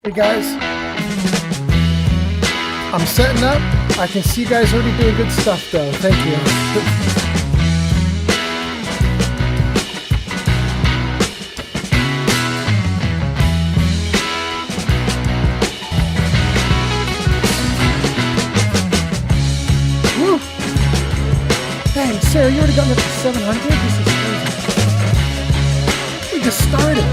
Hey guys, I'm setting up. I can see you guys already doing good stuff though. Thank you. Woo! Dang, Sarah, you already got me up to 700? This is crazy. We just started.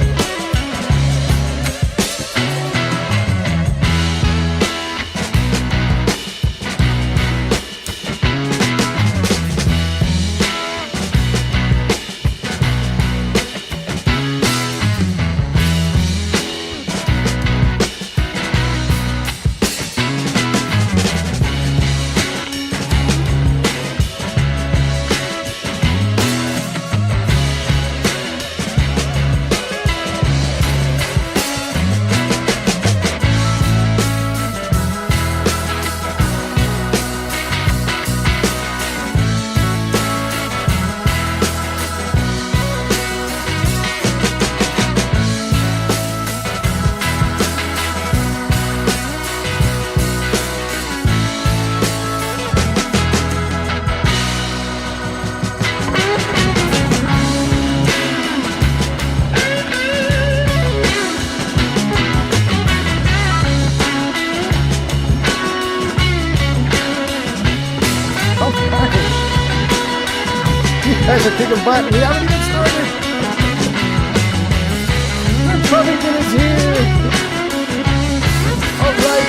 You guys are kicking butt. We haven't even started. The Republican is here. All right.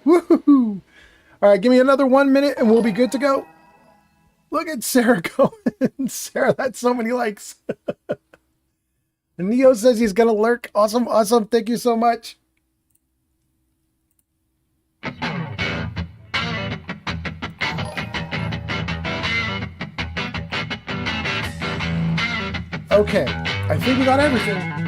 Woohoo! All right, give me another 1 minute and we'll be good to go. Look at Sarah going. Sarah, that's so many likes. And Neo says he's going to lurk. Awesome, awesome. Thank you so much. Okay, I think we got everything.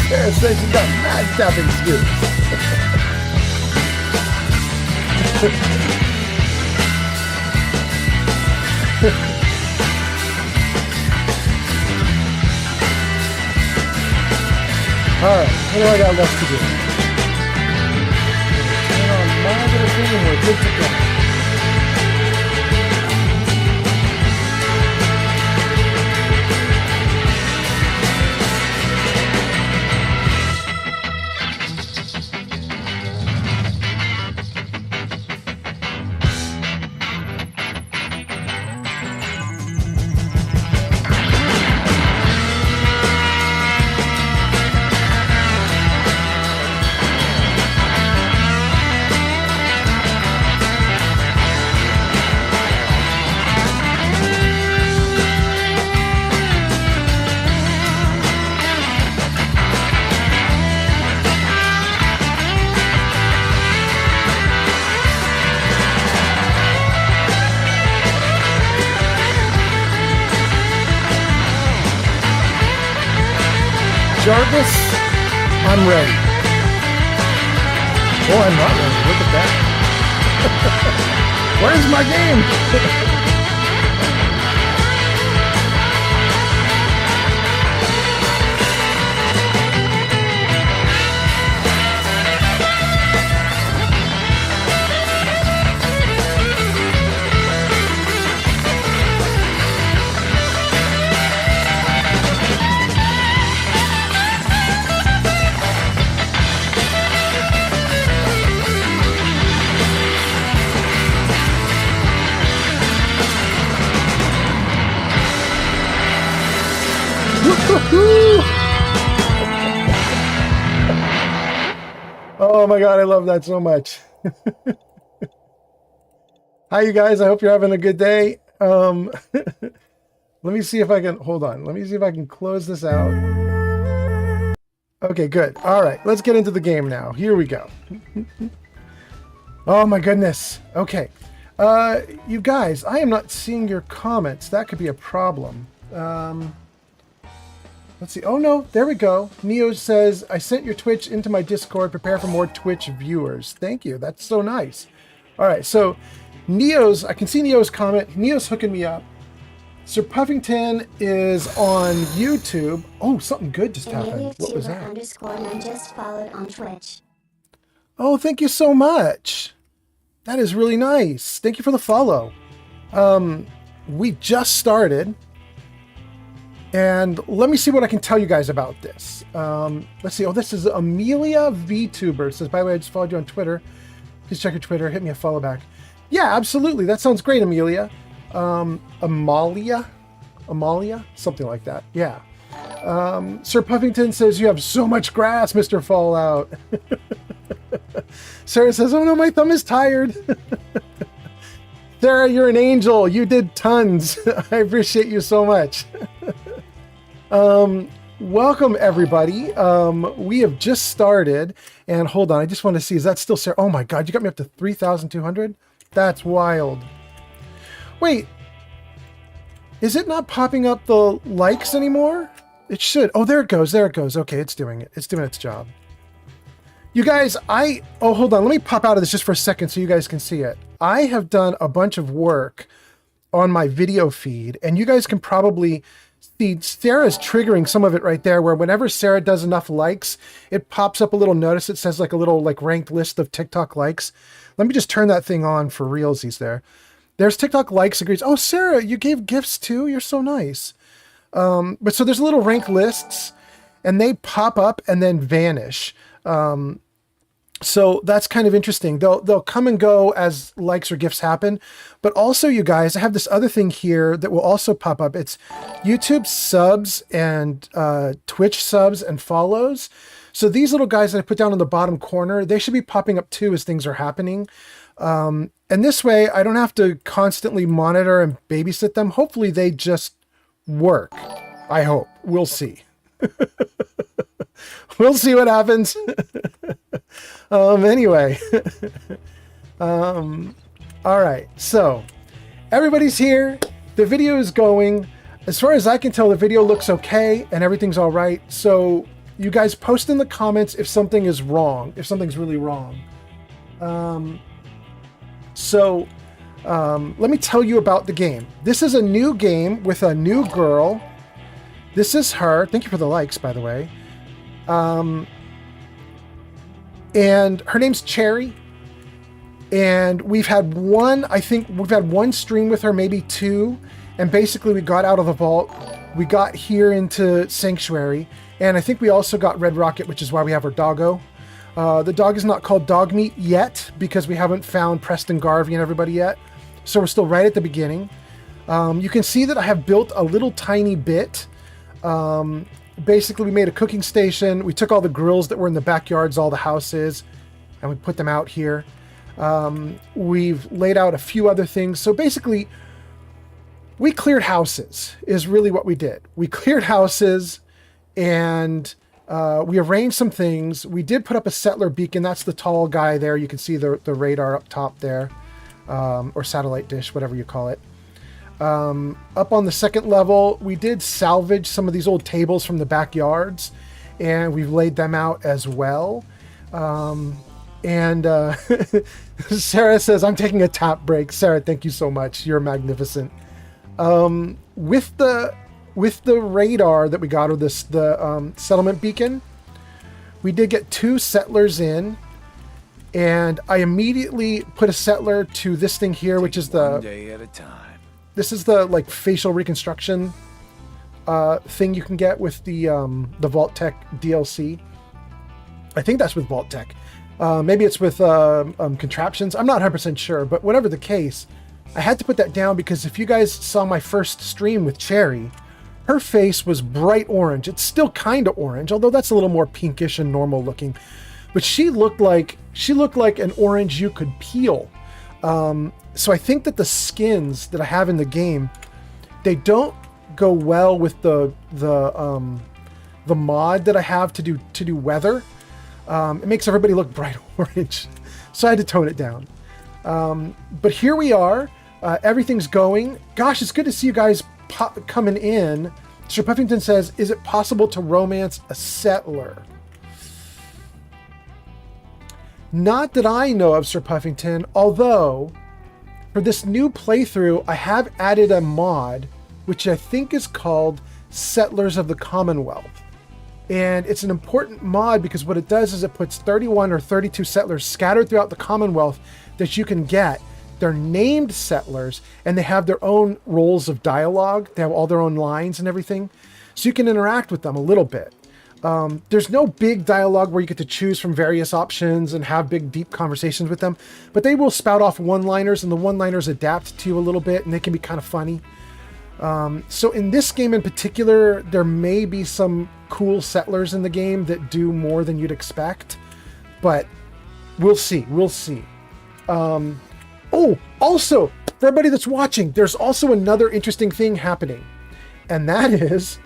Sarah says she got mad tapping skills. Alright, what do I got left to do? Turn on my little thing and we're good to go. Jarvis, I'm ready. Oh, I'm not ready. Look at that. Where's my game? Oh my God, I love that so much. Hi, you guys. I hope you're having a good day. Let me see if I can, hold on. Let me see if I can close this out. Okay, good. All right, let's get into the game now. Here we go. Oh my goodness. Okay. You guys, I am not seeing your comments. That could be a problem. Let's see. Oh no, there we go. Neo says, I sent your Twitch into my Discord. Prepare for more Twitch viewers. Thank you. That's so nice. All right, so I can see Neo's comment. Neo's hooking me up. Sir Puffington is on YouTube. Oh, something good just happened. What was that? _and just followed on Twitch. Oh, thank you so much. That is really nice. Thank you for the follow. We just started. And let me see what I can tell you guys about this. Let's see. Oh, this is Amelia VTuber. It says, by the way, I just followed you on Twitter. Please check your Twitter. Hit me a follow back. Yeah, absolutely. That sounds great, Amelia. Amalia? Something like that. Yeah. Sir Puffington says, you have so much grass, Mr. Fallout. Sarah says, oh no, my thumb is tired. Sarah, you're an angel. You did tons. I appreciate you so much. Welcome everybody. We have just started, and hold on, I just want to see, is that still Sarah? Oh my God, you got me up to 3,200? That's wild. Wait, is it not popping up the likes anymore? It should. Oh, there it goes. There it goes. Okay, it's doing it. It's doing its job. You guys, oh, hold on. Let me pop out of this just for a second so you guys can see it. I have done a bunch of work on my video feed, and you guys can probably see Sarah's triggering some of it right there, where whenever Sarah does enough likes, it pops up a little notice. It says like a little like ranked list of TikTok likes. Let me just turn that thing on for realsies there. There's TikTok likes agrees. Oh, Sarah, you gave gifts too? You're so nice. But so there's little ranked lists, and they pop up and then vanish. So that's kind of interesting. They'll come and go as likes or gifts happen. But also, you guys, I have this other thing here that will also pop up. It's YouTube subs and Twitch subs and follows. So these little guys that I put down in the bottom corner, they should be popping up too as things are happening. And this way, I don't have to constantly monitor and babysit them. Hopefully they just work. I hope. We'll see. We'll see what happens. Anyway. All right. So everybody's here. The video is going. As far as I can tell, the video looks okay and everything's all right. So you guys post in the comments if something is wrong, if something's really wrong. Let me tell you about the game. This is a new game with a new girl. This is her. Thank you for the likes, by the way. And her name's Cherry. And we've had one stream with her, maybe two. And basically we got out of the vault. We got here into Sanctuary. And I think we also got Red Rocket, which is why we have our doggo. The dog is not called Dog Meat yet because we haven't found Preston Garvey and everybody yet. So we're still right at the beginning. You can see that I have built a little tiny bit. Basically, we made a cooking station. We took all the grills that were in the backyards, all the houses, and we put them out here. We've laid out a few other things. So basically, we cleared houses is really what we did. We cleared houses and we arranged some things. We did put up a settler beacon. That's the tall guy there. You can see the radar up top there, or satellite dish, whatever you call it. Up on the second level, we did salvage some of these old tables from the backyards, and we've laid them out as well. Sarah says, I'm taking a tap break. Sarah, thank you so much. You're magnificent. With the radar that we got, or the settlement beacon, we did get 2 settlers in, and I immediately put a settler to this thing here, which is the... One day at a time. This is the like facial reconstruction thing you can get with the Vault Tech DLC. I think that's with Vault Tech. Maybe it's with contraptions. I'm not 100% sure, but whatever the case, I had to put that down because if you guys saw my first stream with Cherry, her face was bright orange. It's still kind of orange, although that's a little more pinkish and normal looking. But she looked like an orange you could peel. So I think that the skins that I have in the game, they don't go well with the mod that I have to do weather. It makes everybody look bright orange, so I had to tone it down. But here we are. Everything's going. Gosh, it's good to see you guys coming in. Sir Puffington says, "Is it possible to romance a settler?" Not that I know of, Sir Puffington, although for this new playthrough, I have added a mod, which I think is called Settlers of the Commonwealth. And it's an important mod because what it does is it puts 31 or 32 settlers scattered throughout the Commonwealth that you can get. They're named settlers and they have their own roles of dialogue. They have all their own lines and everything. So you can interact with them a little bit. There's no big dialogue where you get to choose from various options and have big, deep conversations with them, but they will spout off one-liners, and the one-liners adapt to you a little bit, and they can be kind of funny. So in this game in particular, there may be some cool settlers in the game that do more than you'd expect, but we'll see. We'll see. Oh, also, for everybody that's watching, there's also another interesting thing happening, and that is,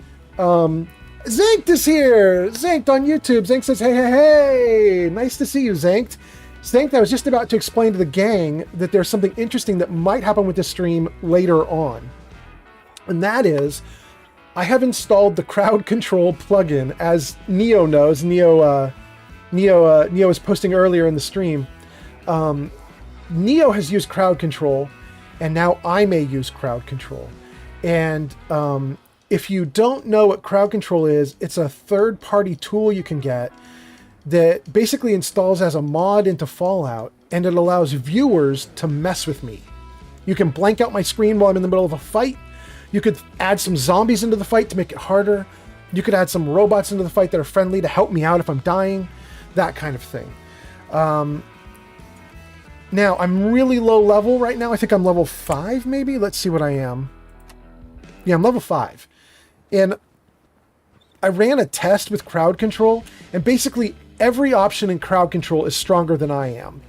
Zankt is here! Zankt on YouTube. Zankt says, hey, hey, hey! Nice to see you, Zankt. Zankt, I was just about to explain to the gang that there's something interesting that might happen with this stream later on. And that is, I have installed the crowd control plugin, as Neo knows. Neo was posting earlier in the stream. Neo has used crowd control, and now I may use crowd control. And if you don't know what crowd control is, it's a third-party tool you can get that basically installs as a mod into Fallout, and it allows viewers to mess with me. You can blank out my screen while I'm in the middle of a fight. You could add some zombies into the fight to make it harder. You could add some robots into the fight that are friendly to help me out if I'm dying. That kind of thing. Now, I'm really low level right now. I think I'm level 5, maybe? Let's see what I am. Yeah, I'm level 5. And I ran a test with crowd control, and basically every option in crowd control is stronger than I am.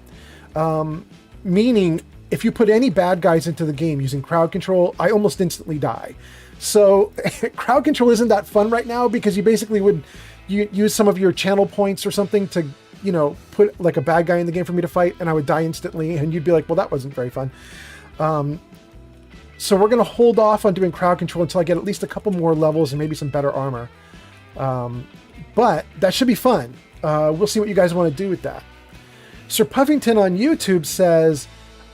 Meaning, if you put any bad guys into the game using crowd control, I almost instantly die. So crowd control isn't that fun right now because you basically would use some of your channel points or something to, you know, put like a bad guy in the game for me to fight, and I would die instantly, and you'd be like, well, that wasn't very fun. So we're going to hold off on doing crowd control until I get at least a couple more levels and maybe some better armor. But that should be fun. We'll see what you guys want to do with that. Sir Puffington on YouTube says,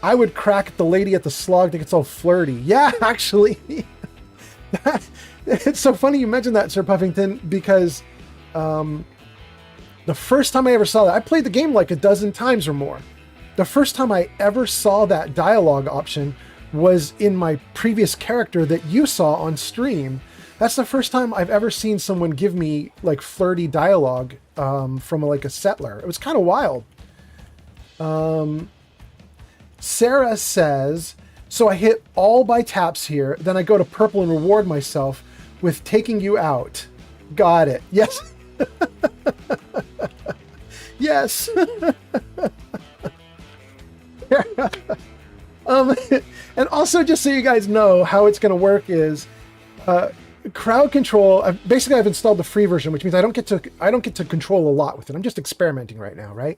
I would crack the lady at the slog that gets all flirty. Yeah, actually. It's so funny you mentioned that, Sir Puffington, because the first time I ever saw that, I played the game like a dozen times or more. The first time I ever saw that dialogue option was in my previous character that you saw on stream. That's the first time I've ever seen someone give me like flirty dialogue from like a settler. It was kind of wild. Sarah says, so I hit all by taps here, then I go to purple and reward myself with taking you out. Got it. Yes. Yes. And also, just so you guys know how it's going to work is crowd control. I've installed the free version, which means I don't get to control a lot with it. I'm just experimenting right now, right?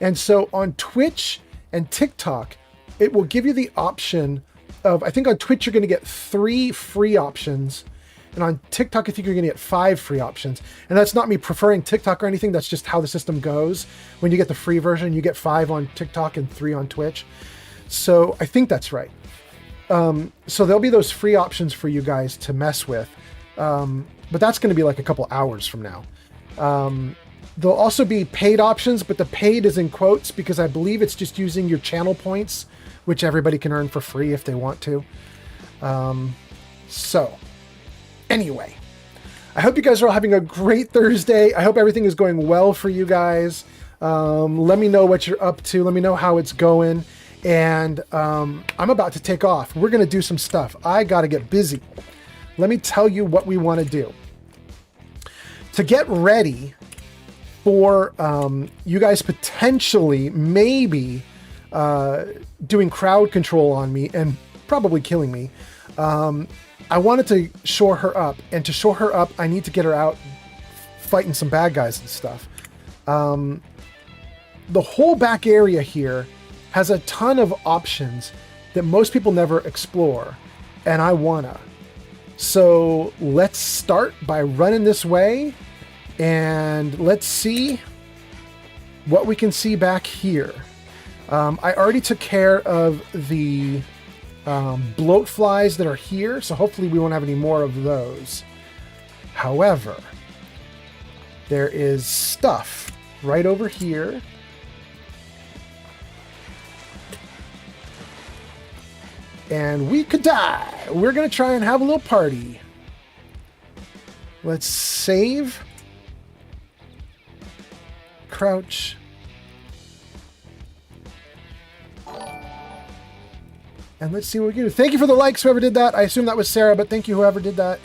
And so on Twitch and TikTok, it will give you the option of, I think on Twitch you're going to get 3 free options, and on TikTok I think you're going to get 5 free options. And that's not me preferring TikTok or anything. That's just how the system goes. When you get the free version, you get 5 on TikTok and 3 on Twitch. So I think that's right. So there'll be those free options for you guys to mess with. But that's going to be like a couple hours from now. There'll also be paid options, but the paid is in quotes because I believe it's just using your channel points, which everybody can earn for free if they want to. So anyway, I hope you guys are all having a great Thursday. I hope everything is going well for you guys. Let me know what you're up to. Let me know how it's going. And I'm about to take off. We're going to do some stuff. I got to get busy. let me tell you what we want to do. To get ready for you guys potentially, maybe doing crowd control on me and probably killing me, I wanted to shore her up. And to shore her up, I need to get her out fighting some bad guys and stuff. The whole back area here has a ton of options that most people never explore, and I wanna. So let's start by running this way, and let's see what we can see back here. I already took care of the bloat flies that are here, so hopefully we won't have any more of those. However, there is stuff right over here. And we could die. We're going to try and have a little party. Let's save. Crouch. And let's see what we can do. Thank you for the likes, whoever did that. I assume that was Sarah, but thank you, whoever did that.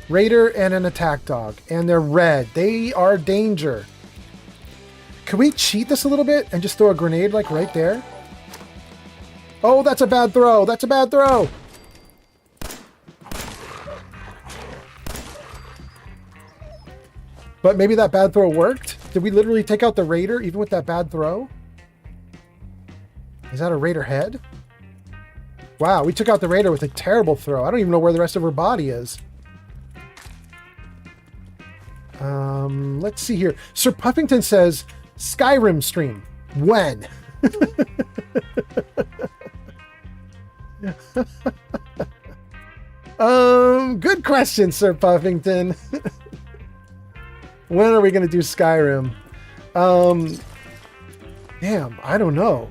Raider and an attack dog. And they're red. They are danger. Can we cheat this a little bit and just throw a grenade like right there? Oh, that's a bad throw. That's a bad throw. But maybe that bad throw worked? Did we literally take out the Raider even with that bad throw? Is that a Raider head? Wow, we took out the Raider with a terrible throw. I don't even know where the rest of her body is. Let's see here. Sir Puffington says, Skyrim stream. When? Good question, Sir Puffington. When are we going to do Skyrim? Damn, I don't know.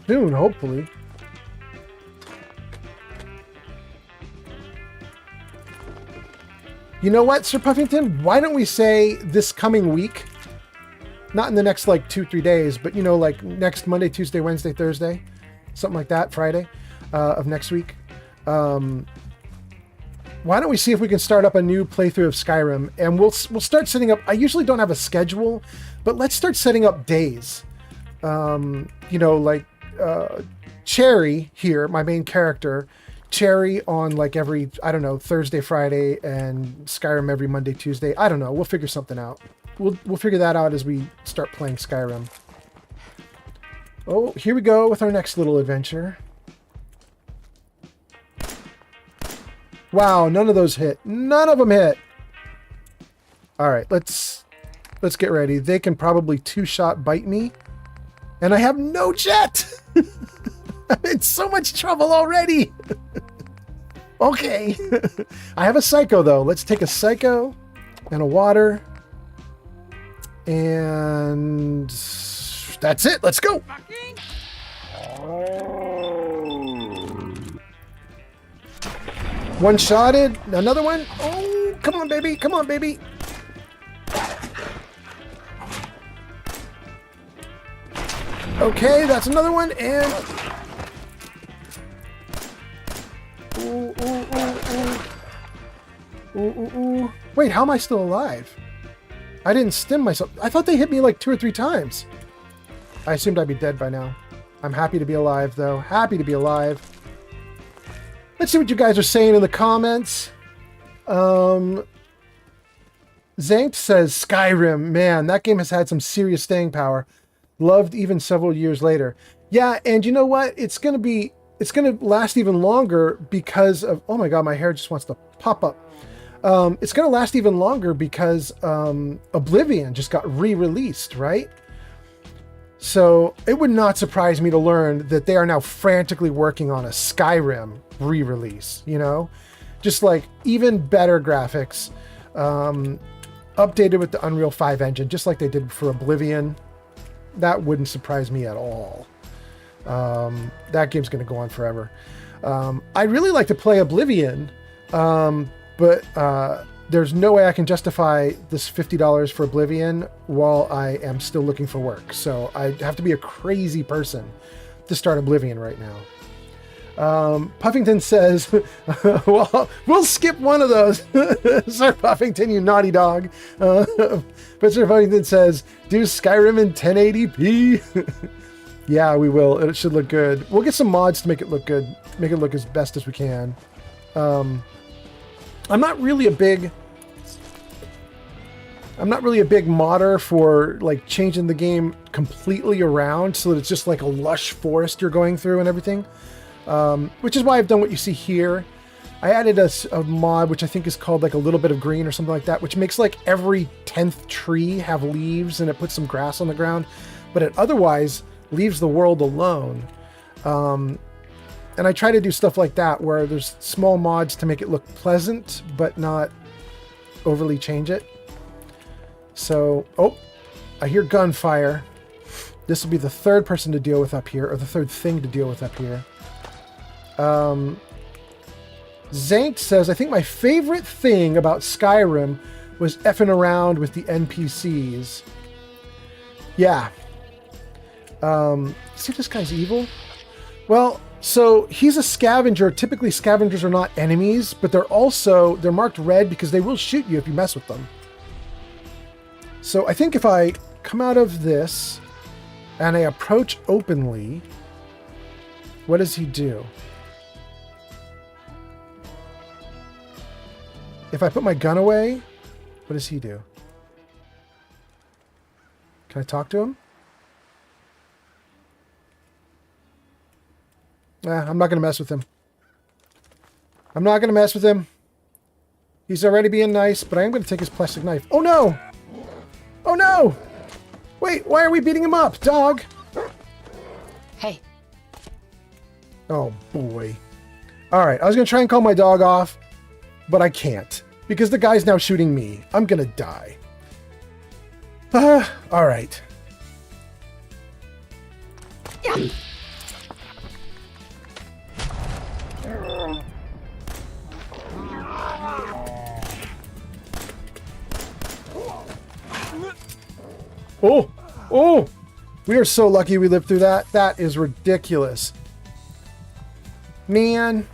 Soon, hopefully. You know what, Sir Puffington? Why don't we say this coming week? Not in the next, like, 2-3 days, but, you know, like, next Monday, Tuesday, Wednesday, Thursday. Something like that, Friday of next week. Why don't we see if we can start up a new playthrough of Skyrim, and we'll start setting up. I usually don't have a schedule, but let's start setting up days. You know, like Cherry here, my main character, Cherry on like every, I don't know, Thursday, Friday, and Skyrim every Monday, Tuesday. I don't know. We'll figure something out. We'll figure that out as we start playing Skyrim. Oh, here we go with our next little adventure. Wow, none of those hit. None of them hit. All right, let's get ready. They can probably two-shot bite me. And I have no jet. I'm in so much trouble already. Okay. I have a Psycho, though. Let's take a Psycho and a water. And that's it. Let's go. One-shotted. Another one. Oh, come on, baby. Come on, baby. Okay, that's another one. And... Ooh, ooh, ooh, ooh. Ooh, ooh, ooh. Wait, how am I still alive? I didn't stim myself. I thought they hit me like 2 or 3 times. I assumed I'd be dead by now. I'm happy to be alive, though. Happy to be alive. Let's see what you guys are saying in the comments. Zankt says, Skyrim. Man, that game has had some serious staying power. Loved even several years later. Yeah, and you know what? It's going to last even longer because of... Oh my god, my hair just wants to pop up. It's going to last even longer because Oblivion just got re-released, right? So it would not surprise me to learn that they are now frantically working on a Skyrim re-release, you know? Just like even better graphics, updated with the Unreal 5 engine, just like they did for Oblivion. That wouldn't surprise me at all. That game's going to go on forever. I'd really like to play Oblivion, but there's no way I can justify this $50 for Oblivion while I am still looking for work. So I have to be a crazy person to start Oblivion right now. Puffington says, well, we'll skip one of those. Sir Puffington, you naughty dog. But Sir Puffington says, do Skyrim in 1080p. Yeah, we will. It should look good. We'll get some mods to make it look good. Make it look as best as we can. I'm not really a big modder for like changing the game completely around so that it's just like a lush forest you're going through and everything. Which is why I've done what you see here. I added a mod which I think is called like a little bit of green or something like that, which makes like every 10th tree have leaves and it puts some grass on the ground, but it otherwise leaves the world alone. And I try to do stuff like that where there's small mods to make it look pleasant but not overly change it. So, oh, I hear gunfire. This will be the third person to deal with up here, or the third thing to deal with up here. Zank says, I think my favorite thing about Skyrim was effing around with the NPCs. Yeah. See, this guy's evil? Well, so he's a scavenger. Typically, scavengers are not enemies, but they're marked red because they will shoot you if you mess with them. So I think if I come out of this and I approach openly, what does he do? If I put my gun away, what does he do? Can I talk to him? I'm not going to mess with him. I'm not going to mess with him. He's already being nice, but I am going to take his plastic knife. Oh no! Oh no! Wait, why are we beating him up, dog? Hey. Oh boy. Alright, I was going to try and call my dog off, but I can't. Because the guy's now shooting me. I'm going to die. Alright. Yeah. Oh! Oh! We are so lucky we lived through that. That is ridiculous. Man.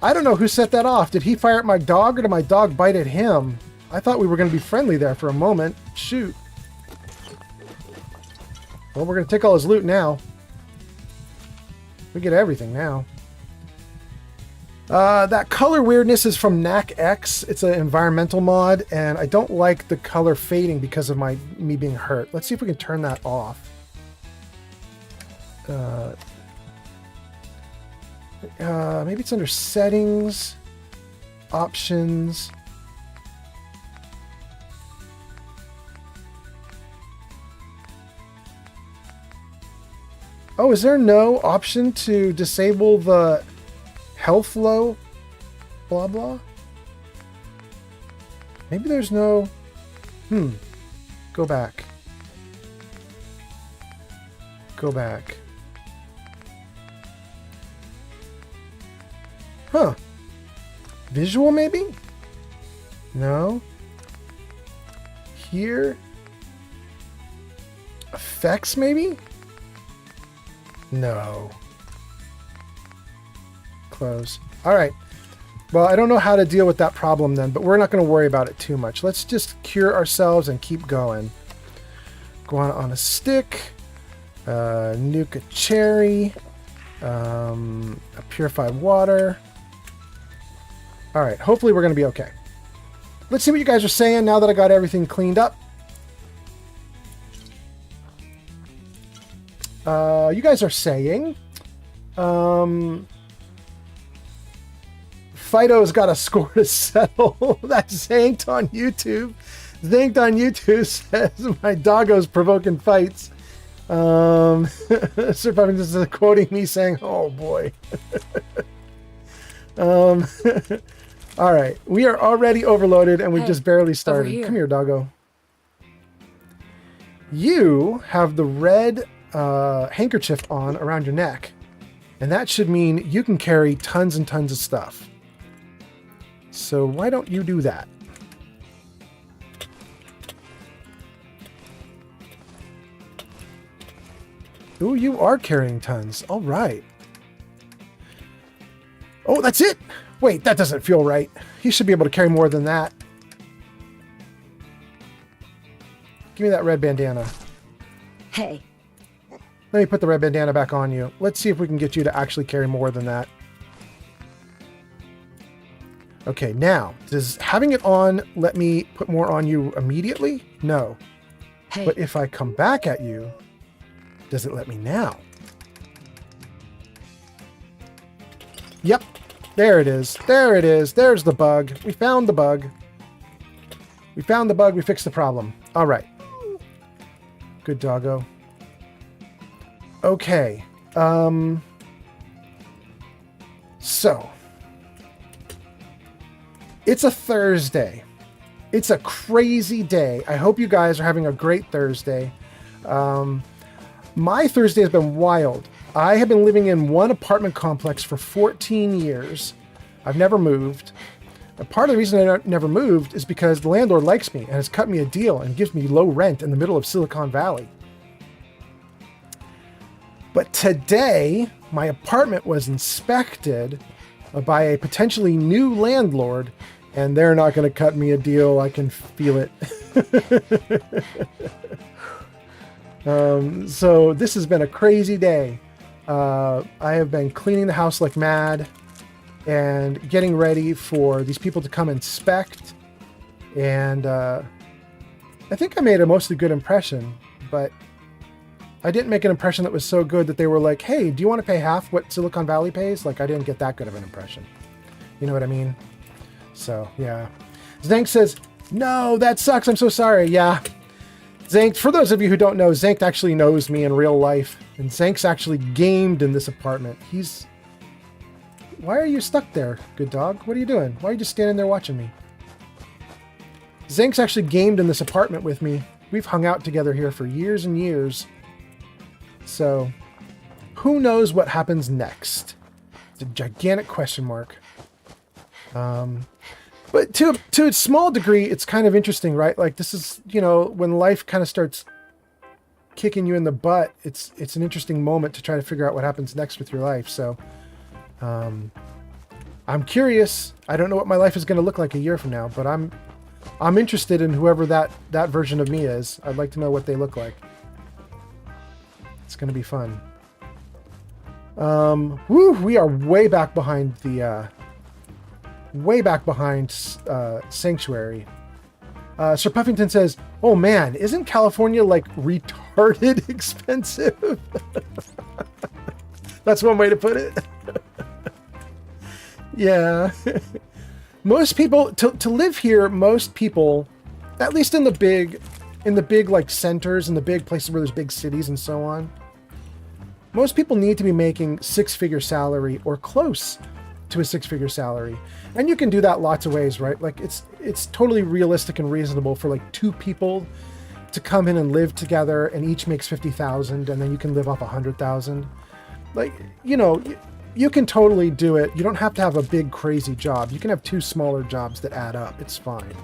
I don't know who set that off. Did he fire at my dog or did my dog bite at him? I thought we were going to be friendly there for a moment. Shoot. Well, we're going to take all his loot now. We get everything now. That color weirdness is from Knack X. It's an environmental mod, and I don't like the color fading because of me being hurt. Let's see if we can turn that off. Maybe it's under settings, options. Oh, is there no option to disable the health low, blah, blah? Maybe there's no... Go back. Go back. Huh. Visual, maybe? No. Here? Effects, maybe? No. Close. Alright. Well, I don't know how to deal with that problem then, but we're not going to worry about it too much. Let's just cure ourselves and keep going. Go on a stick. Nuke a cherry. A purified water. Alright, hopefully we're going to be okay. Let's see what you guys are saying now that I got everything cleaned up. You guys are saying... Fido's got a score to settle. That's Zanked on YouTube. Zanked on YouTube says, my doggo's provoking fights. Sir Puffington is quoting me saying, oh boy. All right. We are already overloaded and we just barely started. Come here, doggo. You have the red handkerchief on around your neck. And that should mean you can carry tons and tons of stuff. So why don't you do that? Ooh, you are carrying tons. All right. Oh, that's it. Wait, that doesn't feel right. He should be able to carry more than that. Give me that red bandana. Hey. Let me put the red bandana back on you. Let's see if we can get you to actually carry more than that. Okay, now, does having it on let me put more on you immediately? No. Hey. But if I come back at you, does it let me now? Yep. There it is. There it is. There's the bug. We found the bug. We found the bug. We fixed the problem. All right. Good doggo. Okay. So. It's a Thursday. It's a crazy day. I hope you guys are having a great Thursday. My Thursday has been wild. I have been living in one apartment complex for 14 years. I've never moved. And part of the reason I never moved is because the landlord likes me and has cut me a deal and gives me low rent in the middle of Silicon Valley. But today, my apartment was inspected by a potentially new landlord, and they're not going to cut me a deal. I can feel it. So this has been a crazy day. I have been cleaning the house like mad and getting ready for these people to come inspect. And I think I made a mostly good impression, but I didn't make an impression that was so good that they were like, hey, do you want to pay half what Silicon Valley pays? Like, I didn't get that good of an impression. You know what I mean? So, yeah. Zank says, no, that sucks. I'm so sorry. Yeah. Zank, for those of you who don't know, Zank actually knows me in real life. And Zank's actually gamed in this apartment. Why are you stuck there, good dog? What are you doing? Why are you just standing there watching me? Zank's actually gamed in this apartment with me. We've hung out together here for years and years. So, who knows what happens next? It's a gigantic question mark. But to a small degree, it's kind of interesting, right? Like, this is, when life kind of starts kicking you in the butt, it's an interesting moment to try to figure out what happens next with your life. So, I'm curious. I don't know what my life is going to look like a year from now, but I'm interested in whoever that version of me is. I'd like to know what they look like. It's going to be fun. We are way back behind Sanctuary. Sir Puffington says, oh man, isn't California like retarded expensive? That's one way to put it. Yeah. Most people, to live here, most people, at least in the big like centers, in the big places where there's big cities and so on, most people need to be making six-figure salary or close to a six-figure salary. And you can do that lots of ways, right? Like it's totally realistic and reasonable for like two people to come in and live together and each makes 50,000 and then you can live off 100,000. Like, you can totally do it. You don't have to have a big crazy job. You can have two smaller jobs that add up. It's fine.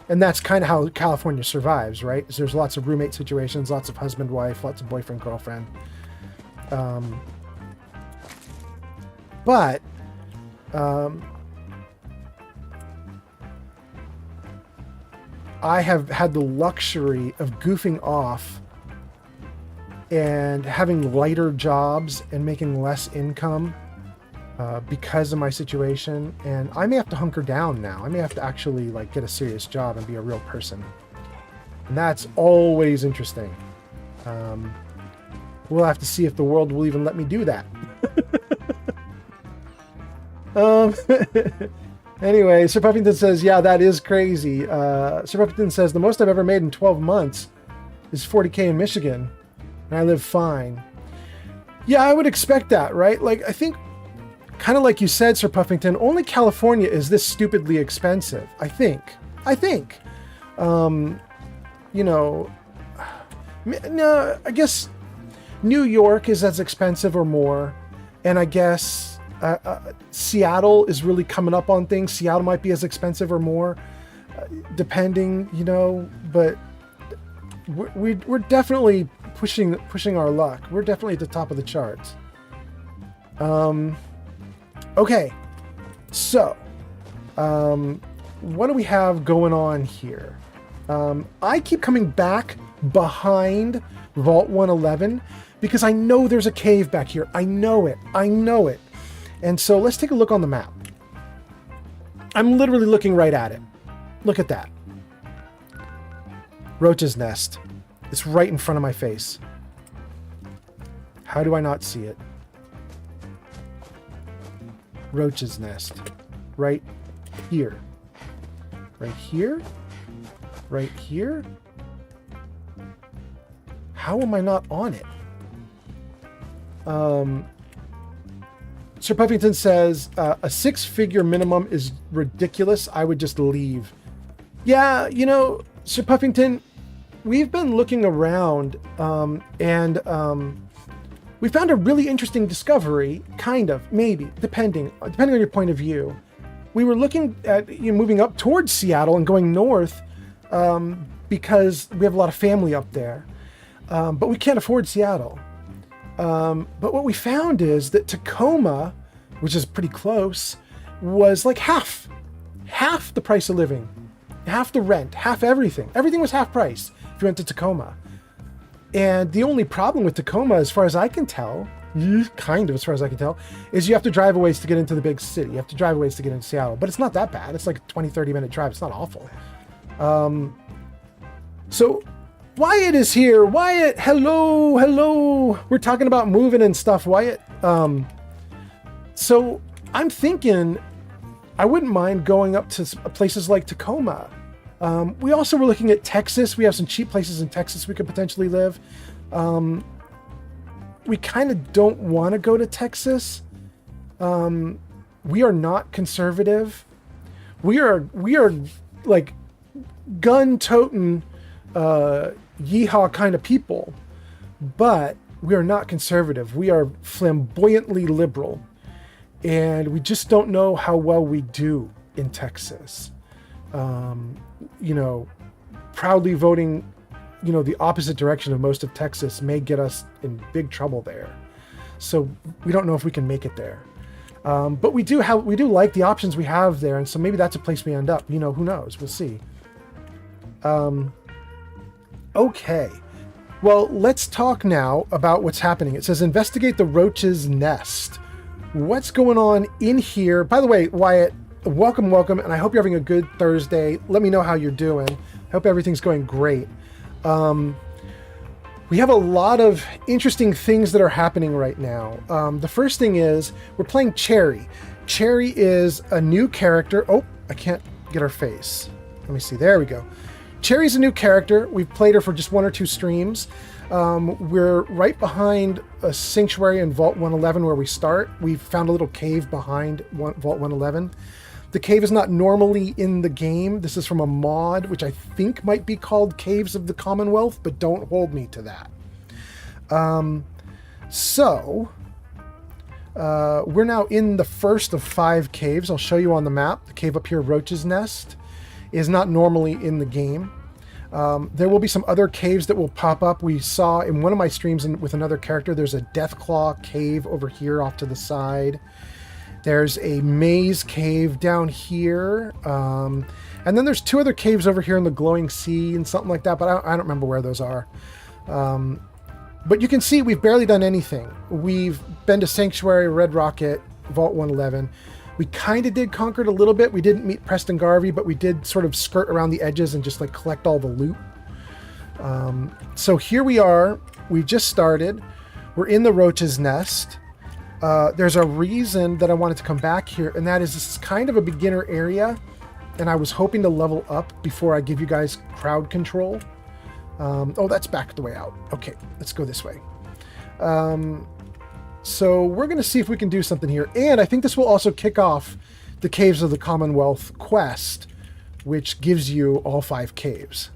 And that's kind of how California survives, right? So there's lots of roommate situations, lots of husband-wife, lots of boyfriend-girlfriend. But I have had the luxury of goofing off and having lighter jobs and making less income because of my situation. And I may have to hunker down now. I may have to actually like get a serious job and be a real person. And that's always interesting. We'll have to see if the world will even let me do that. Anyway, Sir Puffington says, yeah, that is crazy. Sir Puffington says, the most I've ever made in 12 months is $40K in Michigan, and I live fine. Yeah, I would expect that, right? Like, I think, kind of like you said, Sir Puffington, only California is this stupidly expensive. I think. No, I guess New York is as expensive or more, and I guess Seattle is really coming up on things. Seattle might be as expensive or more, depending, but we're definitely pushing our luck. We're definitely at the top of the charts. Okay, so what do we have going on here? I keep coming back behind Vault 111 because I know there's a cave back here. I know it. And so let's take a look on the map. I'm literally looking right at it. Look at that. Roach's nest. It's right in front of my face. How do I not see it? Roach's nest. Right here. Right here? Right here? How am I not on it? Sir Puffington says, a six-figure minimum is ridiculous. I would just leave. Yeah, you know, Sir Puffington, we've been looking around, and we found a really interesting discovery, kind of, maybe, depending on your point of view. We were looking at moving up towards Seattle and going north because we have a lot of family up there, but we can't afford Seattle. But what we found is that Tacoma, which is pretty close, was like half the price of living, half the rent, half everything. Everything was half price if you went to Tacoma. And the only problem with Tacoma, as far as I can tell, is you have to drive a ways to get into the big city. You have to drive a ways to get into Seattle. But it's not that bad. It's like a 20, 30-minute drive. It's not awful. So Wyatt is here. Wyatt, hello. We're talking about moving and stuff, Wyatt. So I'm thinking I wouldn't mind going up to places like Tacoma. We also were looking at Texas. We have some cheap places in Texas we could potentially live. We kind of don't want to go to Texas. We are not conservative. We are like gun-toting, yeehaw kind of people, but we are not conservative. We are flamboyantly liberal, and we just don't know how well we do in Texas. Proudly voting, the opposite direction of most of Texas may get us in big trouble there. So we don't know if we can make it there. But we do like the options we have there. And so maybe that's a place we end up, who knows? We'll see. Okay. Well, let's talk now about what's happening. It says, investigate the roach's nest. What's going on in here? By the way, Wyatt, welcome. And I hope you're having a good Thursday. Let me know how you're doing. I hope everything's going great. We have a lot of interesting things that are happening right now. The first thing is we're playing Cherry. Cherry is a new character. Oh, I can't get her face. Let me see. There we go. Cherry's a new character. We've played her for just one or two streams. We're right behind a sanctuary in Vault 111 where we start. We found a little cave behind Vault 111. The cave is not normally in the game. This is from a mod, which I think might be called Caves of the Commonwealth, but don't hold me to that. We're now in the first of 5 caves. I'll show you on the map. The cave up here, Roach's Nest, is not normally in the game. There will be some other caves that will pop up. We saw in one of my streams with another character, there's a Deathclaw cave over here off to the side. There's a maze cave down here. And then there's 2 other caves over here in the glowing sea and something like that, but I don't remember where those are. But you can see we've barely done anything. We've been to Sanctuary, Red Rocket, Vault 111. We kind of did Concord a little bit. We didn't meet Preston Garvey, but we did sort of skirt around the edges and just like collect all the loot. So here we are. We've just started. We're in the Roach's Nest. There's a reason that I wanted to come back here, and that is this is kind of a beginner area, and I was hoping to level up before I give you guys crowd control. Oh, that's back the way out. Okay, let's go this way. So we're going to see if we can do something here, and I think this will also kick off the Caves of the Commonwealth quest, which gives you all 5 caves.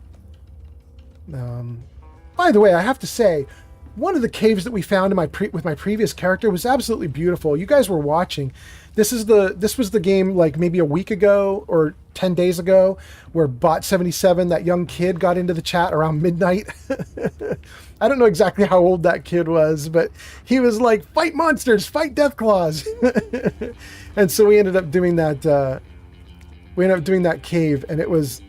By the way, I have to say, one of the caves that we found in with my previous character was absolutely beautiful. You guys were watching. This was the game like maybe a week ago or 10 days ago where Bot77, that young kid, got into the chat around midnight. I don't know exactly how old that kid was, but he was like, fight monsters, fight death claws. And so we ended up doing that. We ended up doing that cave, and it was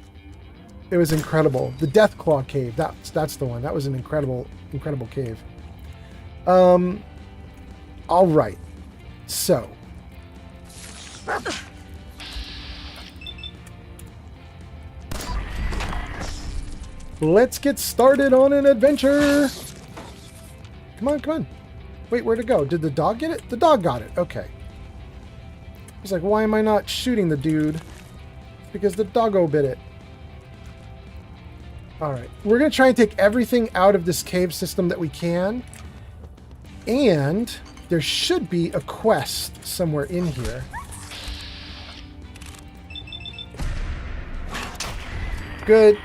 incredible. The Death Claw cave. That's the one. That was an incredible cave. All right. So. Let's get started on an adventure. Come on, come on. Wait, where'd it go? Did the dog get it? The dog got it. Okay. I was like, why am I not shooting the dude? Because the doggo bit it. Alright. We're going to try and take everything out of this cave system that we can. And there should be a quest somewhere in here. Good.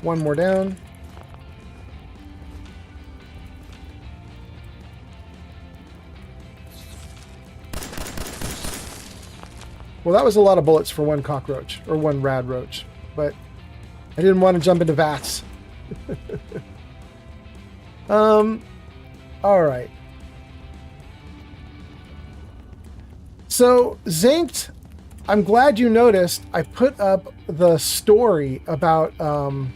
One more down. Well, that was a lot of bullets for one cockroach, or one rad roach, but I didn't want to jump into vats. All right. So, Zinked, I'm glad you noticed I put up the story about the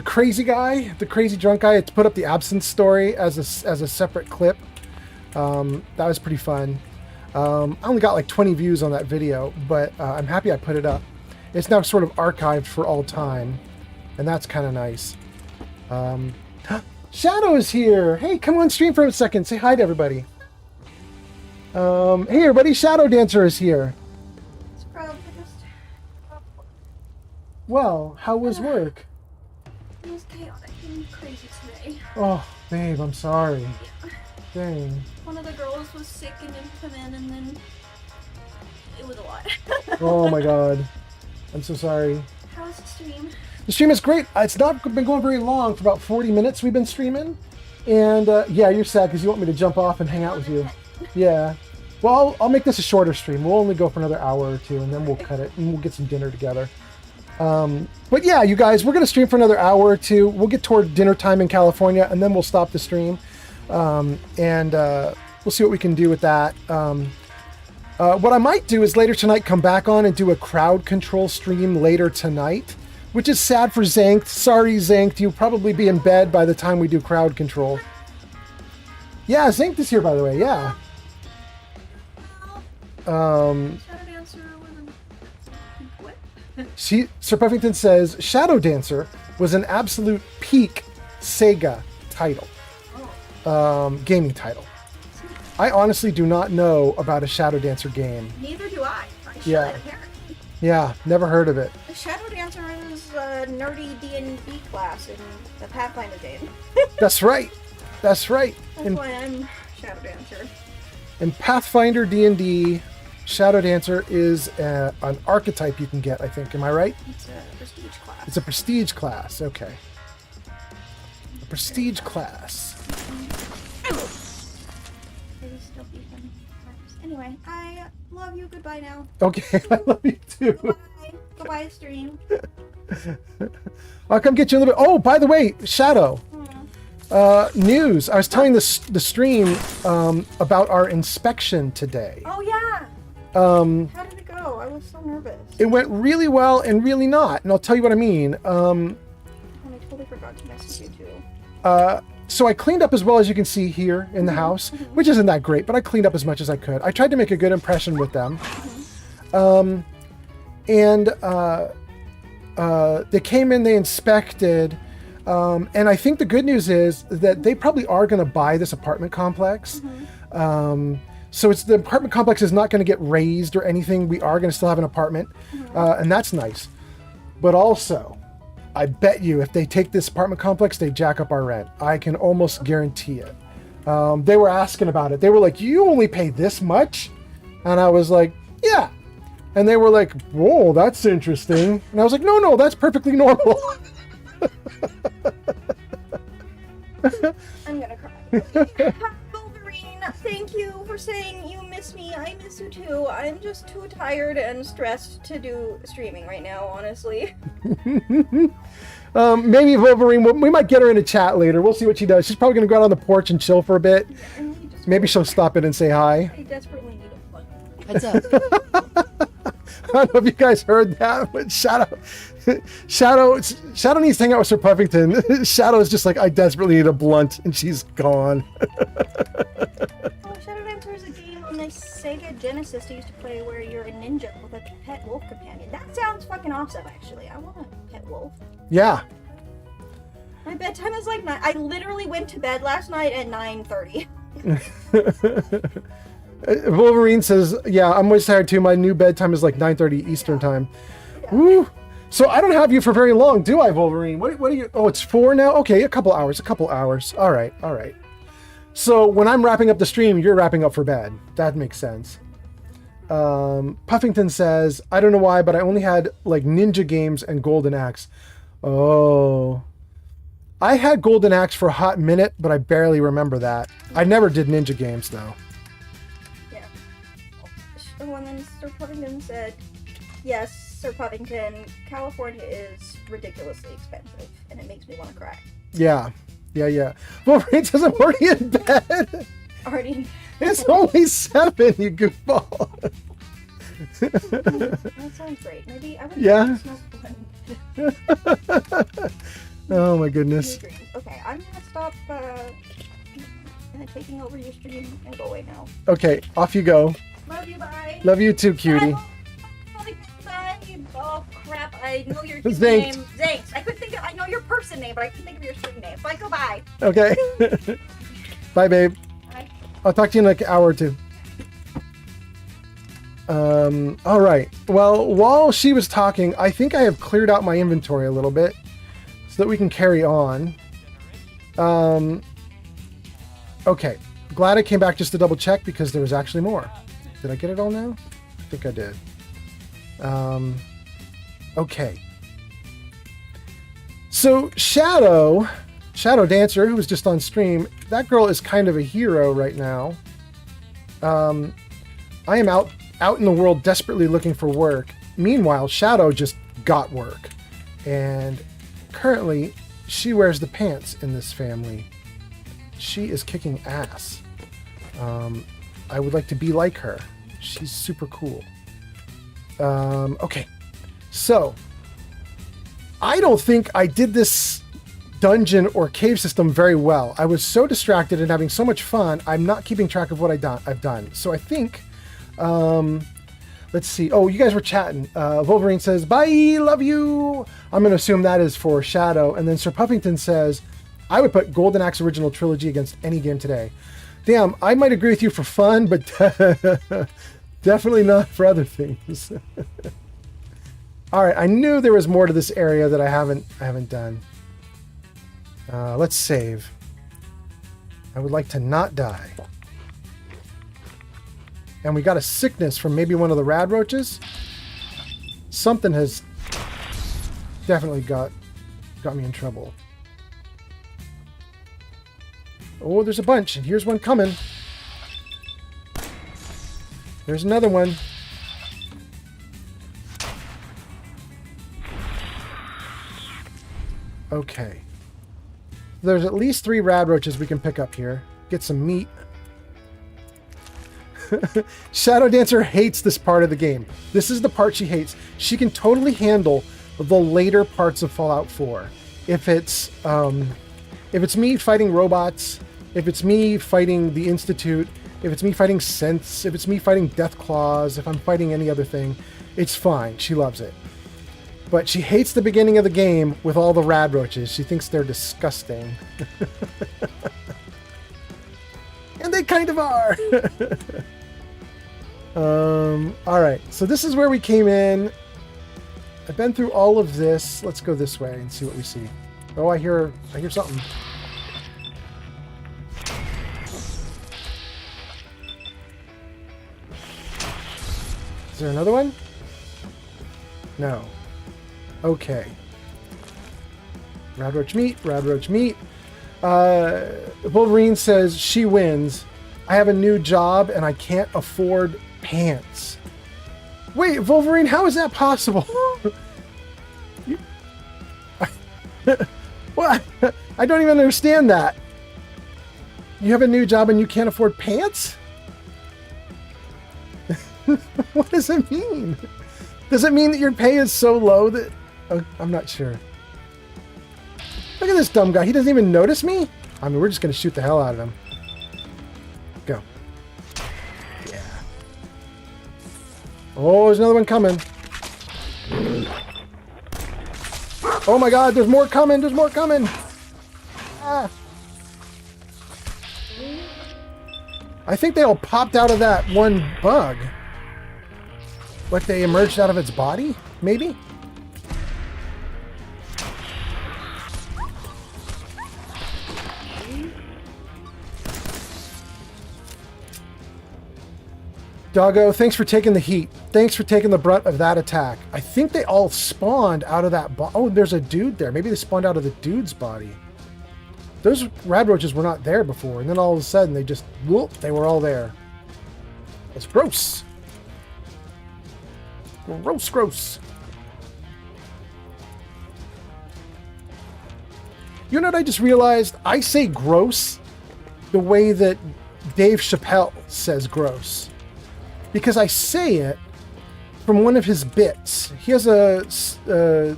crazy guy, the crazy drunk guy. It's put up the absence story as a separate clip. That was pretty fun. I only got like 20 views on that video, but I'm happy I put it up. It's now sort of archived for all time, and that's kind of nice. Shadow is here. Hey, come on stream for a second. Say hi to everybody. Hey everybody, Shadow Dancer is here. Well, how was work? It was chaotic and crazy today. Oh, babe, I'm sorry. Yeah. Dang. One of the girls was sick and didn't come in, and then it was a lot. Oh my god. I'm so sorry. How was the stream? The stream is great. It's not been going very long. For about 40 minutes we've been streaming. And yeah, you're sad because you want me to jump off and hang out with you. Yeah. Well, I'll make this a shorter stream. We'll only go for another hour or two, and then we'll cut it, and we'll get some dinner together. But yeah, you guys, we're going to stream for another hour or two. We'll get toward dinner time in California, and then we'll stop the stream. We'll see what we can do with that. What I might do is later tonight come back on and do a crowd control stream later tonight, which is sad for Zanked. Sorry, Zanked. You'll probably be in bed by the time we do crowd control. Yeah, Zanked is here, by the way. Yeah. Shadow Dancer wasn't... What? Sir Puffington says Shadow Dancer was an absolute peak Sega title, gaming title. I honestly do not know about a Shadow Dancer game. Neither do I. Yeah. Apparently. Yeah, never heard of it. The Shadow Dancer is a nerdy D&D class in the Pathfinder game. That's right. That's right. That's why I'm Shadow Dancer. In Pathfinder D&D, Shadow Dancer is an archetype you can get, I think. Am I right? It's a prestige class. It's a prestige class. Okay. A prestige class. Anyway, I love you. Goodbye now. Okay, I love you too. Goodbye. Goodbye, stream. I'll come get you a little bit. Oh, by the way, Shadow. News. I was telling the stream about our inspection today. Oh, yeah. How did it go? I was so nervous. It went really well and really not. And I'll tell you what I mean. And I totally forgot to message you, too. So I cleaned up as well as you can see here in the house, which isn't that great, but I cleaned up as much as I could. I tried to make a good impression with them. They came in, they inspected, and I think the good news is that they probably are going to buy this apartment complex. So the apartment complex is not going to get raised or anything. We are going to still have an apartment, and that's nice. But also, I bet you if they take this apartment complex, they jack up our rent. I can almost guarantee it. They were asking about it. They were like, you only pay this much? And I was like, yeah. And they were like, whoa, that's interesting. And I was like, no, that's perfectly normal. I'm gonna cry. Wolverine. thank you for saying you miss me. I miss you too. I'm just too tired and stressed to do streaming right now, honestly. Maybe Wolverine, we might get her in a chat later. We'll see what she does. She's probably going to go out on the porch and chill for a bit. Maybe she'll stop in and say hi. I desperately need a fun. What's up? I don't know if you guys heard that, but Shadow needs to hang out with Sir Puffington. Shadow is just like, I desperately need a blunt, and she's gone. Oh, Shadow Dancer is a game on the Sega Genesis I used to play where you're a ninja with a pet wolf companion. That sounds fucking awesome, actually. I want a pet wolf. Yeah. My bedtime is like 9. I literally went to bed last night at 9:30. Wolverine says, yeah, I'm always tired too. My new bedtime is like 9:30 Eastern time. Yeah. Woo. So I don't have you for very long, do I, Wolverine? What are you? Oh, it's 4 now? Okay, a couple hours. All right. So when I'm wrapping up the stream, you're wrapping up for bed. That makes sense. Puffington says, I don't know why, but I only had like Ninja Games and Golden Axe. Oh. I had Golden Axe for a hot minute, but I barely remember that. I never did Ninja Games, though. Yeah. Oh, and then Sir Puffington said, yes, Sir Puffington, California is ridiculously expensive, and it makes me want to cry. Yeah. Wolverine says, I'm already in bed. Already. It's only 7, you goofball. That sounds great. Maybe I would smoke one. Oh my goodness. Okay, I'm gonna stop taking over your stream and go away now. Okay, off you go. Love you, bye. Love you too, cutie. Bye. Oh crap! I know your Zanks. name. Zanks. I couldn't think of. I know your person name, but I couldn't think of your stream name. So I go bye. Okay. Bye, babe. Bye. I'll talk to you in like an hour or two. All right. Well, while she was talking, I think I have cleared out my inventory a little bit so that we can carry on. Okay. Glad I came back just to double check because there was actually more. Did I get it all now? I think I did. Okay. So Shadow Dancer, who was just on stream, that girl is kind of a hero right now. I am out in the world desperately looking for work. Meanwhile, Shadow just got work. And currently, she wears the pants in this family. She is kicking ass. I would like to be like her. She's super cool. Okay. So, I don't think I did this dungeon or cave system very well. I was so distracted and having so much fun, I'm not keeping track of what I've done. So I think, let's see. Oh, you guys were chatting. Wolverine says, bye, love you. I'm going to assume that is for Shadow. And then Sir Puffington says, I would put Golden Axe Original Trilogy against any game today. Damn, I might agree with you for fun, but definitely not for other things. All right, I knew there was more to this area that I haven't done. Let's save. I would like to not die. And we got a sickness from maybe one of the rad roaches. Something has definitely got me in trouble. Oh, there's a bunch, and here's one coming. There's another one. Okay. There's at least 3 rad roaches we can pick up here. Get some meat. Shadow Dancer hates this part of the game. This is the part she hates. She can totally handle the later parts of Fallout 4. If it's me fighting robots, if it's me fighting the Institute, if it's me fighting Synths, if it's me fighting Deathclaws, if I'm fighting any other thing, it's fine. She loves it. But she hates the beginning of the game with all the rad roaches. She thinks they're disgusting. And they kind of are. All right, so this is where we came in. I've been through all of this. Let's go this way and see what we see. Oh, I hear something. Is there another one? No. Okay. Rad roach meat, rad roach meat. Wolverine says she wins. I have a new job and I can't afford pants. Wait, Wolverine, how is that possible? What? I don't even understand that. You have a new job and you can't afford pants? What does it mean? Does it mean that your pay is so low that... I'm not sure. Look at this dumb guy. He doesn't even notice me? I mean, we're just going to shoot the hell out of him. Go. Yeah. Oh, there's another one coming. Oh my god, there's more coming. There's more coming. Ah. I think they all popped out of that one bug. Like they emerged out of its body? Maybe? Doggo, thanks for taking the heat. Thanks for taking the brunt of that attack. I think they all spawned out of that oh, there's a dude there. Maybe they spawned out of the dude's body. Those radroaches were not there before, and then all of a sudden they just, whoop, they were all there. That's gross. Gross, gross. You know what I just realized? I say gross the way that Dave Chappelle says gross. Because I say it from one of his bits. He has a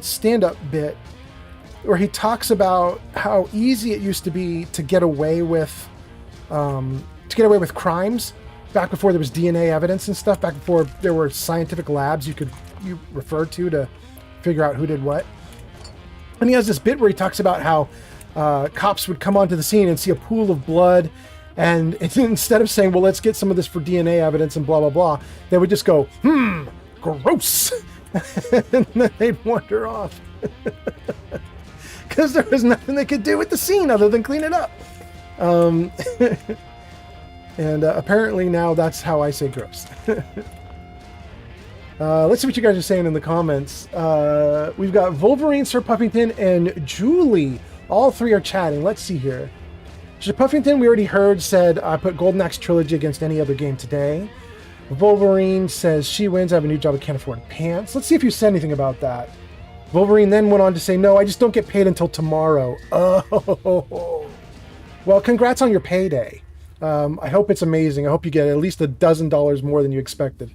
stand-up bit where he talks about how easy it used to be to get away with crimes back before there was DNA evidence and stuff, back before there were scientific labs you referred to figure out who did what. And he has this bit where he talks about how cops would come onto the scene and see a pool of blood, and instead of saying, well, let's get some of this for DNA evidence and blah, blah, blah, they would just go, gross. And then they'd wander off. Because there was nothing they could do with the scene other than clean it up. And apparently now that's how I say gross. Let's see what you guys are saying in the comments. We've got Wolverine, Sir Puffington, and Julie. All three are chatting. Let's see here. Sir Puffington, we already heard, said, I put Golden Axe Trilogy against any other game today. Wolverine says, she wins. I have a new job. I can't afford pants. Let's see if you said anything about that. Wolverine then went on to say, no, I just don't get paid until tomorrow. Oh. Well, congrats on your payday. I hope it's amazing. I hope you get at least $12 more than you expected.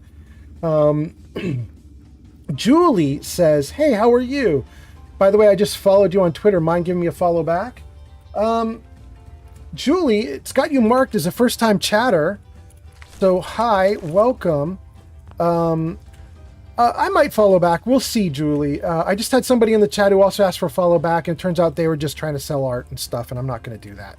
Julie says, hey, how are you? By the way, I just followed you on Twitter. Mind giving me a follow back? Julie, it's got you marked as a first-time chatter. So, hi, welcome. I might follow back. We'll see, Julie. I just had somebody in the chat who also asked for a follow back, and it turns out they were just trying to sell art and stuff, and I'm not going to do that.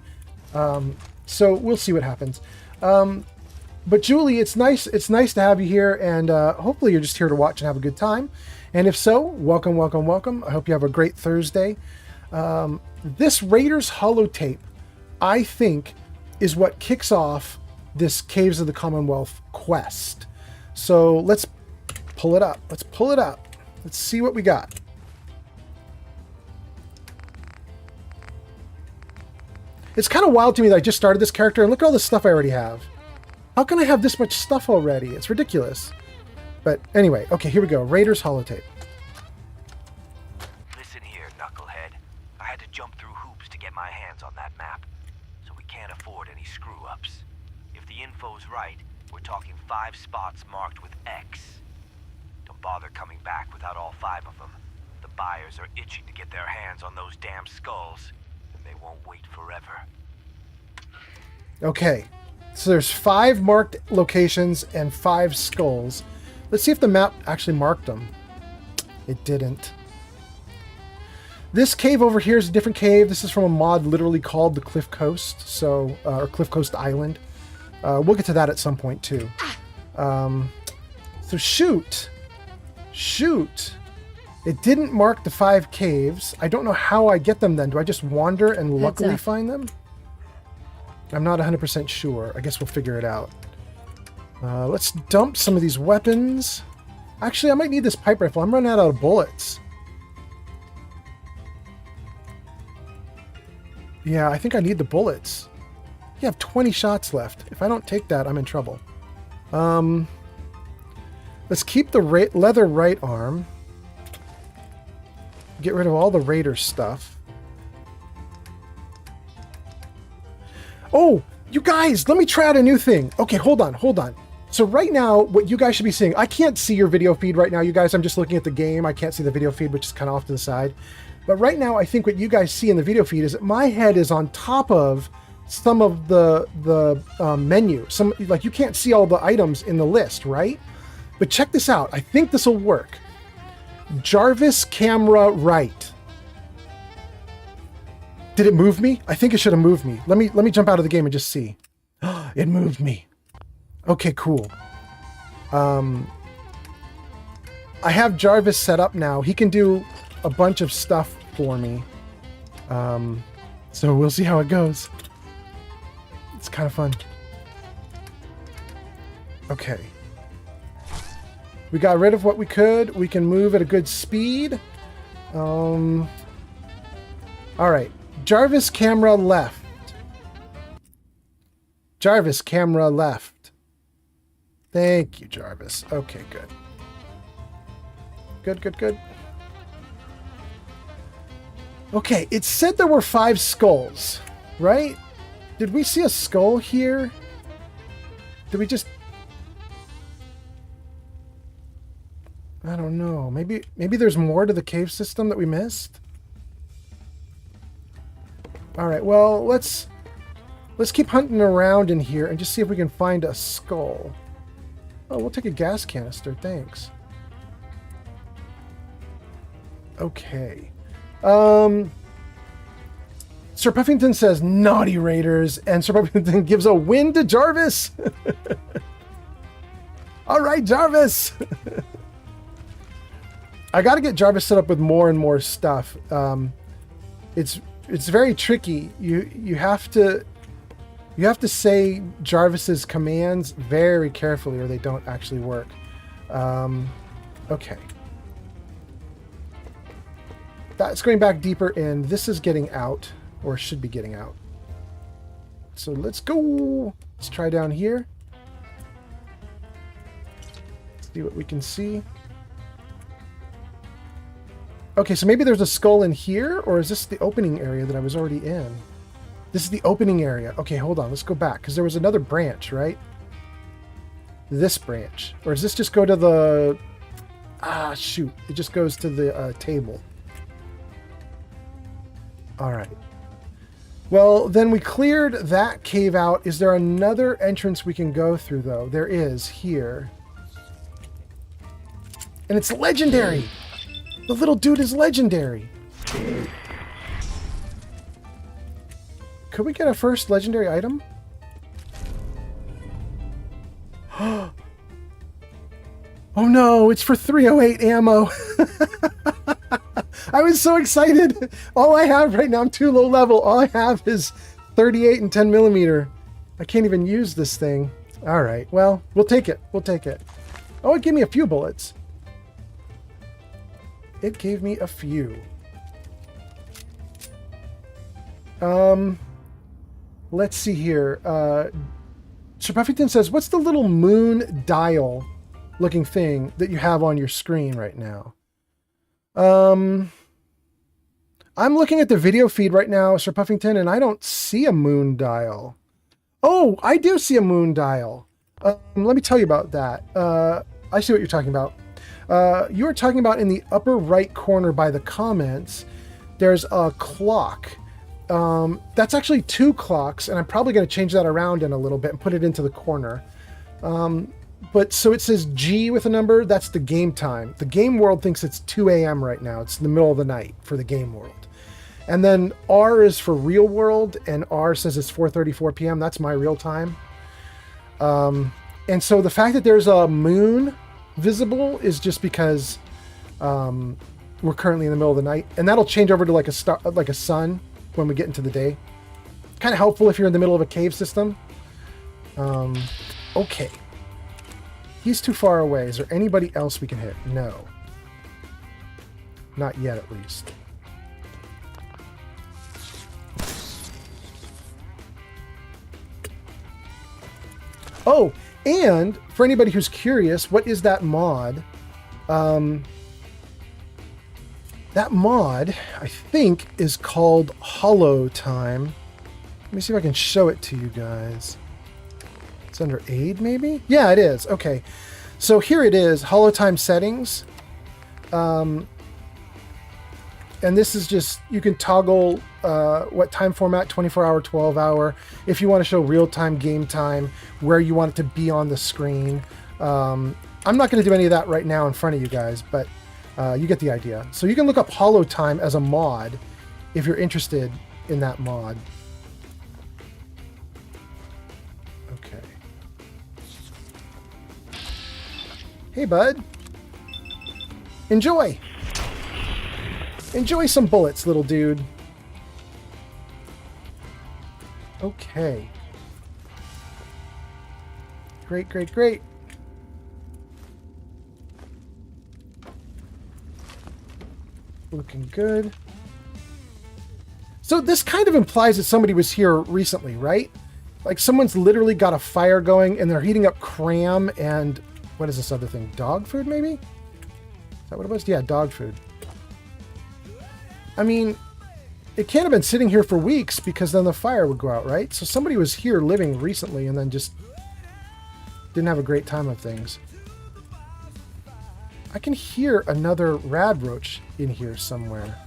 So we'll see what happens. But Julie, it's nice to have you here, and hopefully you're just here to watch and have a good time. And if so, welcome, welcome, welcome. I hope you have a great Thursday. This Raiders holotape, I think, is what kicks off this Caves of the Commonwealth quest. So let's pull it up. Let's pull it up. Let's see what we got. It's kind of wild to me that I just started this character and look at all the stuff I already have. How can I have this much stuff already? It's ridiculous. But anyway, okay, here we go. Raiders holotape. Listen here, knucklehead. I had to jump through hoops to get my hands on that map, so we can't afford any screw-ups. If the info's right, we're talking 5 spots marked with X. Don't bother coming back without all 5 of them. The buyers are itching to get their hands on those damn skulls, and they won't wait forever. Okay, so there's 5 marked locations and 5 skulls. Let's see if the map actually marked them. It didn't. This cave over here is a different cave. This is from a mod literally called the Cliff Coast, so or Cliff Coast Island. We'll get to that at some point too. So shoot. It didn't mark the 5 caves. I don't know how I get them then. Do I just wander and luckily find them? I'm not 100% sure. I guess we'll figure it out. Let's dump some of these weapons. Actually, I might need this pipe rifle. I'm running out of bullets. Yeah, I think I need the bullets. You have 20 shots left. If I don't take that, I'm in trouble. Let's keep the leather right arm. Get rid of all the Raider stuff. Oh, you guys, let me try out a new thing. Okay, hold on. So right now, what you guys should be seeing, I can't see your video feed right now, you guys. I'm just looking at the game. I can't see the video feed, which is kind of off to the side. But right now, I think what you guys see in the video feed is that my head is on top of some of the menu. Like you can't see all the items in the list, right? But check this out. I think this will work. Jarvis camera right. Did it move me? I think it should have moved me. Let me jump out of the game and just see. It moved me. Okay, cool. I have Jarvis set up now. He can do a bunch of stuff for me. So we'll see how it goes. It's kind of fun. Okay. We got rid of what we could. We can move at a good speed. All right. Jarvis camera left. Jarvis camera left. Thank you, Jarvis. Okay, good. Good. Okay, it said there were 5 skulls, right? Did we see a skull here? Did we just... I don't know. Maybe there's more to the cave system that we missed? All right, well, let's keep hunting around in here and just see if we can find a skull. Oh, we'll take a gas canister, thanks. Okay. Sir Puffington says, naughty Raiders, and Sir Puffington gives a win to Jarvis. All right, Jarvis. I got to get Jarvis set up with more and more stuff. It's very tricky. You have to say Jarvis's commands very carefully, or they don't actually work. Okay. That's going back deeper in. This is getting out, or should be getting out. So let's go. Let's try down here. See what we can see. Okay, so maybe there's a skull in here, or is this the opening area that I was already in? This is the opening area. Okay, hold on. Let's go back, because there was another branch, right? This branch. Or does this just go to the... Ah, shoot. It just goes to the table. All right. Well, then we cleared that cave out. Is there another entrance we can go through, though? There is here. And it's legendary! The little dude is legendary! Could we get a first legendary item? Oh no, it's for 308 ammo! I was so excited! All I have right now, I'm too low level. All I have is 38 and 10 millimeter. I can't even use this thing. Alright, well, we'll take it. We'll take it. Oh, it gave me a few bullets. It gave me a few. Let's see here. Sir Puffington says, what's the little moon dial looking thing that you have on your screen right now? I'm looking at the video feed right now, Sir Puffington, and I don't see a moon dial. Oh, I do see a moon dial. Let me tell you about that. I see what you're talking about. You were talking about in the upper right corner by the comments, there's a clock. That's actually 2 clocks, and I'm probably going to change that around in a little bit and put it into the corner. But so it says G with a number, that's the game time. The game world thinks it's 2 a.m. right now. It's in the middle of the night for the game world. And then R is for real world, and R says it's 4:34 p.m. That's my real time. And so the fact that there's a moon visible is just because we're currently in the middle of the night, and that'll change over to like a star, like a sun when we get into the day. Kind of helpful if you're in the middle of a cave system. Okay. He's too far away. Is there anybody else we can hit? No. Not yet, at least. Oh, and for anybody who's curious, what is that mod? That mod, I think, is called Hollow Time. Let me see if I can show it to you guys. It's under aid, maybe? Yeah, it is. Okay. So here it is, Hollow Time settings. And this is just, you can toggle what time format, 24-hour, 12-hour. If you want to show real-time game time, where you want it to be on the screen. I'm not going to do any of that right now in front of you guys, but you get the idea. So you can look up Hollow Time as a mod if you're interested in that mod. Okay. Hey, bud. Enjoy. Enjoy some bullets, little dude. Okay. Great, great, great. Looking good. So this kind of implies that somebody was here recently, right? Like someone's literally got a fire going and they're heating up cram and what is this other thing? Dog food, maybe? Is that what it was? Yeah, dog food. I mean, it can't have been sitting here for weeks because then the fire would go out, right? So somebody was here living recently and then just didn't have a great time of things. I can hear another rad roach in here somewhere.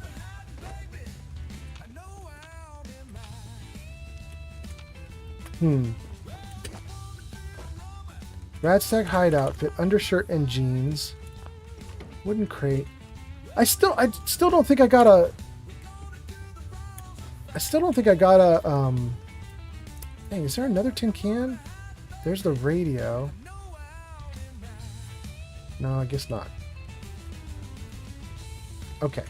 Radstag hide outfit, undershirt and jeans. Wooden crate. I still don't think I got a Dang, is there another tin can? There's the radio. No, I guess not. Okay.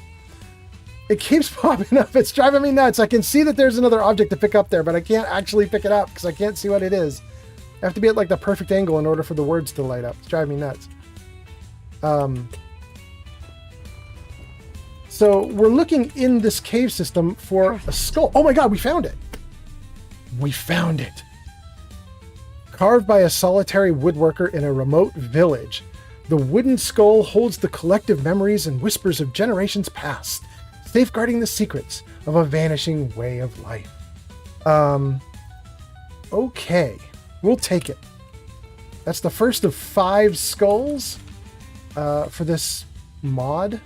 It keeps popping up. It's driving me nuts. I can see that there's another object to pick up there, but I can't actually pick it up because I can't see what it is. I have to be at like the perfect angle in order for the words to light up. It's driving me nuts. So we're looking in this cave system for a skull. Oh my God, we found it. We found it. Carved by a solitary woodworker in a remote village, the wooden skull holds the collective memories and whispers of generations past, safeguarding the secrets of a vanishing way of life. Okay, we'll take it. That's the first of 5 skulls for this mod.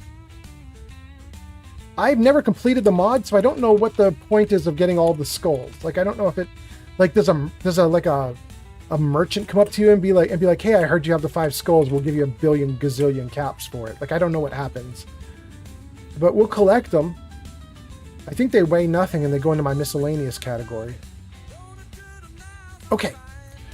I've never completed the mod, so I don't know what the point is of getting all the skulls. Like, I don't know if it, like, there's a merchant come up to you and be like, hey, I heard you have the 5 skulls. We'll give you a billion gazillion caps for it. Like, I don't know what happens, but we'll collect them. I think they weigh nothing and they go into my miscellaneous category. Okay,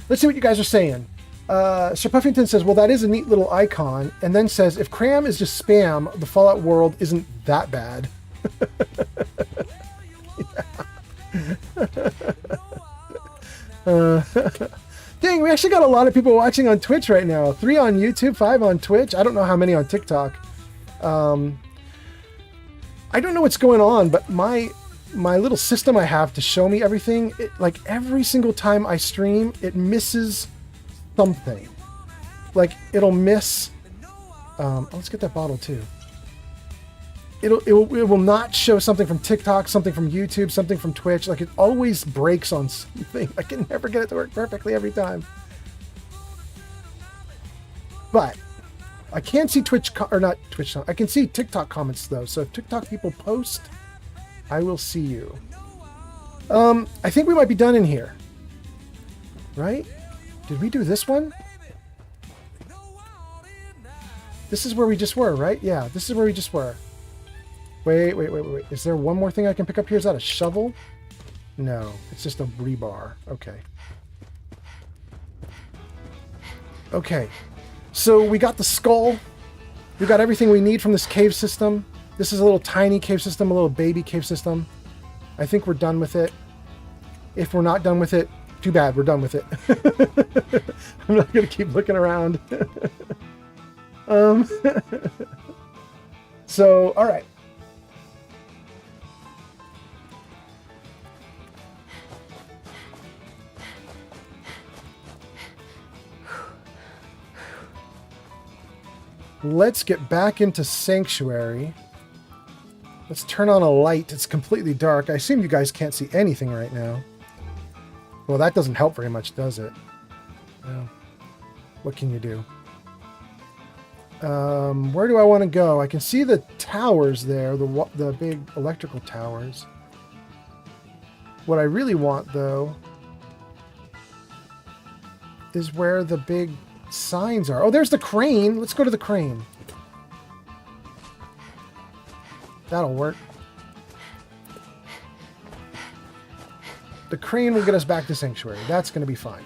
let's see what you guys are saying. Sir Puffington says, well, that is a neat little icon, and then says, if cram is just spam, the Fallout world isn't that bad. Dang, we actually got a lot of people watching on Twitch right now. 3 on YouTube, 5 on Twitch. I don't know how many on TikTok. I don't know what's going on, but my little system I have to show me everything, like every single time I stream, it misses something. Like it'll miss. Let's get that bottle too. It will not show something from TikTok, something from YouTube, something from Twitch. Like it always breaks on something. I can never get it to work perfectly every time. But I can see I can see TikTok comments though. So if TikTok people post, I will see you. I think we might be done in here. Right? Did we do this one? This is where we just were, right? Yeah, this is where we just were. Wait. Is there one more thing I can pick up here? Is that a shovel? No, it's just a rebar. Okay. Okay. So we got the skull. We got everything we need from this cave system. This is a little tiny cave system, a little baby cave system. I think we're done with it. If we're not done with it, too bad, we're done with it. I'm not going to keep looking around. So, all right. let's get back into Sanctuary. Let's turn on a light. It's completely dark. I assume you guys can't see anything right now. Well, that doesn't help very much, does it? No. What can you do? Where do I want to go? I can see the towers there, the big electrical towers. What I really want, though, is where the big signs are. Oh, there's the crane. Let's go to the crane. That'll work. The crane will get us back to Sanctuary. That's going to be fine.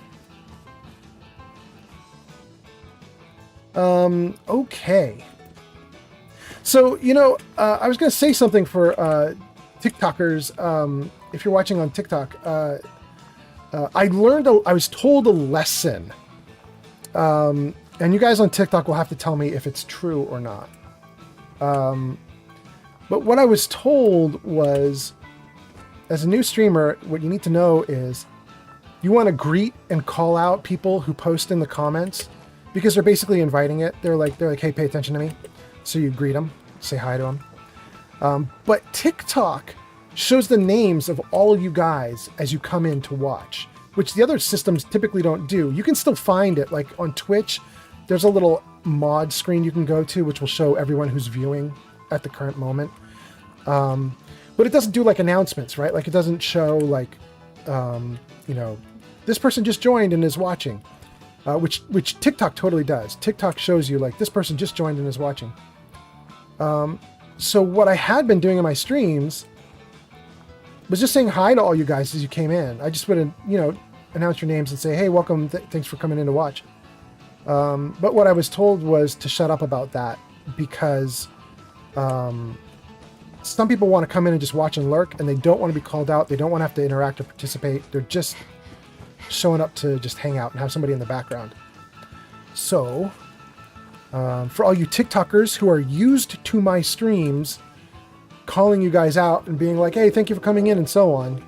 Okay. So, you know, I was going to say something for TikTokers. If you're watching on TikTok, I was told a lesson. And you guys on TikTok will have to tell me if it's true or not. But what I was told was, as a new streamer, what you need to know is you want to greet and call out people who post in the comments, because they're basically inviting it. They're like, hey, pay attention to me. So you greet them, say hi to them. But TikTok shows the names of all you guys as you come in to watch, which the other systems typically don't do. You can still find it, like on Twitch, there's a little mod screen you can go to, which will show everyone who's viewing at the current moment. But it doesn't do like announcements, right? Like it doesn't show like, you know, this person just joined and is watching, which TikTok totally does. TikTok shows you like this person just joined and is watching. So what I had been doing in my streams was just saying hi to all you guys as you came in. I just would, you know, announce your names and say, hey, welcome. Thanks for coming in to watch. But what I was told was to shut up about that because, some people want to come in and just watch and lurk, and they don't want to be called out. They don't want to have to interact or participate. They're just showing up to just hang out and have somebody in the background. So, for all you TikTokers who are used to my streams, calling you guys out and being like, hey, thank you for coming in and so on,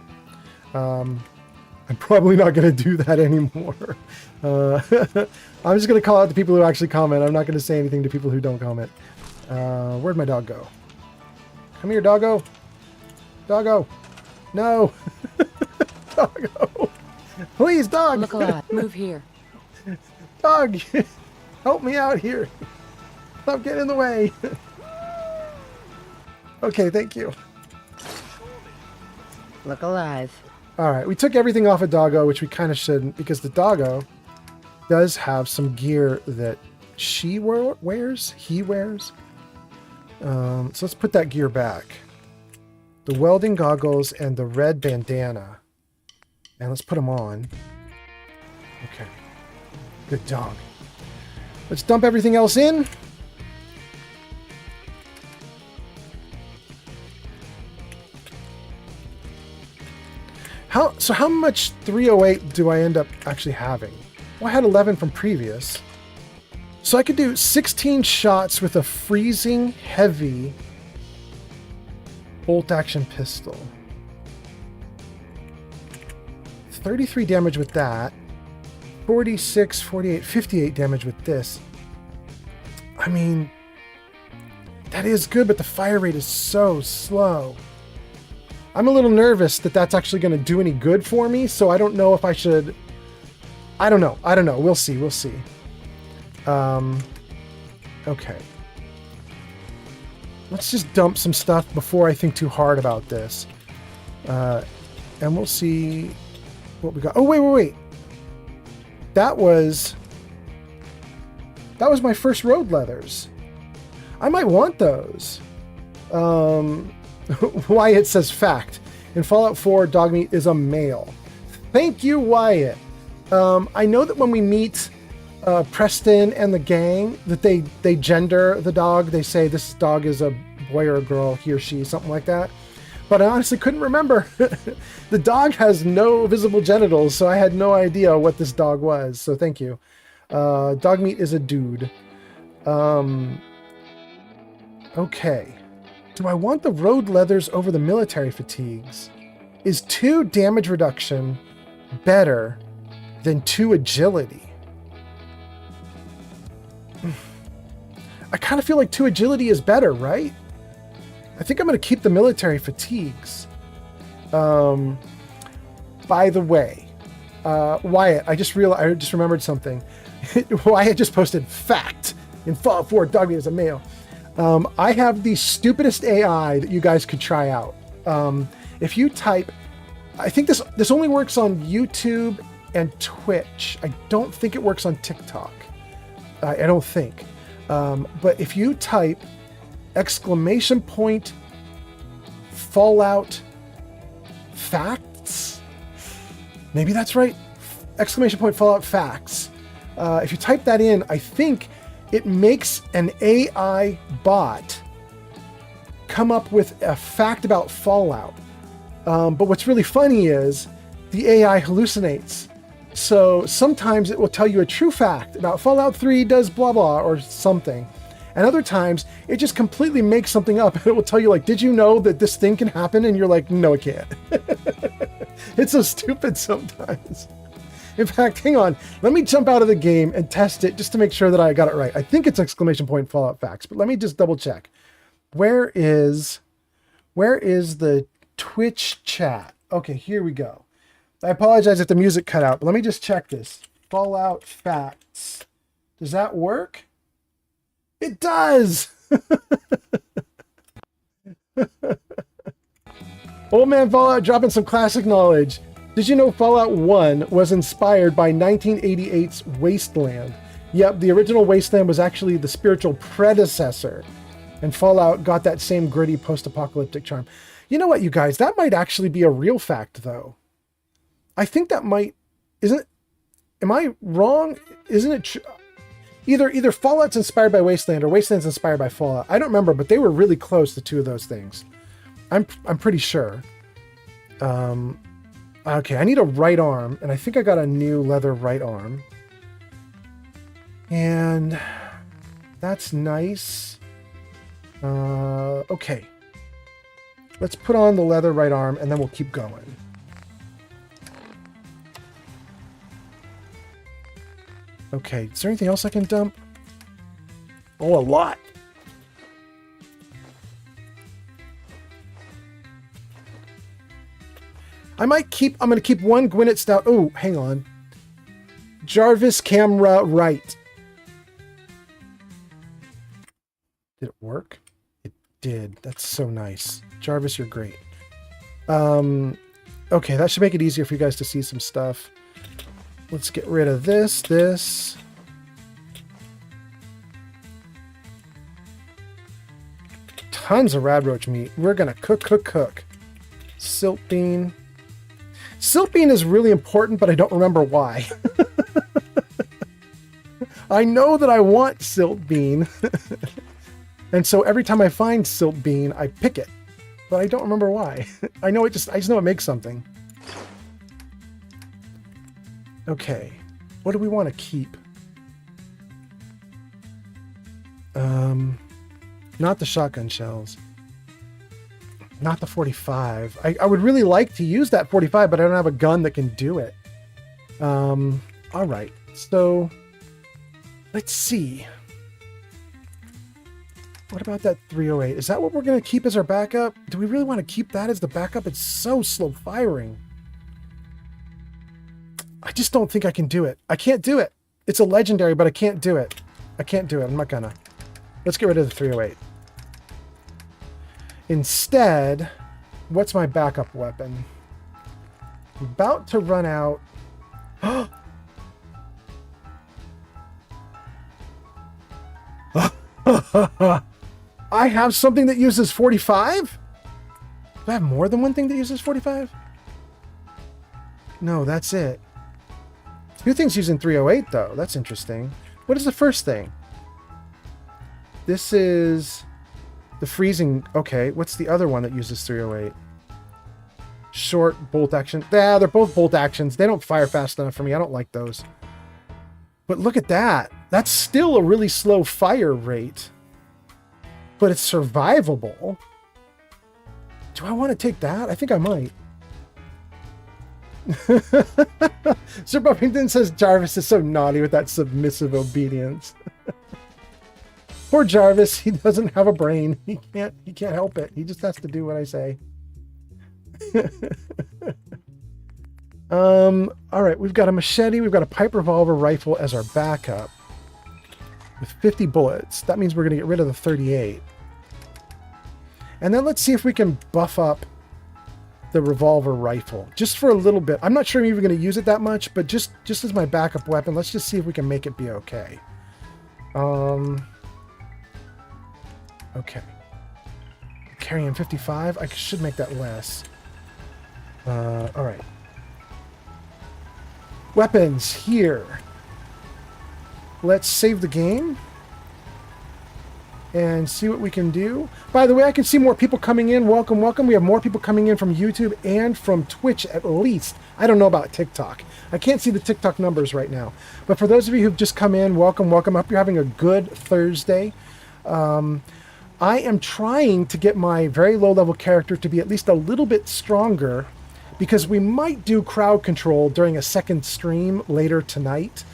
I'm probably not going to do that anymore. I'm just going to call out the people who actually comment. I'm not going to say anything to people who don't comment. Where'd my dog go? Come here, doggo. Doggo. No. Doggo. Please, dog. Look alive. Move here. Dog. Help me out here. Stop getting in the way. Okay, thank you. Look alive. All right, we took everything off of Doggo, which we kind of shouldn't, because the Doggo does have some gear that he wears. So let's put that gear back. The welding goggles and the red bandana. And let's put them on. Okay. Good dog. Let's dump everything else in. How much 308 do I end up actually having? Well, I had 11 from previous. So I could do 16 shots with a freezing heavy bolt action pistol. 33 damage with that. 46, 48, 58 damage with this. I mean, that is good, but the fire rate is so slow. I'm a little nervous that that's actually going to do any good for me, so I don't know if I should... I don't know. We'll see. Okay. Let's just dump some stuff before I think too hard about this. And we'll see what we got. Oh, wait. That was my first road leathers. I might want those. Wyatt says fact. In Fallout 4, Dogmeat is a male. Thank you, Wyatt. I know that when we meet Preston and the gang, that they gender the dog. They say this dog is a boy or a girl, he or she, something like that. But I honestly couldn't remember. The dog has no visible genitals, so I had no idea what this dog was. So thank you. Dogmeat is a dude. Okay. Do I want the road leathers over the military fatigues? Is 2 damage reduction better than 2 agility? I kind of feel like 2 agility is better, right? I think I'm going to keep the military fatigues. By the way, Wyatt, I just remembered something. Wyatt just posted fact in Fallout 4, dog me as a male. I have the stupidest AI that you guys could try out. If you type, I think this only works on YouTube and Twitch. I don't think it works on TikTok. I don't think. But if you type ! Fallout facts, maybe that's right. ! Fallout facts. If you type that in, I think it makes an AI bot come up with a fact about Fallout. But what's really funny is the AI hallucinates. So sometimes it will tell you a true fact about Fallout 3 does blah blah or something. And other times it just completely makes something up and it will tell you like, did you know that this thing can happen? And you're like, no, it can't. It's so stupid sometimes. In fact, hang on, let me jump out of the game and test it just to make sure that I got it right. I think it's ! Fallout facts, but let me just double check. Where is the Twitch chat? Okay, here we go. I apologize if the music cut out, but let me just check this. Fallout facts. Does that work? It does! Old Man Fallout dropping some classic knowledge. Did you know Fallout 1 was inspired by 1988's Wasteland? Yep, the original Wasteland was actually the spiritual predecessor. And Fallout got that same gritty post-apocalyptic charm. You know what, you guys? That might actually be a real fact, though. I think that might... Am I wrong? Isn't it true? Either Fallout's inspired by Wasteland or Wasteland's inspired by Fallout. I don't remember, but they were really close, the two of those things. I'm pretty sure. Okay, I need a right arm, and I think I got a new leather right arm. And that's nice. Okay. Let's put on the leather right arm, and then we'll keep going. Okay, is there anything else I can dump? Oh, a lot. I'm going to keep one Gwyneth Stout. Oh, hang on. Jarvis camera right. Did it work? It did. That's so nice. Jarvis, you're great. Okay, that should make it easier for you guys to see some stuff. Let's get rid of this. Tons of radroach meat. We're going to cook. Silt bean. Silt bean is really important, but I don't remember why. I know that I want silt bean. And so every time I find silt bean, I pick it. But I don't remember why. I just know it makes something. Okay. What do we want to keep? Not the shotgun shells. Not the 45. I would really like to use that 45, but I don't have a gun that can do it. All right. So let's see. What about that 308? Is that what we're going to keep as our backup? Do we really want to keep that as the backup? It's so slow firing. I just don't think I can do it. I can't do it. It's a legendary, but I can't do it. I'm not gonna. Let's get rid of the 308. Instead, what's my backup weapon? I'm about to run out. I have something that uses 45? Do I have more than one thing that uses 45? No, that's it. Two things using 308, though. That's interesting. What is the first thing? This is the freezing. Okay, what's the other one that uses 308? Short bolt action. Yeah, they're both bolt actions. They don't fire fast enough for me. I don't like those. But look at that. That's still a really slow fire rate. But it's survivable. Do I want to take that? I think I might. Sir Buffington says Jarvis is so naughty with that submissive obedience. Poor Jarvis, he doesn't have a brain. He can't help it. He just has to do what I say. All right, we've got a machete, we've got a pipe revolver rifle as our backup with 50 bullets. That means we're going to get rid of the 38. And then let's see if we can buff up the revolver rifle just for a little bit. I'm not sure I'm even going to use it that much, but just as my backup weapon, let's just see if we can make it be okay. Okay. Carrying 55. I should make that less. All right. Weapons here. Let's save the game and see what we can do. By the way, I can see more people coming in. Welcome, welcome. We have more people coming in from YouTube and from Twitch at least. I don't know about TikTok. I can't see the TikTok numbers right now. But for those of you who've just come in, welcome, welcome. I hope you're having a good Thursday. I am trying to get my very low-level character to be at least a little bit stronger because we might do crowd control during a second stream later tonight.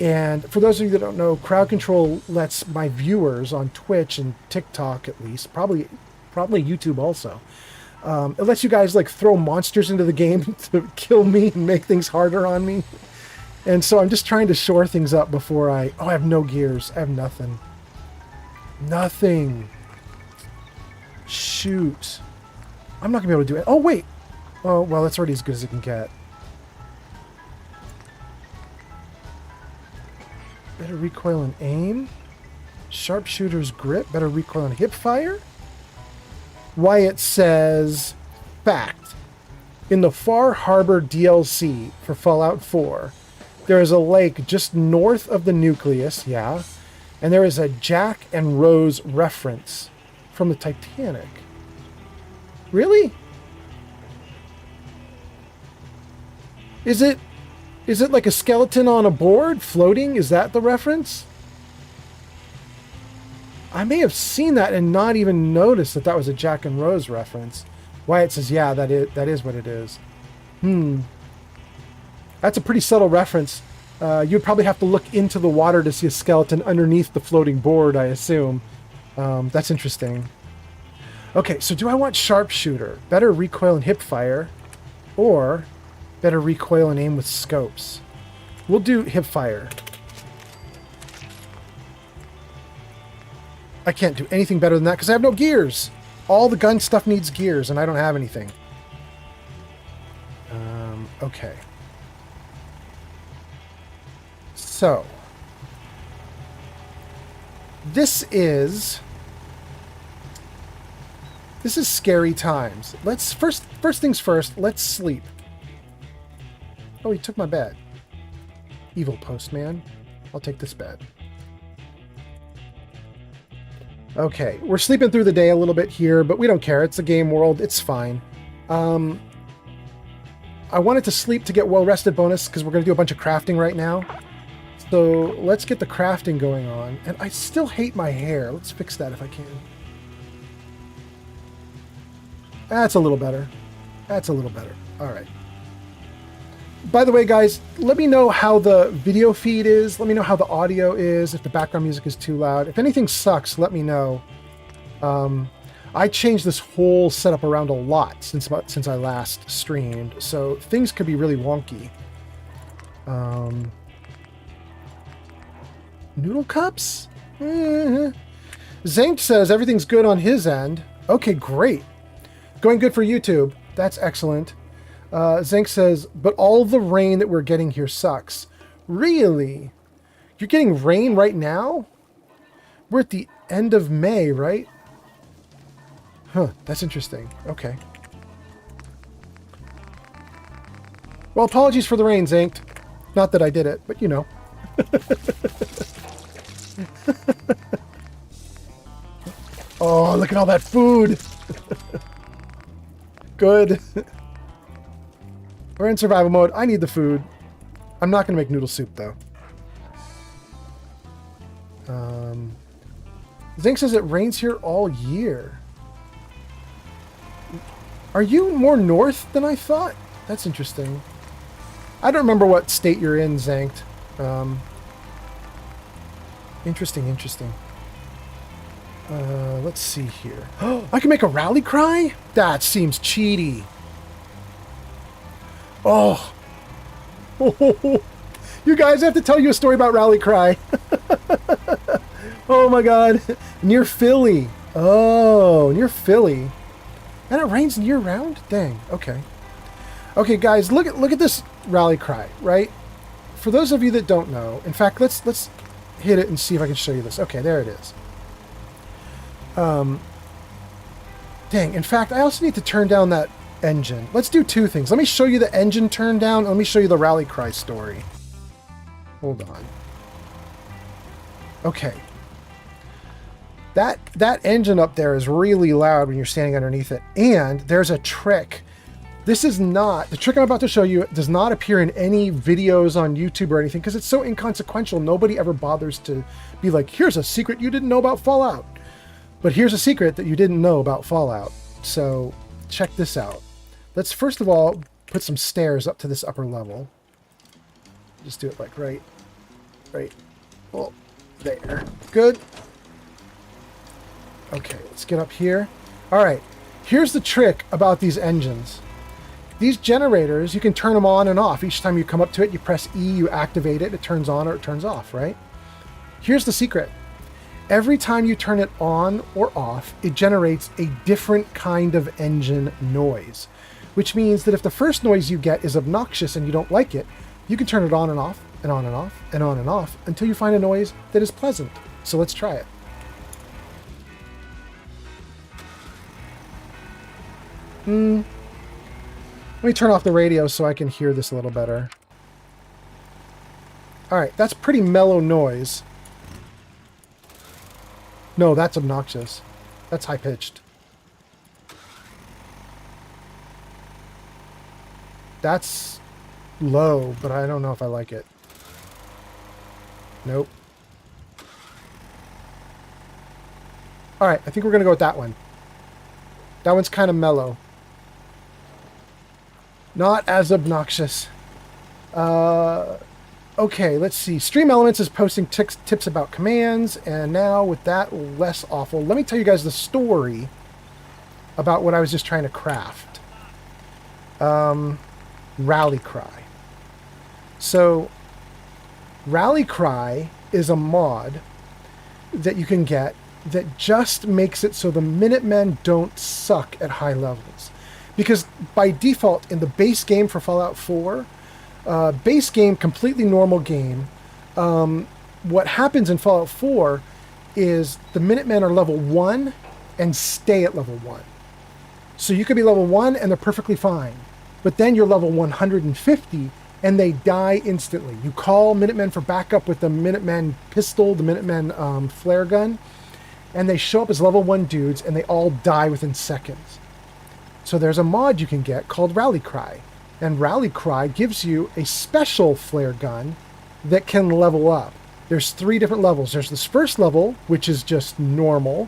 And for those of you that don't know, crowd control lets my viewers on Twitch and TikTok at least, probably YouTube also, it lets you guys like throw monsters into the game to kill me and make things harder on me. And so I'm just trying to shore things up before I have no gears. I have nothing. Nothing. Shoot. I'm not gonna be able to do it. Oh, wait. Oh, well, that's already as good as it can get. Better recoil and aim. Sharpshooter's grip. Better recoil and hip fire. Wyatt says, fact. In the Far Harbor DLC for Fallout 4, there is a lake just north of the nucleus, yeah, and there is a Jack and Rose reference from the Titanic. Really? Is it like a skeleton on a board floating? Is that the reference? I may have seen that and not even noticed that that was a Jack and Rose reference. Wyatt says, yeah, that is what it is. That's a pretty subtle reference. You'd probably have to look into the water to see a skeleton underneath the floating board, I assume. That's interesting. Okay, so do I want sharpshooter? Better recoil and hip fire, or better recoil and aim with scopes? We'll do hip fire. I can't do anything better than that because I have no gears. All the gun stuff needs gears, and I don't have anything. Okay. So, this is scary times. Let's first things first. Let's sleep. Oh, he took my bed. Evil postman. I'll take this bed. Okay, we're sleeping through the day a little bit here, but we don't care. It's a game world. It's fine. I wanted to sleep to get well-rested bonus because we're going to do a bunch of crafting right now. So let's get the crafting going on. And I still hate my hair. Let's fix that if I can. That's a little better. That's a little better. All right. By the way, guys, let me know how the video feed is. Let me know how the audio is, if the background music is too loud. If anything sucks, let me know. I changed this whole setup around a lot since I last streamed, so things could be really wonky. Noodle cups? Zank says everything's good on his end. Okay, great. Going good for YouTube. That's excellent. Zank says, but all the rain that we're getting here sucks. Really? You're getting rain right now? We're at the end of May, right? Huh, that's interesting. Okay. Well, apologies for the rain, Zank. Not that I did it, but you know. Oh, look at all that food. Good. We're in survival mode. I need the food. I'm not going to make noodle soup, though. Zink says it rains here all year. Are you more north than I thought? That's interesting. I don't remember what state you're in, Zankt. Interesting. Let's see here. I can make a rally cry? That seems cheaty. Oh. You guys, I have to tell you a story about rally cry. Oh my god. Near Philly. Oh, near Philly. And it rains year round? Dang. Okay. Okay, guys, look at this rally cry, right? For those of you that don't know, in fact, let's hit it and see if I can show you this. Okay, there it is. Dang, in fact, I also need to turn down that engine. Let's do two things. Let me show you the engine turn down. Let me show you the rally cry story. Hold on. Okay. That engine up there is really loud when you're standing underneath it. And there's a trick. This is not, the trick I'm about to show you does not appear in any videos on YouTube or anything because it's so inconsequential. Nobody ever bothers to be like, here's a secret you didn't know about Fallout. But here's a secret that you didn't know about Fallout. So check this out. Let's first of all put some stairs up to this upper level. Just do it like right. Well, there. Good. Okay, let's get up here. All right, here's the trick about these engines. These generators, you can turn them on and off. Each time you come up to it, you press E, you activate it, it turns on or it turns off, right? Here's the secret. Every time you turn it on or off, it generates a different kind of engine noise, which means that if the first noise you get is obnoxious and you don't like it, you can turn it on and off and on and off and on and off until you find a noise that is pleasant. So let's try it. Let me turn off the radio so I can hear this a little better. All right, that's pretty mellow noise. No, that's obnoxious. That's high-pitched. That's low, but I don't know if I like it. Nope. All right, I think we're going to go with that one. That one's kind of mellow. Not as obnoxious. Okay, let's see. Stream Elements is posting tips about commands, and now with that less awful, let me tell you guys the story about what I was just trying to craft. Rally Cry. So, Rally Cry is a mod that you can get that just makes it so the Minutemen don't suck at high levels. Because by default, in the base game for Fallout 4, base game, completely normal game, what happens in Fallout 4 is the Minutemen are level 1 and stay at level 1. So you could be level 1 and they're perfectly fine. But then you're level 150 and they die instantly. You call Minutemen for backup with the Minutemen pistol, the Minutemen flare gun, and they show up as level 1 dudes and they all die within seconds. So there's a mod you can get called Rally Cry. And Rally Cry gives you a special flare gun that can level up. There's 3 different levels. There's this first level, which is just normal.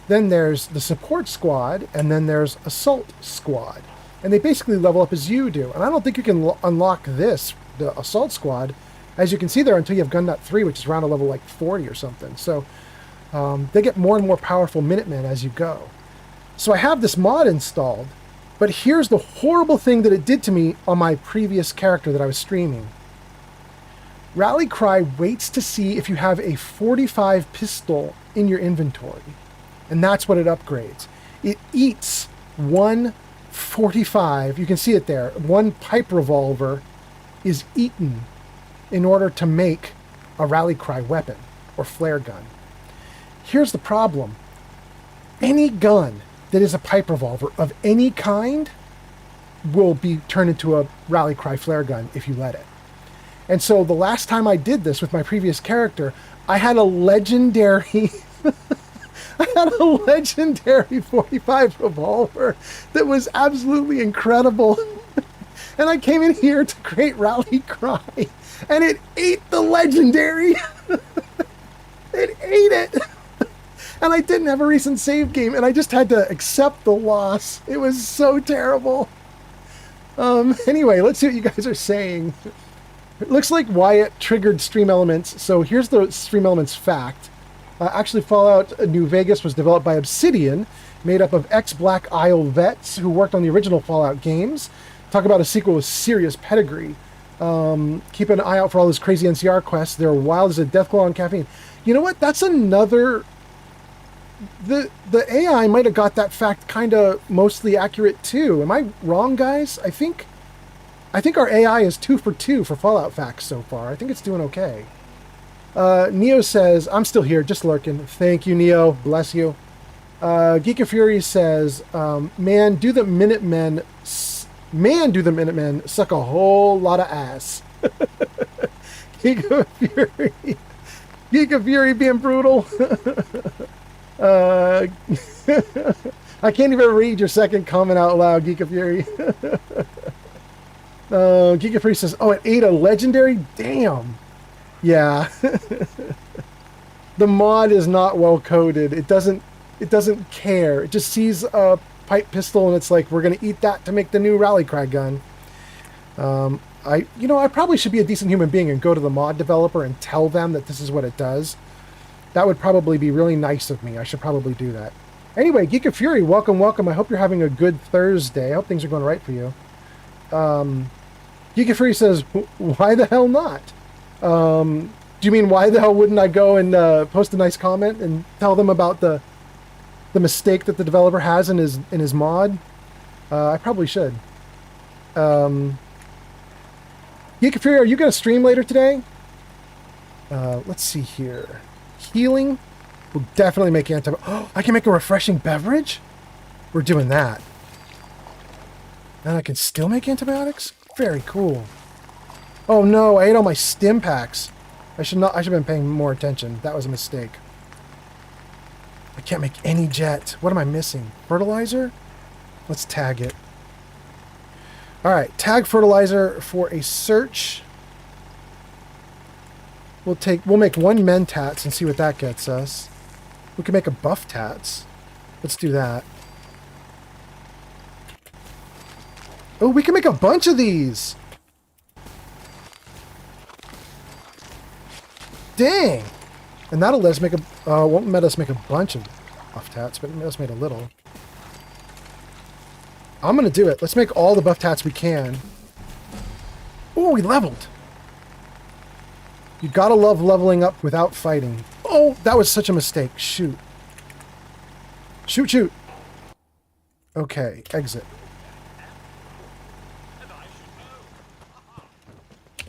Then there's the support squad, and then there's assault squad. And they basically level up as you do. And I don't think you can unlock this, the assault squad, as you can see there, until you have Gun Nut 3, which is around a level like 40 or something. So they get more and more powerful Minutemen as you go. So I have this mod installed. But here's the horrible thing that it did to me on my previous character that I was streaming. Rally Cry waits to see if you have a 45 pistol in your inventory. And that's what it upgrades. It eats one 45, you can see it there, one pipe revolver is eaten in order to make a Rally Cry weapon or flare gun. Here's the problem. Any gun that is a pipe revolver of any kind will be turned into a Rally Cry flare gun if you let it. And so the last time I did this with my previous character, I had a legendary I had a legendary 45 revolver that was absolutely incredible. And I came in here to create Rally Cry and it ate the legendary. It ate it. And I didn't have a recent save game, and I just had to accept the loss. It was so terrible. Anyway, let's see what you guys are saying. It looks like Wyatt triggered Stream Elements. So here's the Stream Elements fact. Actually, Fallout New Vegas was developed by Obsidian, made up of ex-Black Isle vets who worked on the original Fallout games. Talk about a sequel with serious pedigree. Keep an eye out for all those crazy NCR quests. They're wild as a Deathclaw and caffeine. You know what? That's another... The AI might have got that fact kind of mostly accurate too. Am I wrong, guys? I think our AI is 2 for 2 for Fallout facts so far. I think it's doing okay. Neo says, I'm still here, just lurking. Thank you, Neo. Bless you. Geek of Fury says, man, do the Minutemen suck a whole lot of ass. Geek of Fury. Geek of Fury being brutal. I can't even read your second comment out loud, Geek of Fury. Geek of Fury says, oh, it ate a legendary? Damn. Yeah. The mod is not well coded. It doesn't care. It just sees a pipe pistol and it's like, we're gonna eat that to make the new rally cry gun. I probably should be a decent human being and go to the mod developer and tell them that this is what it does. That would probably be really nice of me. I should probably do that. Anyway, Geek of Fury, welcome. I hope you're having a good Thursday. I hope things are going right for you. Geek of Fury says, why the hell not? Do you mean why the hell wouldn't I go and post a nice comment and tell them about the mistake that the developer has in his mod? I probably should. Geek of Fury, are you going to stream later today? Let's see here. Healing will definitely make antibiotics. Oh, I can make a refreshing beverage? We're doing that. And I can still make antibiotics? Very cool. Oh no, I ate all my stim packs. I should have been paying more attention. That was a mistake. I can't make any jet. What am I missing? Fertilizer? Let's tag it. Alright, tag fertilizer for a search. We'll make 1 mentats and see what that gets us. We can make a buff tats. Let's do that. Oh, we can make a bunch of these! Dang! And that'll let us make won't let us make a bunch of buff tats, but let us make a little. I'm gonna do it. Let's make all the buff tats we can. Oh, we leveled! You gotta love leveling up without fighting. Oh, that was such a mistake. Shoot. Shoot. Okay, exit.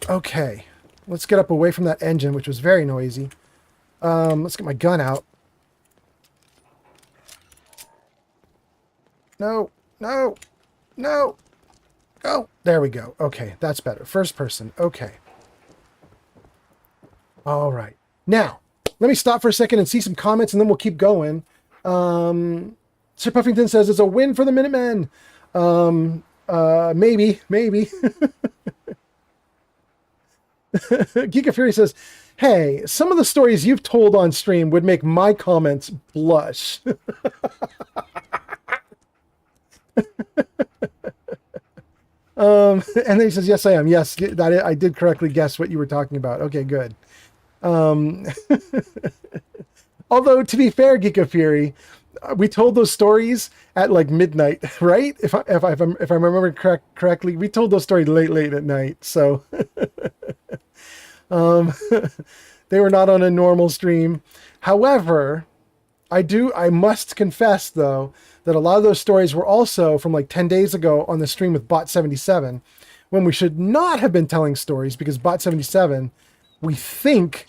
Okay, let's get up away from that engine, which was very noisy. Let's get my gun out. No. Go. There we go. Okay, that's better. First person. Okay. All right. Now, let me stop for a second and see some comments, and then we'll keep going. Sir Puffington says it's a win for the Minutemen. Maybe. Geek of Fury says, hey, some of the stories you've told on stream would make my comments blush. And then he says, yes, I am. Yes, I did correctly guess what you were talking about. Okay, good. Although, to be fair, Geek of Fury, we told those stories at like midnight, right? If I remember correctly, we told those stories late at night. So they were not on a normal stream. However, I must confess though that a lot of those stories were also from like 10 days ago on the stream with Bot 77, when we should not have been telling stories, because Bot 77, we think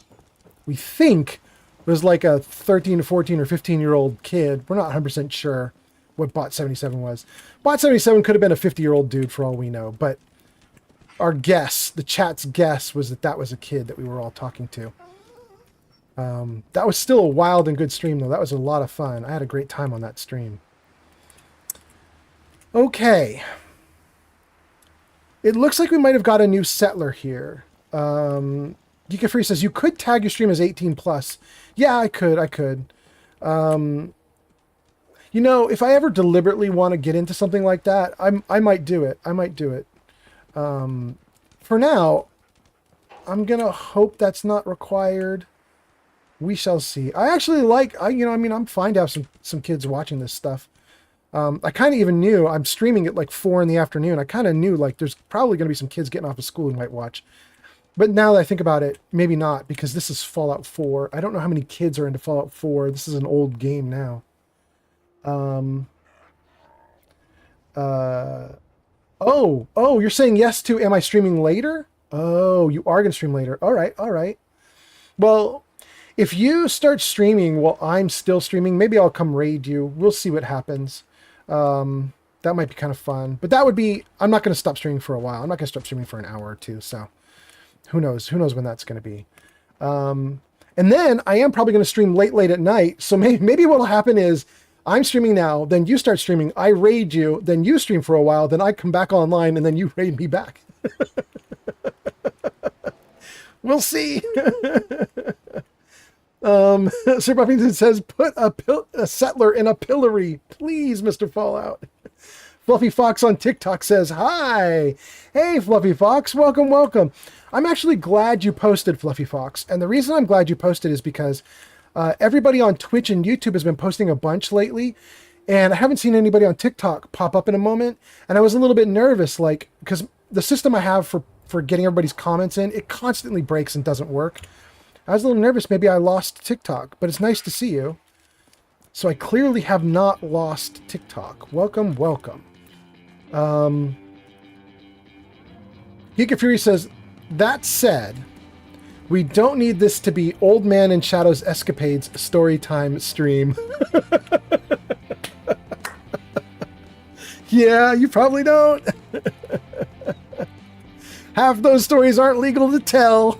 was like a 13 to 14 or 15-year-old kid. We're not 100% sure what Bot 77 was. Bot 77 could have been a 50-year-old dude for all we know, but our guess, the chat's guess, was that was a kid that we were all talking to. That was still a wild and good stream, though. That was a lot of fun. I had a great time on that stream. Okay. It looks like we might have got a new settler here. Geeka Free says, you could tag your stream as 18 plus. Yeah, I could. You know, if I ever deliberately want to get into something like that, I might do it. For now, I'm going to hope that's not required. We shall see. I actually like, I'm fine to have some kids watching this stuff. I kind of even knew I'm streaming at like 4 in the afternoon. I kind of knew like there's probably going to be some kids getting off of school who might watch. But now that I think about it, maybe not, because this is Fallout 4. I don't know how many kids are into Fallout 4. This is an old game now. Oh, you're saying yes to, am I streaming later? Oh, you are going to stream later. All right. Well, if you start streaming while I'm still streaming, maybe I'll come raid you. We'll see what happens. That might be kind of fun. But that would be, I'm not going to stop streaming for a while. I'm not going to stop streaming for an hour or two. So who knows? Who knows when that's going to be? And then I am probably going to stream late at night. So maybe what will happen is I'm streaming now, then you start streaming, I raid you, then you stream for a while, then I come back online, and then you raid me back. We'll see. Sir Buffington says, put a settler in a pillory, please, Mr. Fallout. Fluffy Fox on TikTok says, hi. Hey, Fluffy Fox, welcome. I'm actually glad you posted, Fluffy Fox. And the reason I'm glad you posted is because everybody on Twitch and YouTube has been posting a bunch lately. And I haven't seen anybody on TikTok pop up in a moment. And I was a little bit nervous, like, because the system I have for getting everybody's comments in, it constantly breaks and doesn't work. I was a little nervous. Maybe I lost TikTok, but it's nice to see you. So I clearly have not lost TikTok. Welcome. Geek Fury says, that said, we don't need this to be Old Man in Shadows Escapades Storytime stream. Yeah, you probably don't. Half those stories aren't legal to tell.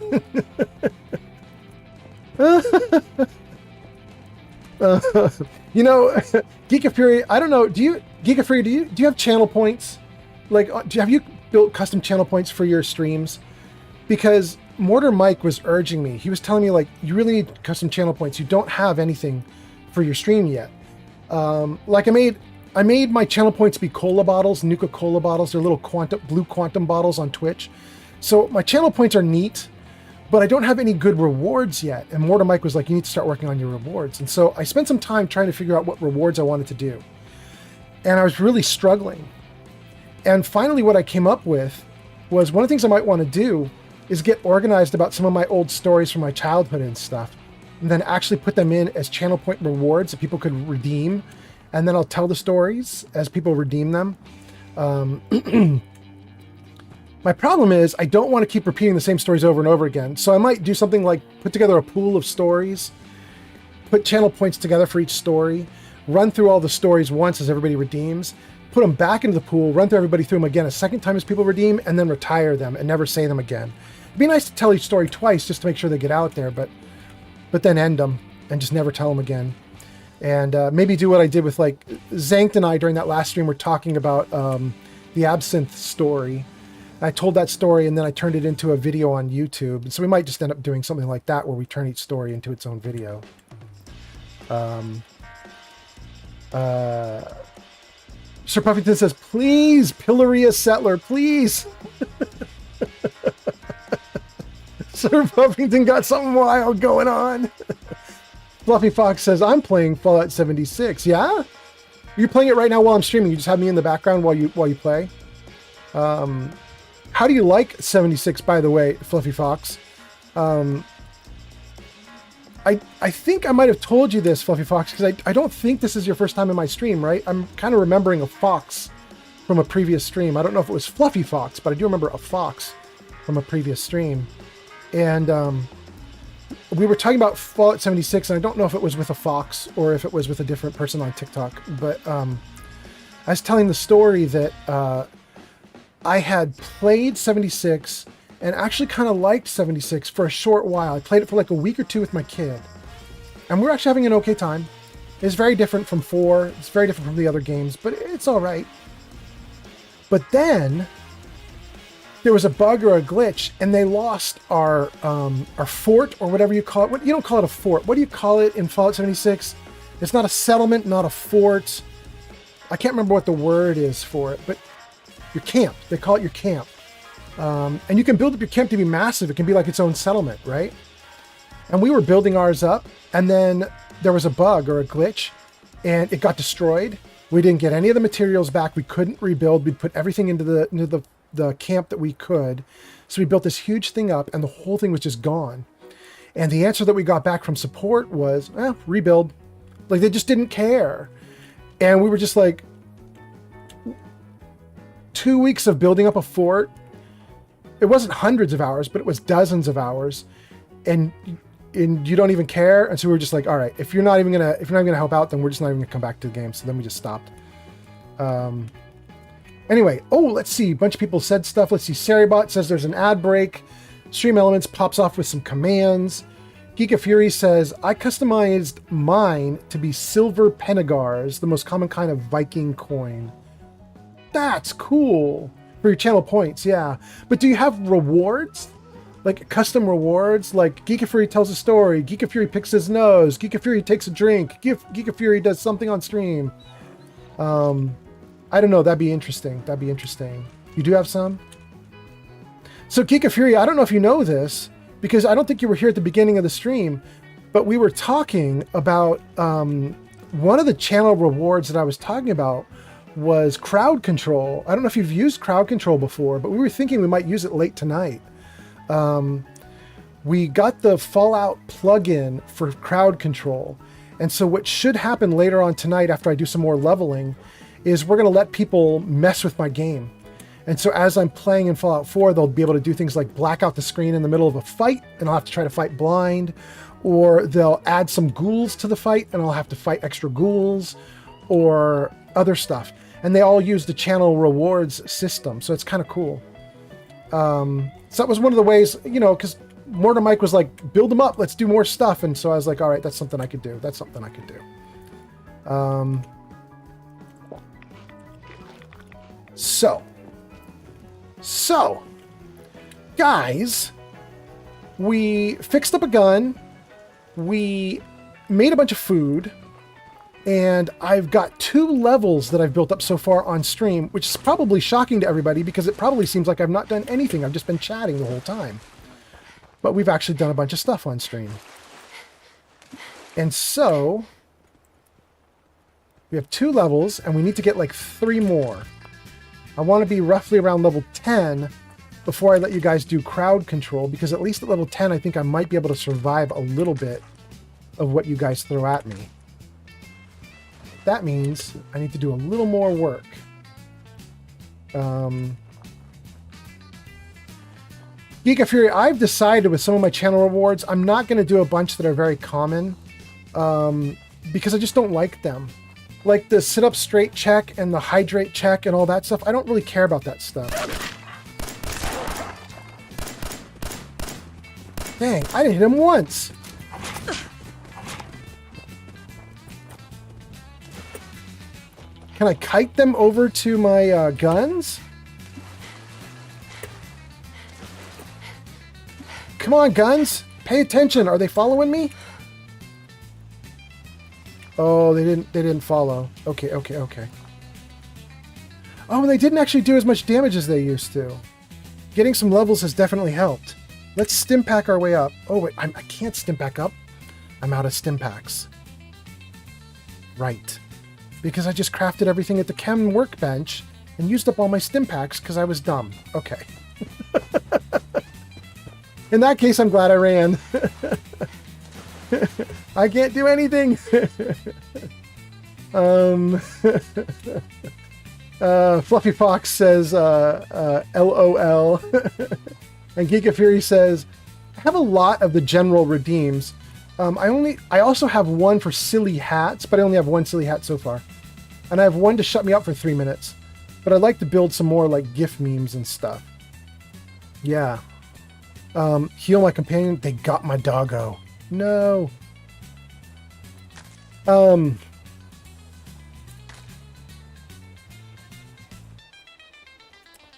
Geek of Fury, I don't know, Geek of Fury, do you have channel points? Like, have you built custom channel points for your streams? Because Mortar Mike was urging me. He was telling me, like, you really need custom channel points. You don't have anything for your stream yet. Like, I made my channel points be cola bottles, Nuka-Cola bottles. They're little blue quantum bottles on Twitch. So my channel points are neat, but I don't have any good rewards yet. And Mortar Mike was like, you need to start working on your rewards. And so I spent some time trying to figure out what rewards I wanted to do. And I was really struggling. And finally what I came up with was one of the things I might want to do is get organized about some of my old stories from my childhood and stuff, and then actually put them in as channel point rewards that people could redeem. And then I'll tell the stories as people redeem them. My problem is I don't want to keep repeating the same stories over and over again. So I might do something like put together a pool of stories, put channel points together for each story, run through all the stories once as everybody redeems, put them back into the pool, run through everybody through them again a second time as people redeem, and then retire them and never say them again. It'd be nice to tell each story twice just to make sure they get out there, but then end them and just never tell them again. And maybe do what I did with, like, Zankt and I during that last stream. We're talking about the Absinthe story. I told that story and then I turned it into a video on YouTube. And so we might just end up doing something like that where we turn each story into its own video. Sir Puffington says, please, pillory a settler, please. Sir Puffington got something wild going on. Fluffy Fox says, I'm playing Fallout 76. Yeah? You're playing it right now while I'm streaming. You just have me in the background while you play. How do you like 76, by the way, Fluffy Fox? I think I might have told you this, Fluffy Fox, because I don't think this is your first time in my stream, right? I'm kind of remembering a fox from a previous stream. I don't know if it was Fluffy Fox, but I do remember a fox from a previous stream. And we were talking about Fallout 76, and I don't know if it was with a fox or if it was with a different person on TikTok, but I was telling the story that I had played 76 and actually kind of liked 76 for a short while. I played it for like a week or two with my kid, and we were actually having an okay time. It's very different from 4. It's very different from the other games, but it's all right. But then there was a bug or a glitch, and they lost our fort, or whatever you call it. You don't call it a fort. What do you call it in Fallout 76? It's not a settlement, not a fort. I can't remember what the word is for it, but your camp. They call it your camp. And you can build up your camp to be massive. It can be like its own settlement, right? And we were building ours up, and then there was a bug or a glitch, and it got destroyed. We didn't get any of the materials back. We couldn't rebuild. We'd put everything into the camp that we could. So we built this huge thing up, and the whole thing was just gone. And the answer that we got back from support was, rebuild. Like, they just didn't care. And we were just like, 2 weeks of building up a fort. It wasn't hundreds of hours, but it was dozens of hours. And you don't even care. And so we were just like, all right, if you're not even gonna help out, then we're just not even gonna come back to the game. So then we just stopped. Anyway, let's see. A bunch of people said stuff. Let's see. Saribot says there's an ad break. Stream Elements pops off with some commands. Geek of Fury says, I customized mine to be silver penagars, the most common kind of Viking coin. That's cool. For your channel points, yeah. But do you have rewards? Like custom rewards? Like Geek of Fury tells a story. Geek of Fury picks his nose. Geek of Fury takes a drink. Geek of Fury does something on stream. I don't know. That'd be interesting. You do have some? So Geek of Fury, I don't know if you know this, because I don't think you were here at the beginning of the stream, but we were talking about one of the channel rewards that I was talking about was crowd control. I don't know if you've used crowd control before, but we were thinking we might use it late tonight. We got the Fallout plugin for crowd control. And so what should happen later on tonight after I do some more leveling is we're going to let people mess with my game. And so as I'm playing in Fallout 4, they'll be able to do things like black out the screen in the middle of a fight, and I'll have to try to fight blind, or they'll add some ghouls to the fight, and I'll have to fight extra ghouls, or other stuff. And they all use the channel rewards system, so it's kind of cool. So that was one of the ways, because Mortar Mike was like, build them up, let's do more stuff. And so I was like, all right, that's something I could do. So, guys, we fixed up a gun, we made a bunch of food, and I've got 2 levels that I've built up so far on stream, which is probably shocking to everybody because it probably seems like I've not done anything. I've just been chatting the whole time. But we've actually done a bunch of stuff on stream. And so, we have 2 levels, and we need to get like 3 more. I want to be roughly around level 10 before I let you guys do crowd control, because at least at level 10, I think I might be able to survive a little bit of what you guys throw at me. That means I need to do a little more work. Geek of Fury, I've decided with some of my channel rewards, I'm not going to do a bunch that are very common, because I just don't like them. Like the sit up straight check and the hydrate check and all that stuff. I don't really care about that stuff. Dang, I didn't hit him once. Can I kite them over to my guns? Come on, guns. Pay attention. Are they following me? Oh, they didn't follow. Okay. Oh, and they didn't actually do as much damage as they used to. Getting some levels has definitely helped. Let's stim pack our way up. Oh, wait, I can't stim pack up. I'm out of stim packs. Right. Because I just crafted everything at the chem workbench and used up all my stim packs because I was dumb. Okay. In that case, I'm glad I ran. I can't do anything. Fluffy Fox says LOL. And Geek of Fury says, I have a lot of the general redeems. I also have one for silly hats, but I only have one silly hat so far. And I have one to shut me up for 3 minutes. But I'd like to build some more like GIF memes and stuff. Yeah. Heal my companion. They got my doggo. No.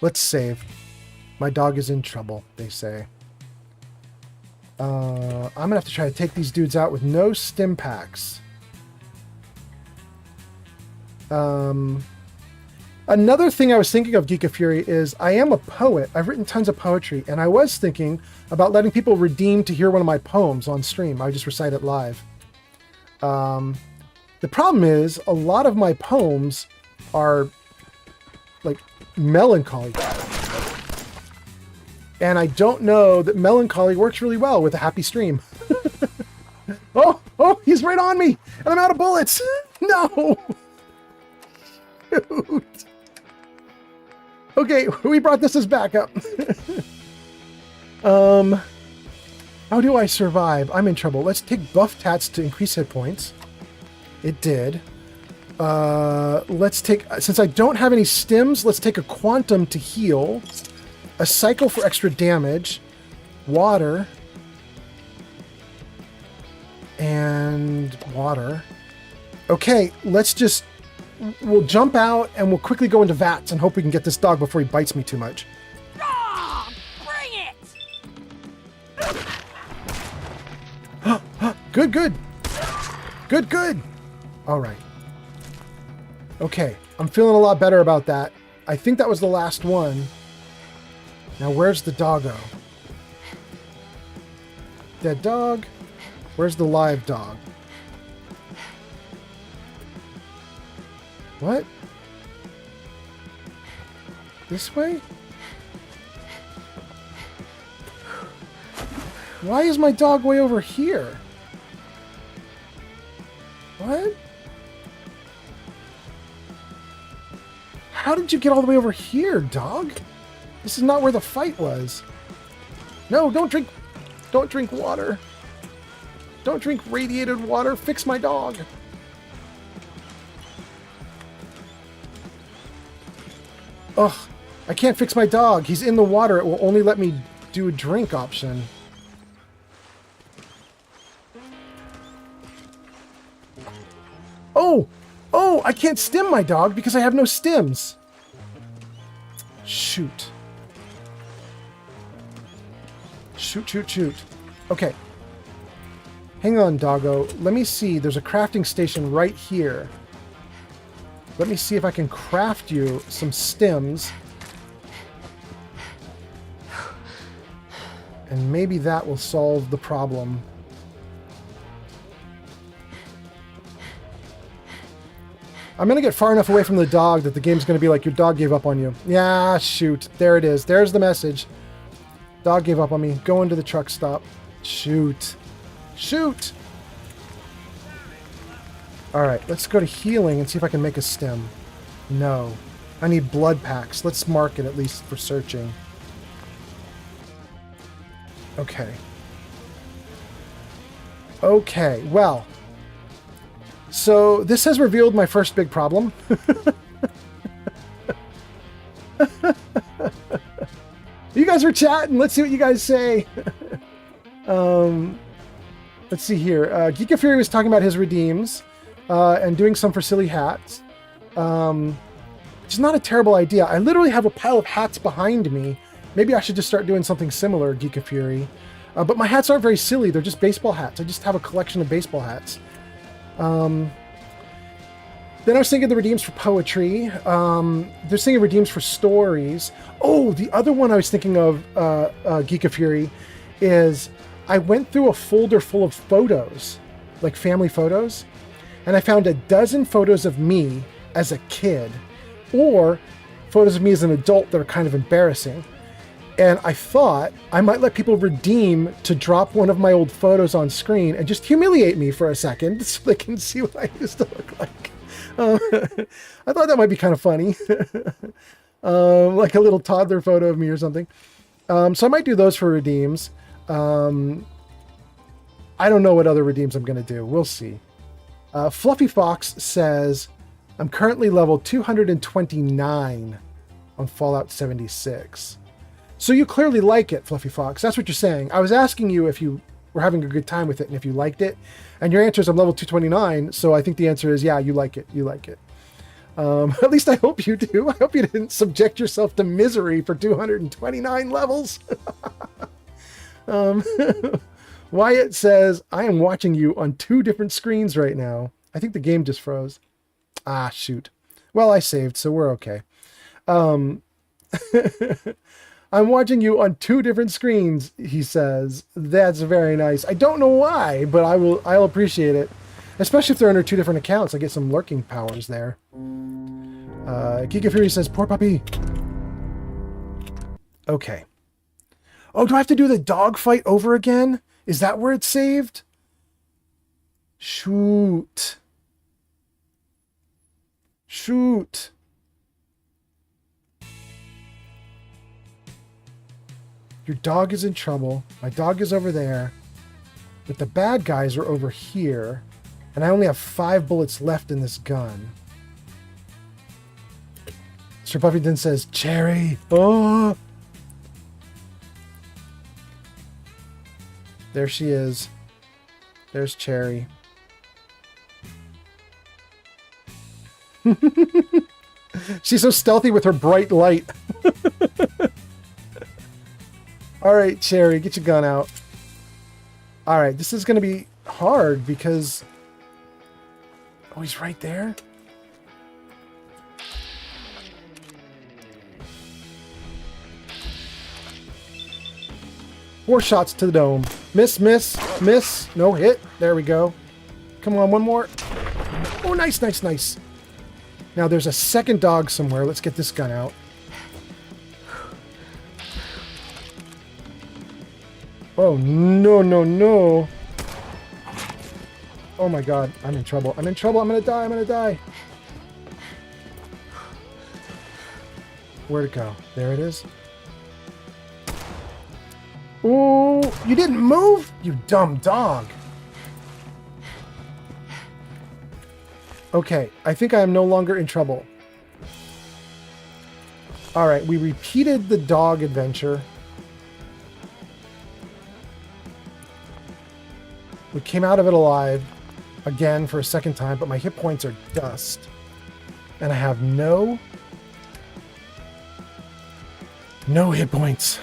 Let's save. My dog is in trouble, they say. I'm gonna have to try to take these dudes out with no stim packs. Another thing I was thinking of, Geek of Fury, is I am a poet. I've written tons of poetry, and I was thinking about letting people redeem to hear one of my poems on stream. I just recite it live. The problem is a lot of my poems are like melancholy. And I don't know that melancholy works really well with a happy stream. Oh, he's right on me, and I'm out of bullets. No. Shoot. Okay, we brought this as backup. How do I survive? I'm in trouble. Let's take buff tats to increase hit points. It did. Let's take, since I don't have any stims, let's take a quantum to heal. A cycle for extra damage. Water. And water. Okay, we'll jump out and we'll quickly go into vats and hope we can get this dog before he bites me too much. Bring it! Good. Good. All right. Okay, I'm feeling a lot better about that. I think that was the last one. Now, where's the doggo? Dead dog. Where's the live dog? What? This way? Why is my dog way over here? What? How did you get all the way over here, dog? This is not where the fight was. No, don't drink water. Don't drink radiated water. Fix my dog. Ugh, I can't fix my dog. He's in the water. It will only let me do a drink option. Oh, I can't stim my dog because I have no stims. Shoot. Shoot. Okay. Hang on, doggo. Let me see. There's a crafting station right here. Let me see if I can craft you some stims. And maybe that will solve the problem. I'm going to get far enough away from the dog that the game's going to be like, your dog gave up on you. Yeah, shoot. There it is. There's the message. Dog gave up on me. Go into the truck stop. Shoot. Alright, let's go to healing and see if I can make a stem. No. I need blood packs. Let's mark it at least for searching. Okay. Okay, well. So, this has revealed my first big problem. You guys are chatting. Let's see what you guys say. Let's see here. Geek of Fury was talking about his redeems and doing some for silly hats. Which is not a terrible idea. I literally have a pile of hats behind me. Maybe I should just start doing something similar, Geek of Fury. But my hats aren't very silly. They're just baseball hats. I just have a collection of baseball hats. Then I was thinking the redeems for poetry. There's thinking redeems for stories. Oh, the other one I was thinking of, Geek of Fury, is I went through a folder full of photos, like family photos, and I found a dozen photos of me as a kid, or photos of me as an adult that are kind of embarrassing. And I thought I might let people redeem to drop one of my old photos on screen and just humiliate me for a second so they can see what I used to look like. I thought that might be kind of funny. Like a little toddler photo of me or something. So I might do those for redeems. I don't know what other redeems I'm going to do. We'll see. Fluffy Fox says, I'm currently level 229 on Fallout 76. So you clearly like it, Fluffy Fox. That's what you're saying. I was asking you if you were having a good time with it and if you liked it. And your answer is I'm level 229. So I think the answer is, yeah, you like it. You like it. At least I hope you do. I hope you didn't subject yourself to misery for 229 levels. Wyatt says, I am watching you on 2 different screens right now. I think the game just froze. Ah, shoot. Well, I saved, so we're okay. I'm watching you on 2 different screens, he says. That's very nice. I don't know why, but I'll appreciate it. Especially if they're under 2 different accounts. I get some lurking powers there. Giga Fury says, poor puppy. Okay. Oh, do I have to do the dog fight over again? Is that where it's saved? Shoot. Shoot. Your dog is in trouble. My dog is over there. But the bad guys are over here. And I only have 5 bullets left in this gun. Sir Puffington says, Cherry. Oh. There she is. There's Cherry. She's so stealthy with her bright light. All right, Cherry, get your gun out. All right, this is going to be hard because... Oh, he's right there? Four shots to the dome. Miss, miss, miss. No hit. There we go. Come on, one more. Oh, nice, nice, nice. Now there's a second dog somewhere. Let's get this gun out. Oh, no, no, no. Oh my god, I'm in trouble. I'm in trouble. I'm gonna die. I'm gonna die. Where'd it go? There it is. Ooh, you didn't move? You dumb dog. Okay, I think I am no longer in trouble. Alright, we repeated the dog adventure. We came out of it alive again for a second time, but my hit points are dust. And I have no hit points.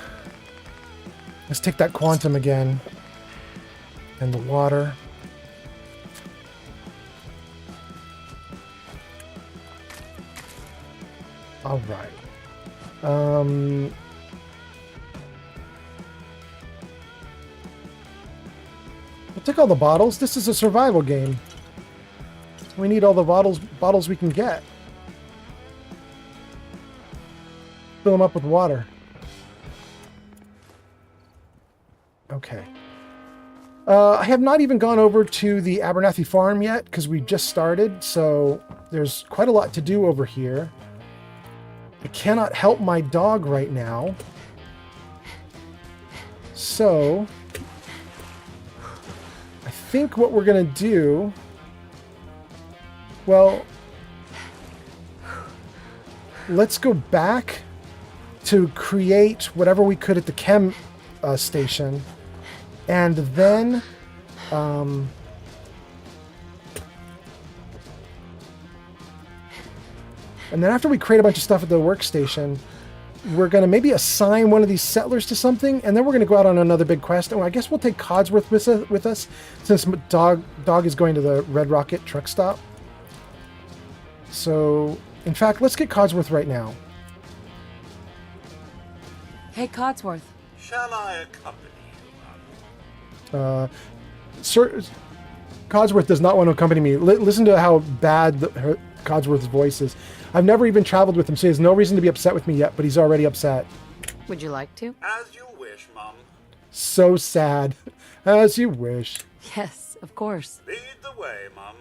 Let's take that quantum again. And the water. All right. We'll take all the bottles. This is a survival game. We need all the bottles we can get. Fill them up with water. Okay. I have not even gone over to the Abernathy farm yet because we just started, so there's quite a lot to do over here. I cannot help my dog right now. So I think what we're going to do... Well, let's go back to create whatever we could at the chem station. And then... And then after we create a bunch of stuff at the workstation, we're going to maybe assign one of these settlers to something, and then we're going to go out on another big quest. And I guess we'll take Codsworth with us, since Dog is going to the Red Rocket truck stop. So, in fact, let's get Codsworth right now. Hey, Codsworth. Shall I accompany you, Sir, Codsworth does not want to accompany me. Listen to how bad Codsworth's voice is. I've never even traveled with him, so he has no reason to be upset with me yet, but he's already upset. Would you like to? As you wish, Mum. So sad. As you wish. Yes, of course. Lead the way, Mum.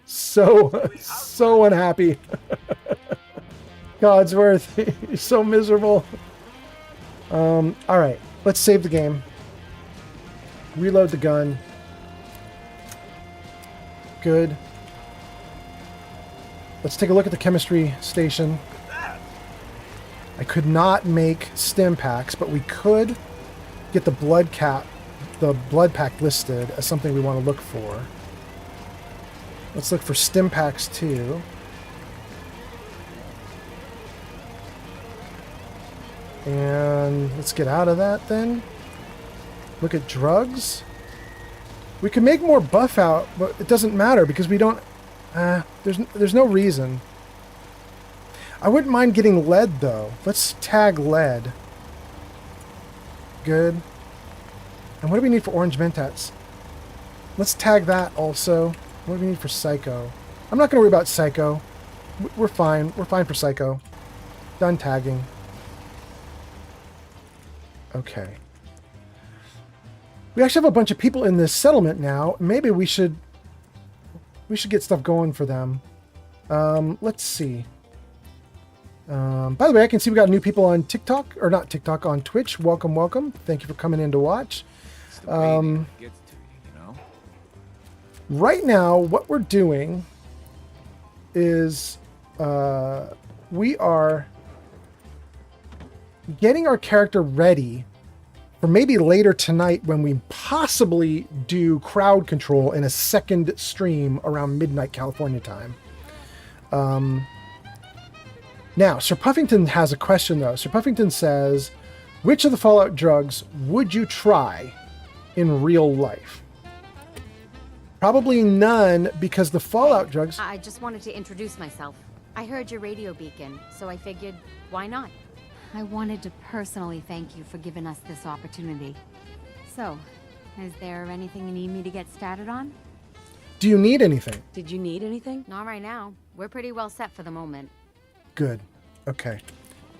So unhappy. Codsworth, he's so miserable. Alright, let's save the game. Reload the gun. Good. Let's take a look at the chemistry station. I could not make stim packs, but we could get the blood pack listed as something we want to look for. Let's look for stim packs too. And let's get out of that then. Look at drugs. We can make more buff out, but it doesn't matter because we don't... there's no reason. I wouldn't mind getting lead, though. Let's tag lead. Good. And what do we need for orange mentats? Let's tag that also. What do we need for psycho? I'm not going to worry about psycho. We're fine. We're fine for psycho. Done tagging. Okay. We actually have a bunch of people in this settlement now. Maybe we should get stuff going for them. Let's see. By the way, I can see we got new people on TikTok, or not TikTok, on Twitch. Welcome, welcome. Thank you for coming in to watch. Right now, what we're doing is we are getting our character ready for maybe later tonight when we possibly do crowd control in a second stream around midnight California time. Now, Sir Puffington has a question, though. Sir Puffington says, which of the Fallout drugs would you try in real life? Probably none, because the Fallout drugs... I just wanted to introduce myself. I heard your radio beacon, so I figured, why not? I wanted to personally thank you for giving us this opportunity. So, is there anything you need me to get started on? Do you need anything? Did you need anything? Not right now. We're pretty well set for the moment. Good. Okay.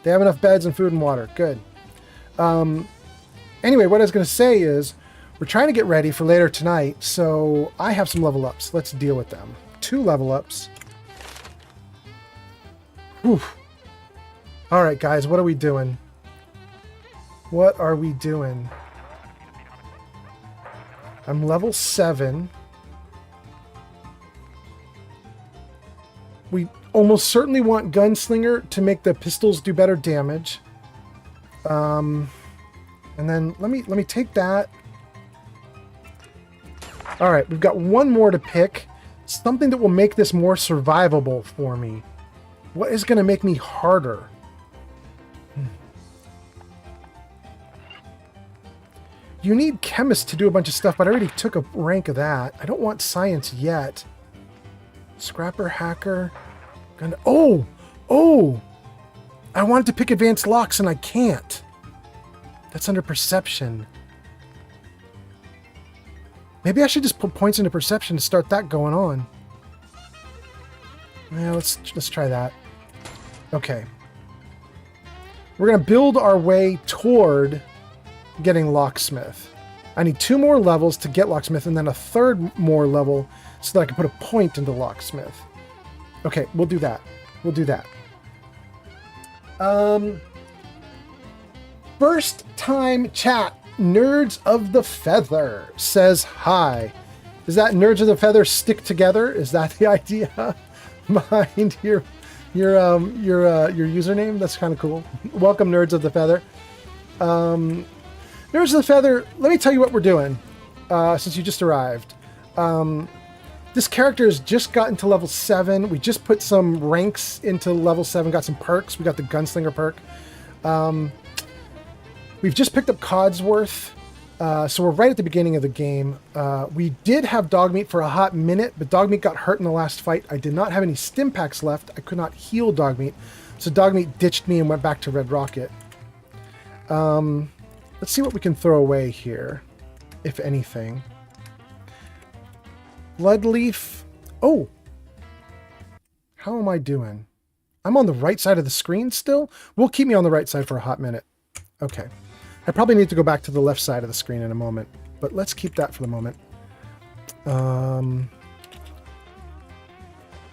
They have enough beds and food and water. Good. Anyway, what I was going to say is, we're trying to get ready for later tonight, so I have some level ups. Let's deal with them. 2 level ups. Whew. All right, guys, what are we doing? What are we doing? I'm level 7. We almost certainly want Gunslinger to make the pistols do better damage. And then let me take that. All right, we've got one more to pick. Something that will make this more survivable for me. What is going to make me harder? You need chemist to do a bunch of stuff, but I already took a rank of that. I don't want science yet. Scrapper, hacker. Oh! I wanted to pick advanced locks and I can't. That's under perception. Maybe I should just put points into perception to start that going on. Yeah, let's try that. Okay. We're going to build our way toward getting locksmith. I need 2 more levels to get locksmith and then a 3rd more level so that I can put a point into locksmith. Okay, we'll do that. We'll do that. First time chat. Nerds of the Feather says hi. Is that Nerds of the Feather stick together? Is that the idea behind your username? That's kind of cool. Welcome, Nerds of the Feather. Nerds of the Feather, let me tell you what we're doing since you just arrived. This character has just gotten to level 7. We just put some ranks into level 7, got some perks. We got the Gunslinger perk. We've just picked up Codsworth, so we're right at the beginning of the game. We did have Dogmeat for a hot minute, but Dogmeat got hurt in the last fight. I did not have any stim packs left. I could not heal Dogmeat, so Dogmeat ditched me and went back to Red Rocket. Let's see what we can throw away here, if anything. Bloodleaf. Oh! How am I doing? I'm on the right side of the screen still? We'll keep me on the right side for a hot minute. Okay. I probably need to go back to the left side of the screen in a moment, but let's keep that for the moment.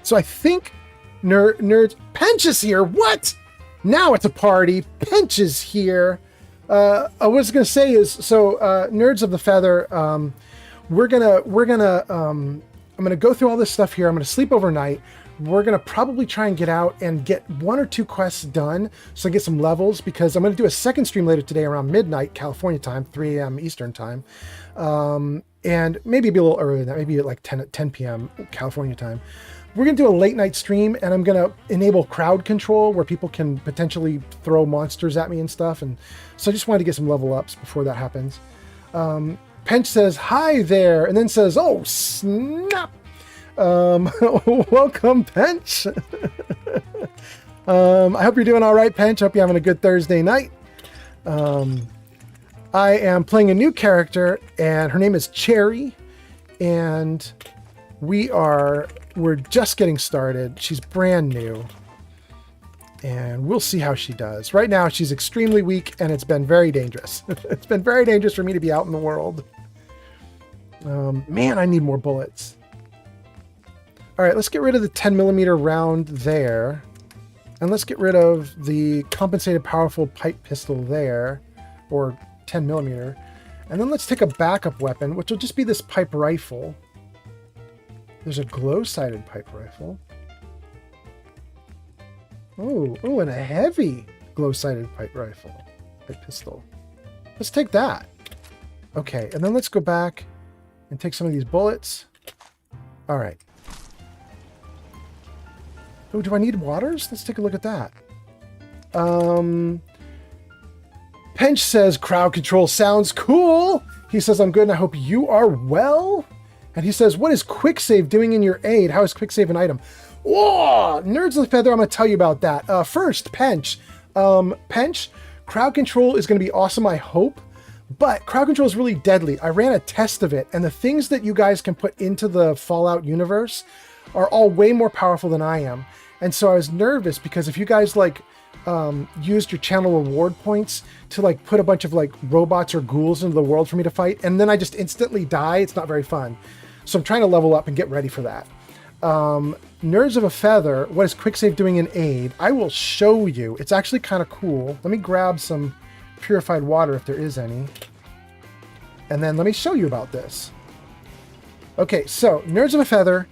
So I think nerds... Pench is here! What? Now it's a party. Pench is here. What I was going to say is, so Nerds of the Feather, I'm gonna go through all this stuff here. I'm gonna sleep overnight. We're gonna probably try and get out and get 1 or 2 quests done so I get some levels, because I'm gonna do a second stream later today around midnight California time, 3 a.m. Eastern time, and maybe be a little earlier than that, maybe at like 10 p.m. California time. We're gonna do a late night stream, and I'm gonna enable crowd control where people can potentially throw monsters at me and stuff. And so I just wanted to get some level ups before that happens. Pench says, hi there, and then says, oh, snap. Welcome, Pench. I hope you're doing all right, Pench. Hope you're having a good Thursday night. I am playing a new character, and her name is Cherry, and we're just getting started. She's brand new, and we'll see how she does. Right now, she's extremely weak, and it's been very dangerous. It's been very dangerous for me to be out in the world. Man, I need more bullets. All right, let's get rid of the 10mm round there. And let's get rid of the compensated powerful pipe pistol there, or 10mm. And then let's take a backup weapon, which will just be this pipe rifle. There's a glow-sighted pipe rifle. Oh, and a heavy glow-sighted pipe pistol. Let's take that. Okay, and then let's go back and take some of these bullets. All right. Oh, do I need waters? Let's take a look at that. Pench says crowd control sounds cool. He says, I'm good and I hope you are well. And he says, what is quick save doing in your aid? How is quick save an item? Whoa, Nerds of the Feather, I'm going to tell you about that. First, Pench. Pench, crowd control is going to be awesome, I hope. But crowd control is really deadly. I ran a test of it, and the things that you guys can put into the Fallout universe are all way more powerful than I am. And so I was nervous because if you guys used your channel reward points to put a bunch of robots or ghouls into the world for me to fight, and then I just instantly die, it's not very fun. So I'm trying to level up and get ready for that. Nerds of a Feather, what is quick save doing in aid? I will show you. It's actually kind of cool. Let me grab some purified water if there is any. And then let me show you about this. Okay, so Nerds of a Feather,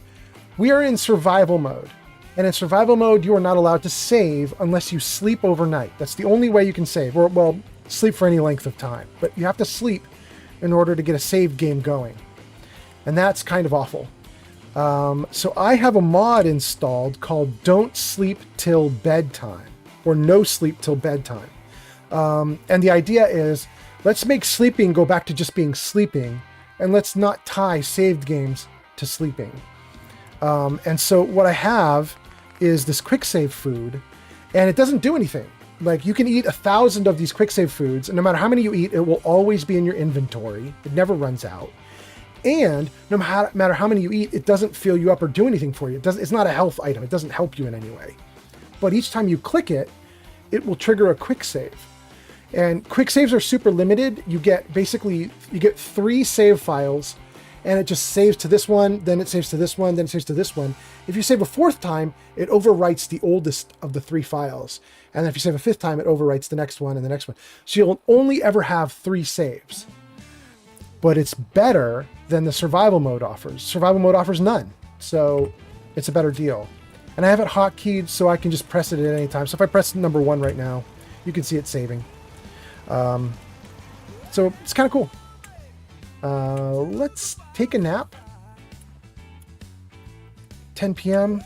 we are in survival mode. And in survival mode, you are not allowed to save unless you sleep overnight. That's the only way you can save. Or, well, sleep for any length of time. But you have to sleep in order to get a save game going. And that's kind of awful. So I have a mod installed called Don't Sleep Till Bedtime. Or No Sleep Till Bedtime. And the idea is, let's make sleeping go back to just being sleeping. And let's not tie saved games to sleeping. And so what I have is this quick save food, and it doesn't do anything. You can eat 1,000 of these quick save foods, and no matter how many you eat, it will always be in your inventory. It never runs out. And no matter how many you eat, it doesn't fill you up or do anything for you. It's not a health item. It doesn't help you in any way. But each time you click it, it will trigger a quick save. And quick saves are super limited. You get 3 save files, and it just saves to this one, then it saves to this one, then it saves to this one. If you save a 4th time, it overwrites the oldest of the 3 files. And then if you save a 5th time, it overwrites the next one and the next one. So you'll only ever have 3 saves. But it's better than the survival mode offers. Survival mode offers none. So it's a better deal. And I have it hotkeyed so I can just press it at any time. So if I press number 1 right now, you can see it saving. So it's kind of cool. Let's take a nap. 10 p.m.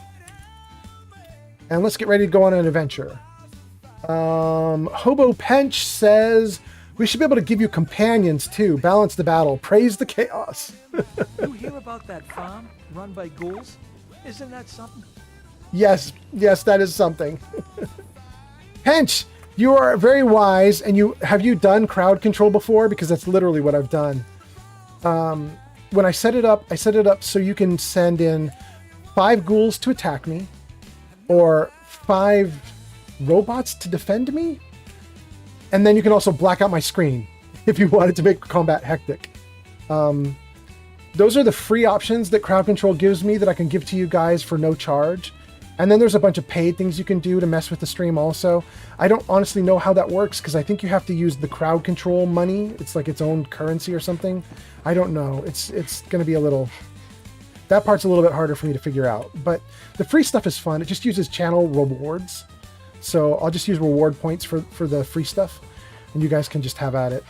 And let's get ready to go on an adventure. Hobo Pench says, we should be able to give you companions too. Balance the battle. Praise the chaos. You hear about that farm run by ghouls? Isn't that something? Yes, that is something. Pench, you are very wise, and have you done crowd control before? Because that's literally what I've done. When I set it up so you can send in 5 ghouls to attack me, or 5 robots to defend me, and then you can also black out my screen if you wanted to make combat hectic. Those are the free options that crowd control gives me that I can give to you guys for no charge. And then there's a bunch of paid things you can do to mess with the stream also. I don't honestly know how that works because I think you have to use the crowd control money. It's like its own currency or something. I don't know. It's going to be that part's a little bit harder for me to figure out. But the free stuff is fun. It just uses channel rewards. So I'll just use reward points for the free stuff. And you guys can just have at it.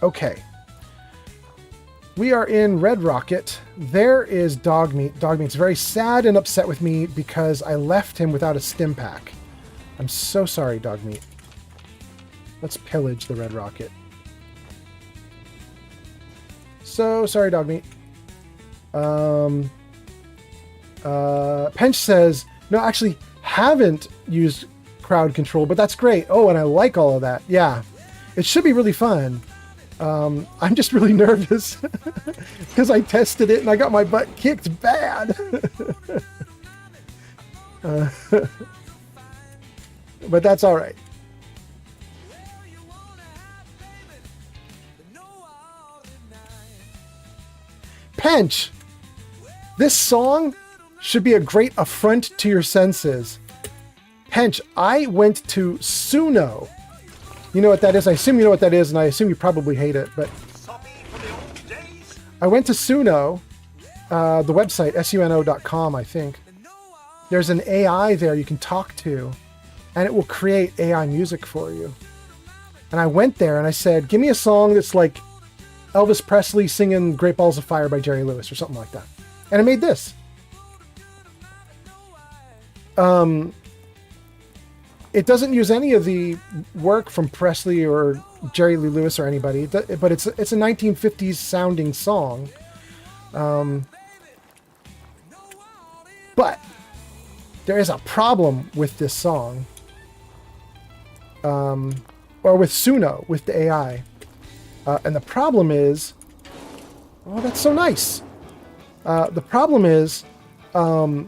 Okay. We are in Red Rocket. There is Dogmeat. Dogmeat's very sad and upset with me because I left him without a stim pack. I'm so sorry, Dogmeat. Let's pillage the Red Rocket. So sorry, Dogmeat. Pench says, no, actually haven't used crowd control, but that's great. Oh, and I like all of that. Yeah, it should be really fun. I'm just really nervous because I tested it and I got my butt kicked bad. But that's all right. Pench, this song should be a great affront to your senses. Pench, I went to Suno. You know what that is? I assume you know what that is, and I assume you probably hate it, but I went to Suno, the website, suno.com, I think. There's an AI there you can talk to, and it will create AI music for you. And I went there and I said, give me a song that's like Elvis Presley singing Great Balls of Fire by Jerry Lewis or something like that. And I made this. It doesn't use any of the work from Presley or Jerry Lee Lewis or anybody, but it's a 1950s sounding song. But there is a problem with this song, or with Suno, with the AI. And the problem is, oh, that's so nice. The problem is, when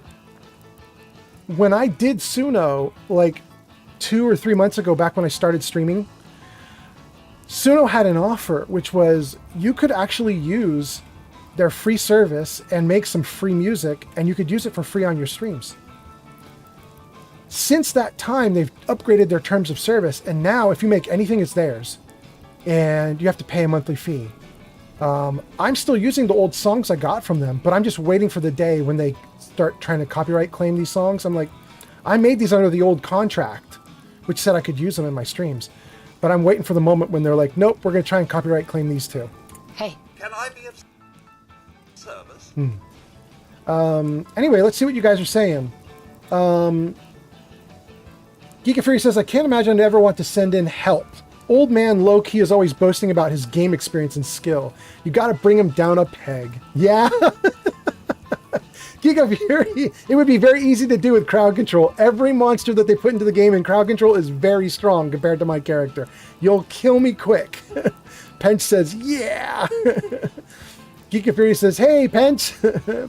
I did Suno, like 2 or 3 months ago, back when I started streaming, Suno had an offer, which was you could actually use their free service and make some free music, and you could use it for free on your streams. Since that time, they've upgraded their terms of service, and now if you make anything, it's theirs, and you have to pay a monthly fee. I'm still using the old songs I got from them, but I'm just waiting for the day when they start trying to copyright claim these songs. I'm like, I made these under the old contract, which said I could use them in my streams, but I'm waiting for the moment when they're like, nope, we're going to try and copyright claim these too. Hey. Can I be of service? Anyway, let's see what you guys are saying. Geek Fury says, I can't imagine I'd ever want to send in help. Old man low-key is always boasting about his game experience and skill. You got to bring him down a peg. Yeah. Geek Fury, it would be very easy to do with crowd control. Every monster that they put into the game in crowd control is very strong compared to my character. You'll kill me quick. Pench says, yeah. Geek Fury says, hey, Pench.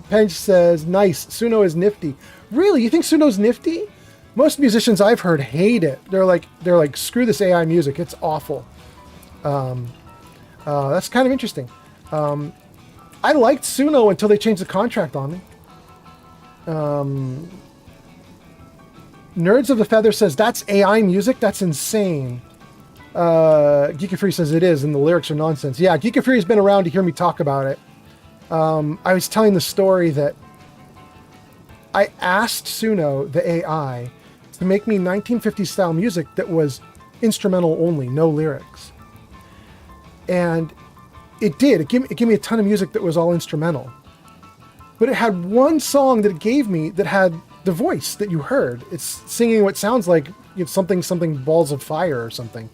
Pench says, nice. Suno is nifty. Really? You think Suno's nifty? Most musicians I've heard hate it. They're like, screw this AI music. It's awful. That's kind of interesting. I liked Suno until they changed the contract on me. Nerds of the Feather says, that's AI music? That's insane. Geek Fury says it is, and the lyrics are nonsense. Yeah, Geek Fury's been around to hear me talk about it. I was telling the story that I asked Suno, the AI, to make me 1950s style music that was instrumental only, no lyrics. And it did. It gave me a ton of music that was all instrumental. But it had one song that it gave me that had the voice that you heard. It's singing what sounds like something balls of fire or something.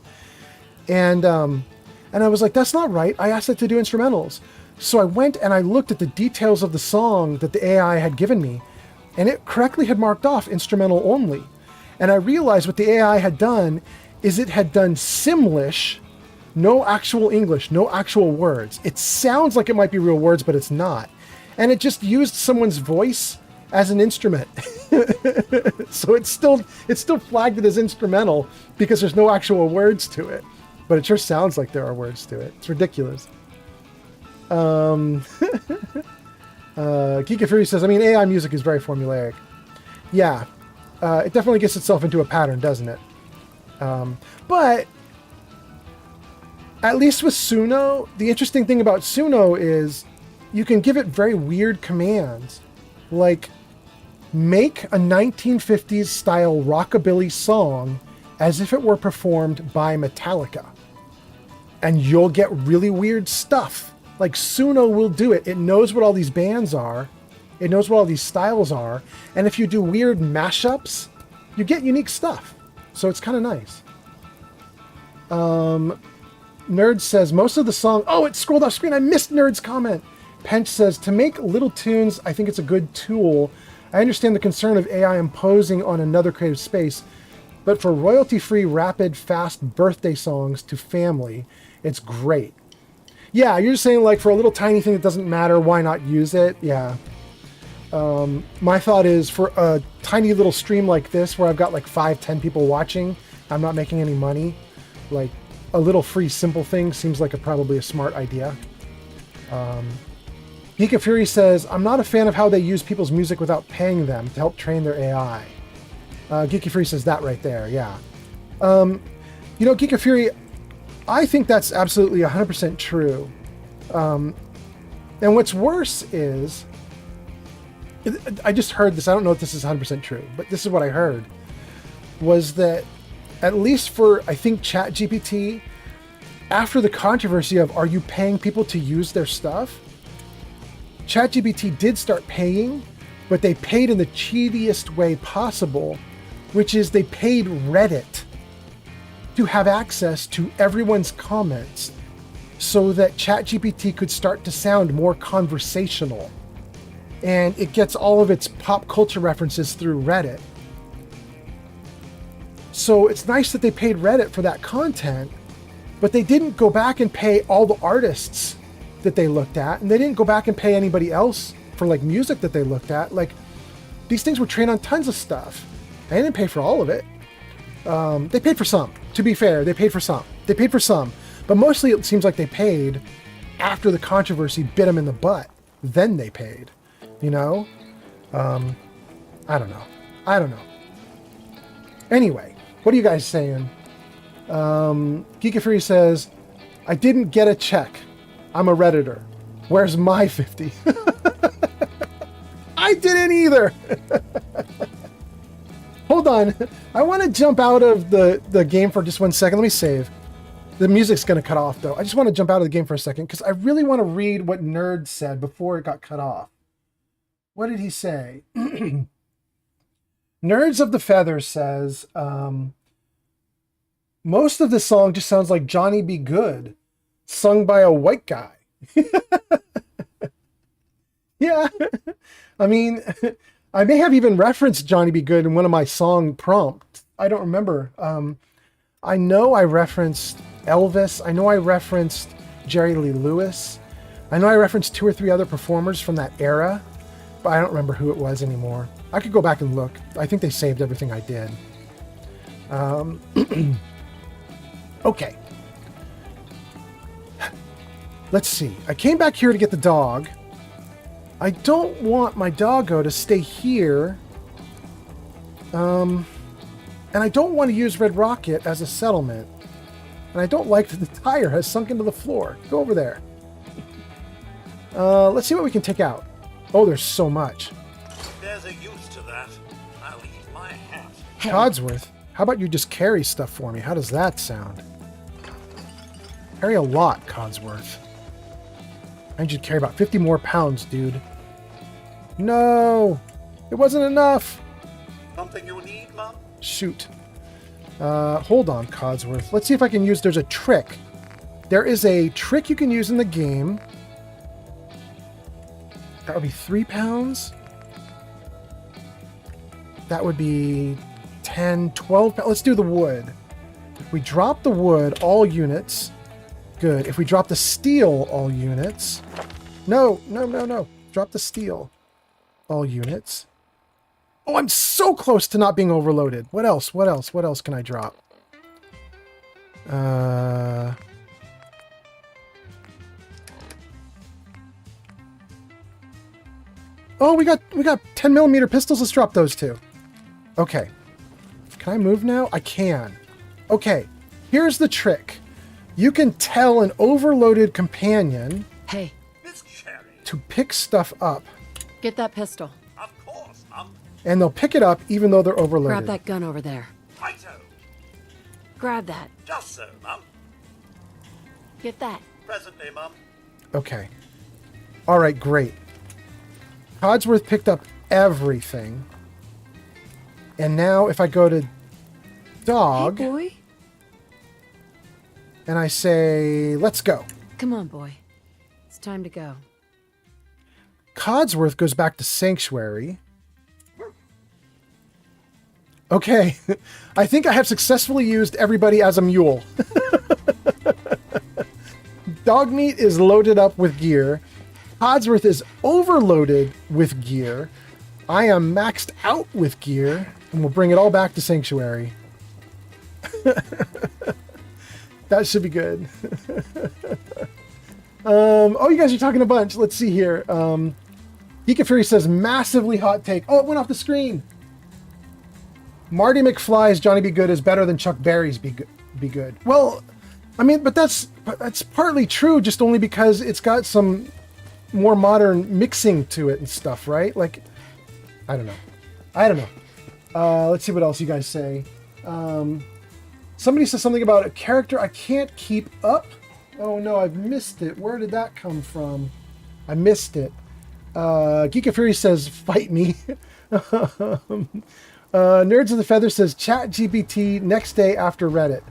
And I was like, that's not right. I asked it to do instrumentals. So I went and I looked at the details of the song that the AI had given me, and it correctly had marked off instrumental only. And I realized what the AI had done is it had done Simlish, no actual English, no actual words. It sounds like it might be real words, but it's not. And it just used someone's voice as an instrument. So it's still flagged it as instrumental because there's no actual words to it. But it sure sounds like there are words to it. It's ridiculous. Geek Fury says, I mean, AI music is very formulaic. Yeah, it definitely gets itself into a pattern, doesn't it? But at least with Suno, the interesting thing about Suno is you can give it very weird commands, like make a 1950s style rockabilly song as if it were performed by Metallica. And you'll get really weird stuff. Like Suno will do it. It knows what all these bands are. It knows what all these styles are. And if you do weird mashups, you get unique stuff. So it's kind of nice. Nerd says, most of the song... Oh, it scrolled off screen. I missed Nerd's comment. Pench says, to make little tunes, I think it's a good tool, I understand the concern of AI imposing on another creative space, but for royalty-free, rapid, fast birthday songs to family, it's great. Yeah, you're just saying like for a little tiny thing that doesn't matter, why not use it? Yeah. My thought is for a tiny little stream like this where I've got like 5-10 people watching, I'm not making any money. Like a little free simple thing seems like probably a smart idea. Geek of Fury says, I'm not a fan of how they use people's music without paying them to help train their AI. Geek of Fury says that right there, yeah. Geek of Fury, I think that's absolutely 100% true. And what's worse is, I just heard this, I don't know if this is 100% true, but this is what I heard, was that at least for, I think, ChatGPT, after the controversy of are you paying people to use their stuff, ChatGPT did start paying, but they paid in the cheatiest way possible, which is they paid Reddit to have access to everyone's comments so that ChatGPT could start to sound more conversational. And it gets all of its pop culture references through Reddit. So it's nice that they paid Reddit for that content, but they didn't go back and pay all the artists that they looked at, and they didn't go back and pay anybody else for like music that they looked at. Like these things were trained on tons of stuff. They didn't pay for all of it. They paid for some. To be fair, they paid for some. They paid for some, but mostly it seems like they paid after the controversy bit them in the butt. Then they paid. You know? I don't know. Anyway, what are you guys saying? Geek of Fury says, I didn't get a check. I'm a Redditor. Where's my 50? I didn't either. Hold on. I want to jump out of the game for just 1 second. Let me save. The music's going to cut off, though. I just want to jump out of the game for a second because I really want to read what Nerd said before it got cut off. What did he say? Nerds of the Feather says, most of the song just sounds like Johnny Be Good, sung by a white guy. Yeah. I mean, I may have even referenced Johnny Be Good in one of my song prompts. I don't remember. I know I referenced Elvis. I know I referenced Jerry Lee Lewis. I know I referenced 2 or 3 other performers from that era, but I don't remember who it was anymore. I could go back and look. I think they saved everything I did. Okay. Let's see. I came back here to get the dog. I don't want my doggo to stay here. And I don't want to use Red Rocket as a settlement. And I don't like that the tire has sunk into the floor. Go over there. Let's see what we can take out. Oh, there's so much. There's a use to that. I'll eat my hat. Codsworth, how about you just carry stuff for me? How does that sound? Carry a lot, Codsworth. I need you to carry about 50 more pounds, dude. No! It wasn't enough! Something you need, Mum? Shoot. Hold on, Codsworth. Let's see if I can use... There's a trick. There is a trick you can use in the game. That would be 3 pounds. That would be 10, 12 pounds. Let's do the wood. If we drop the wood, all units... Good. If we drop the steel, all units... No. Drop the steel. All units. Oh, I'm so close to not being overloaded. What else? What else can I drop? Oh, we got 10mm pistols. Let's drop those 2. Okay. Can I move now? I can. Okay. Here's the trick. You can tell an overloaded companion Hey, Miss Cherry. to pick stuff up, get that pistol. Of course, Mum. and they'll pick it up even though they're overloaded. Grab that gun over there. Righto. Grab that. Just so, Mum. Get that. Presently, Mum. Okay. All right, great. Codsworth picked up everything. And now if I go to dog Hey, boy. and I say, let's go. Come on, boy. It's time to go. Codsworth goes back to Sanctuary. Okay. I think I have successfully used everybody as a mule. Dogmeat is loaded up with gear. Codsworth is overloaded with gear. I am maxed out with gear, and we'll bring it all back to Sanctuary. That should be good. Oh, you guys are talking a bunch. Let's see here. Geek of Fury says, massively hot take. Oh, it went off the screen. Marty McFly's Johnny Be Good is better than Chuck Berry's Be Good. Well, I mean, but that's partly true, just only because it's got some more modern mixing to it and stuff, right? Like, I don't know. Let's see what else you guys say. Somebody says something about a character I can't keep up. Oh no, I've missed it. Where did that come from? I missed it. Geek of Fury says, fight me. Nerds of the Feather says, chat GPT next day after Reddit.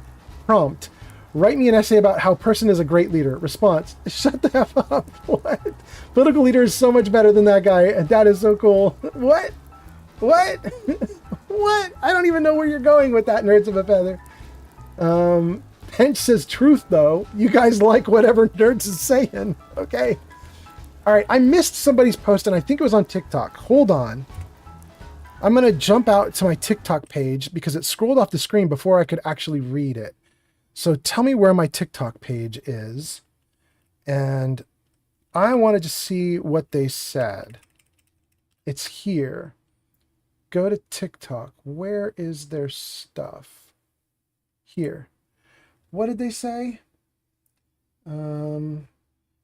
Prompt, write me an essay about how person is a great leader. Response, shut the F up. What? Political leader is so much better than that guy, and that is so cool. What? What? What? I don't even know where you're going with that, Nerds of a Feather. Hench says, truth though. You guys like whatever Nerds is saying. Okay. All right. I missed somebody's post, and I think it was on TikTok. Hold on. I'm going to jump out to my TikTok page because it scrolled off the screen before I could actually read it. So tell me where my TikTok page is. And I wanted to see what they said. It's here. Go to TikTok. Where is their stuff? Here. What did they say? No.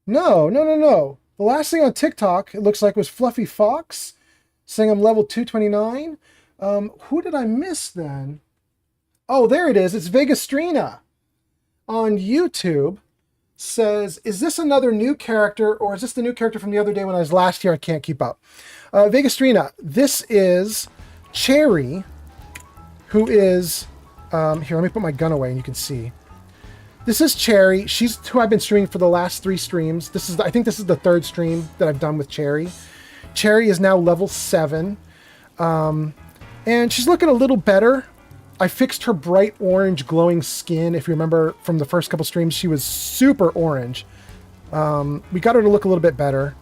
The last thing on TikTok, it looks like, was Fluffy Fox saying I'm level 229. Who did I miss then? Oh, there it is. It's Vegastrina on YouTube. Says, is this another new character, or is this the new character from the other day when I was last here? I can't keep up. Vegastrina, this is Cherry, who is... here, let me put my gun away and you can see. This is Cherry. She's who I've been streaming for the last 3 streams. I think this is the 3rd stream that I've done with Cherry. Cherry is now level 7. And she's looking a little better. I fixed her bright orange glowing skin. If you remember from the first couple streams, she was super orange. We got her to look a little bit better.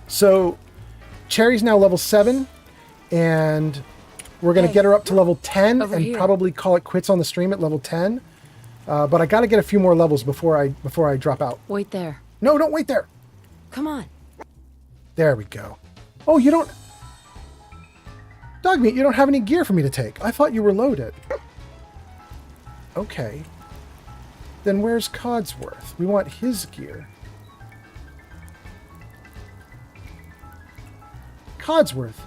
So Cherry's now level 7, and we're going to get her up to level 10 and here. probably call it quits on the stream at level 10. But I got to get a few more levels before I drop out. Wait there. No, don't wait there. Come on. There we go. Oh, you don't... Dogmeat, you don't have any gear for me to take. I thought you were loaded. Okay. Then where's Codsworth? We want his gear. Codsworth.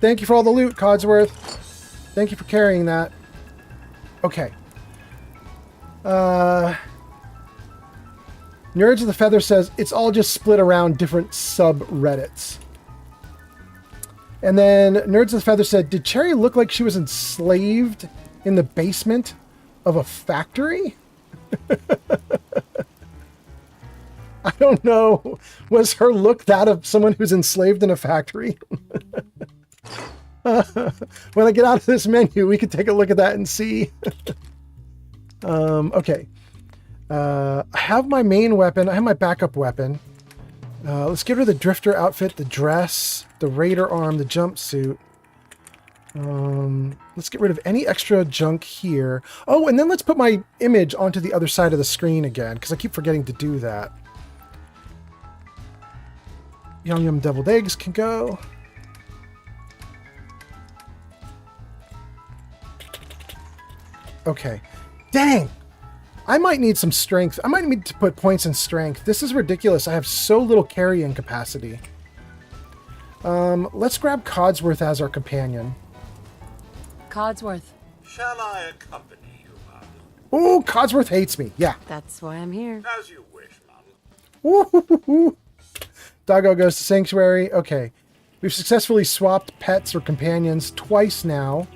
Thank you for all the loot, Codsworth. Thank you for carrying that. Okay. Nerds of the Feather says, it's all just split around different subreddits. And then Nerds of the Feather said, did Cherry look like she was enslaved in the basement of a factory? I don't know. Was her look that of someone who's enslaved in a factory? When I get out of this menu, we can take a look at that and see. Okay. I have my main weapon. I have my backup weapon. Let's get rid of the drifter outfit, the dress, the raider arm, the jumpsuit. Let's get rid of any extra junk here. Oh, and then let's put my image onto the other side of the screen again, because I keep forgetting to do that. Yum Yum Deviled Eggs can go. Okay. Dang! I might need some strength. I might need to put points in strength. This is ridiculous. I have so little carrying capacity. Let's grab Codsworth as our companion. Codsworth. Shall I accompany you, madam? Oh, Codsworth hates me. Yeah. That's why I'm here. As you wish, madam. Woo-hoo-hoo-hoo. Doggo goes to Sanctuary. Okay. We've successfully swapped pets or companions twice now.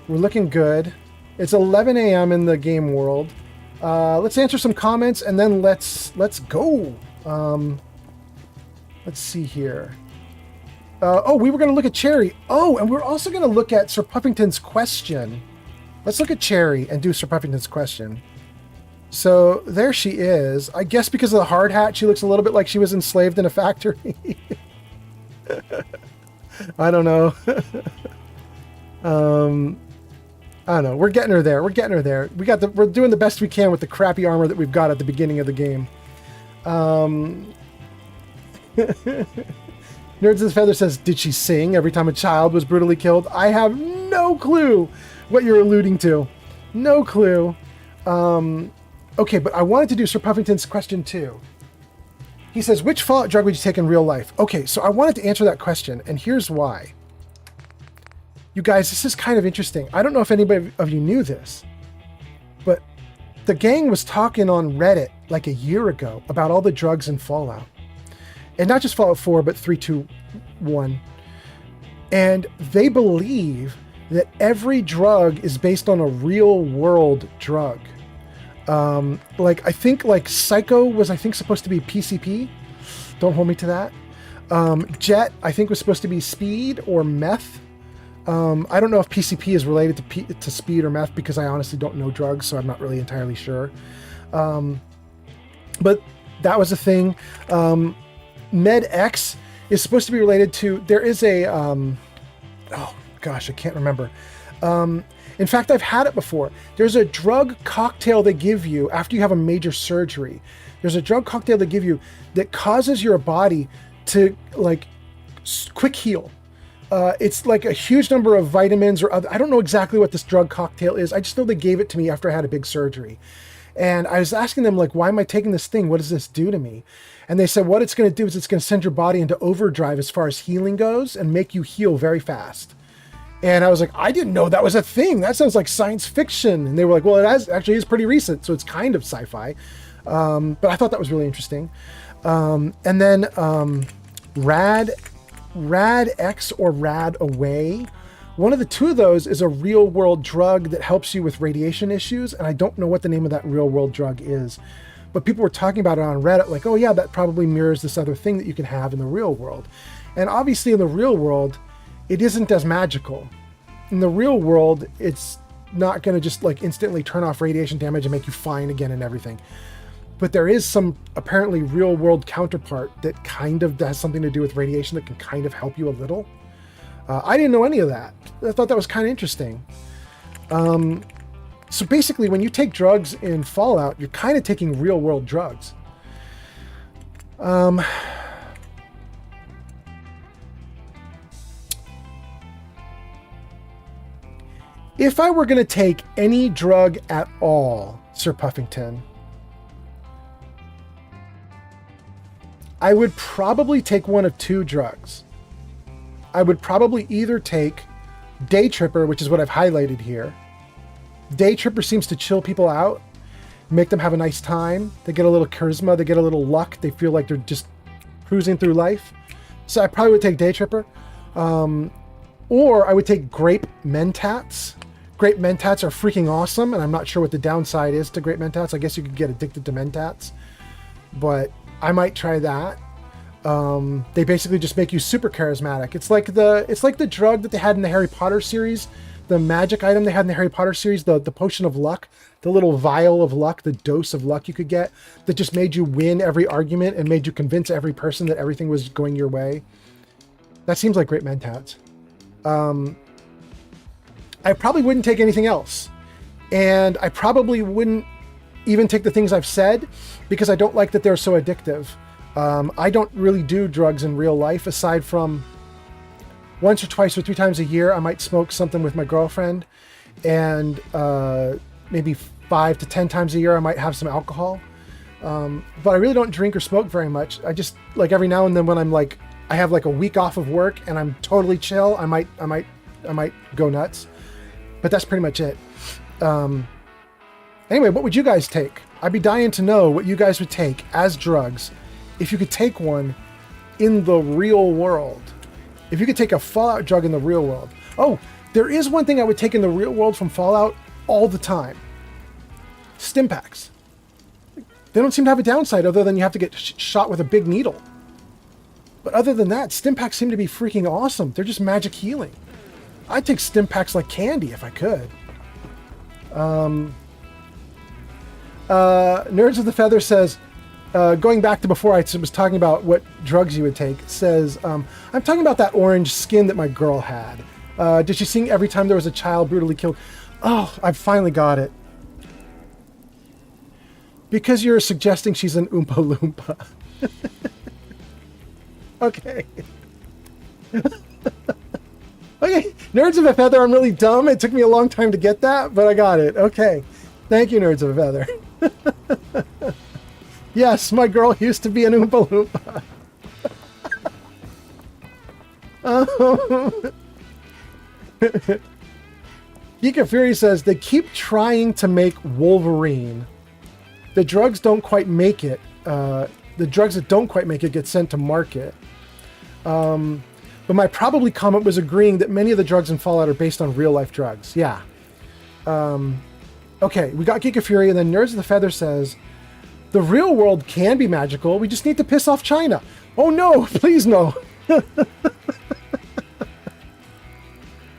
We're looking good. It's 11 a.m. in the game world. Let's answer some comments and then let's go. Let's see here. Oh, we were going to look at Cherry. Oh, and we're also going to look at Sir Puffington's question. Let's look at Cherry and do Sir Puffington's question. So there she is. I guess because of the hard hat, she looks a little bit like she was enslaved in a factory. I don't know. I don't know. We're getting her there. We're getting her there. We're doing the best we can with the crappy armor that we've got at the beginning of the game. Nerds of the Feather says, did she sing every time a child was brutally killed? I have no clue what you're alluding to. No clue. Okay, but I wanted to do Sir Puffington's question too. He says, which Fallout drug would you take in real life? Okay, so I wanted to answer that question, and here's why. You guys, this is kind of interesting. I don't know if anybody of you knew this, but the gang was talking on Reddit like a year ago about all the drugs in Fallout. And not just Fallout 4, but 3.2.1. And they believe that every drug is based on a real world drug. I think Psycho was, supposed to be PCP. Don't hold me to that. Jet, I think, was supposed to be speed or meth. I don't know if PCP is related to speed or meth because I honestly don't know drugs, so I'm not really entirely sure. But that was a thing. Med X is supposed to be related to, there is a, oh gosh, I can't remember. In fact, I've had it before. There's a drug cocktail they give you after you have a major surgery. There's a drug cocktail they give you that causes your body to quick heal. It's like a huge number of vitamins or other, I don't know exactly what this drug cocktail is. I just know they gave it to me after I had a big surgery. And I was asking them, why am I taking this thing? What does this do to me? And they said, what it's going to do is it's going to send your body into overdrive as far as healing goes and make you heal very fast. And I was like, I didn't know that was a thing. That sounds like science fiction. And they were like, well, it actually is pretty recent. So it's kind of sci-fi. But I thought that was really interesting. And then Rad X or Rad Away. One of the two of those is a real world drug that helps you with radiation issues. And I don't know what the name of that real world drug is. But people were talking about it on Reddit, like, oh yeah, that probably mirrors this other thing that you can have in the real world. And obviously in the real world, it isn't as magical. In the real world, it's not going to just instantly turn off radiation damage and make you fine again and everything. But there is some apparently real world counterpart that kind of has something to do with radiation that can kind of help you a little. I didn't know any of that. I thought that was kind of interesting. So basically, when you take drugs in Fallout, you're kind of taking real world drugs. If I were going to take any drug at all, Sir Puffington, I would probably take one of two drugs. I would probably either take Day Tripper, which is what I've highlighted here. Day Tripper seems to chill people out, make them have a nice time. They get a little charisma, they get a little luck. They feel like they're just cruising through life. So I probably would take Day Tripper. Or I would take Grape Mentats. Grape Mentats are freaking awesome, and I'm not sure what the downside is to Grape Mentats. I guess you could get addicted to Mentats, but I might try that. They basically just make you super charismatic. It's like the drug that they had in the Harry Potter series, the magic item they had in the Harry Potter series, the potion of luck, the little vial of luck, the dose of luck you could get that just made you win every argument and made you convince every person that everything was going your way. That seems like Grape Mentats. I probably wouldn't take anything else. And I probably wouldn't even take the things I've said because I don't like that they're so addictive. I don't really do drugs in real life aside from once or twice or 3 times a year. I might smoke something with my girlfriend, and maybe 5 to 10 times a year I might have some alcohol. But I really don't drink or smoke very much. I just every now and then when I'm I have a week off of work and I'm totally chill, I might go nuts. But that's pretty much it. Anyway, what would you guys take? I'd be dying to know what you guys would take as drugs if you could take one in the real world. If you could take a Fallout drug in the real world. Oh, there is one thing I would take in the real world from Fallout all the time. Stim packs. They don't seem to have a downside other than you have to get shot with a big needle. But other than that, stim packs seem to be freaking awesome. They're just magic healing. I'd take stim packs like candy if I could. Nerds with the Feather says, going back to before I was talking about what drugs you would take, says, I'm talking about that orange skin that my girl had. Did she sing every time there was a child brutally killed? Oh, I finally got it. Because you're suggesting she's an Oompa Loompa. Okay. Okay, Nerds of a Feather, I'm really dumb. It took me a long time to get that, but I got it. Okay. Thank you, Nerds of a Feather. Yes, my girl used to be an Oompa Loompa. Geeka Fury says, they keep trying to make Wolverine. The drugs don't quite make it. The drugs that don't quite make it get sent to market. But my probably comment was agreeing that many of the drugs in Fallout are based on real-life drugs. Yeah. Okay, we got Geeka Fury, and then Nerds of the Feather says, the real world can be magical. We just need to piss off China. Oh no, please no.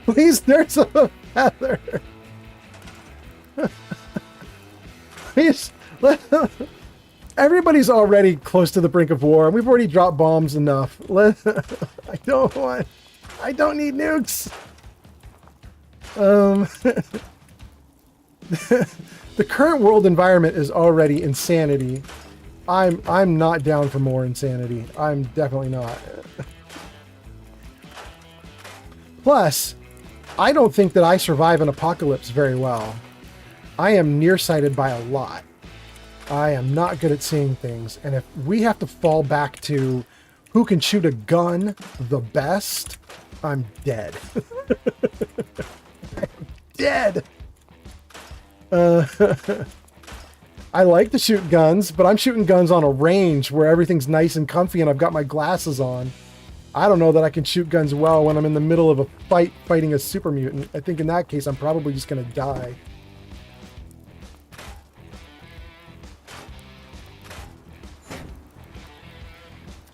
Please, Nerds of the Feather. Please. Everybody's already close to the brink of war, and we've already dropped bombs enough. I don't need nukes. The current world environment is already insanity. I'm not down for more insanity. I'm definitely not. Plus, I don't think that I survive an apocalypse very well. I am nearsighted by a lot. I am not good at seeing things, and if we have to fall back to who can shoot a gun the best, I'm dead. I'm dead. I like to shoot guns, but I'm shooting guns on a range where everything's nice and comfy and I've got my glasses on. I don't know that I can shoot guns well when I'm in the middle of a fight fighting a super mutant. I think in that case, I'm probably just going to die.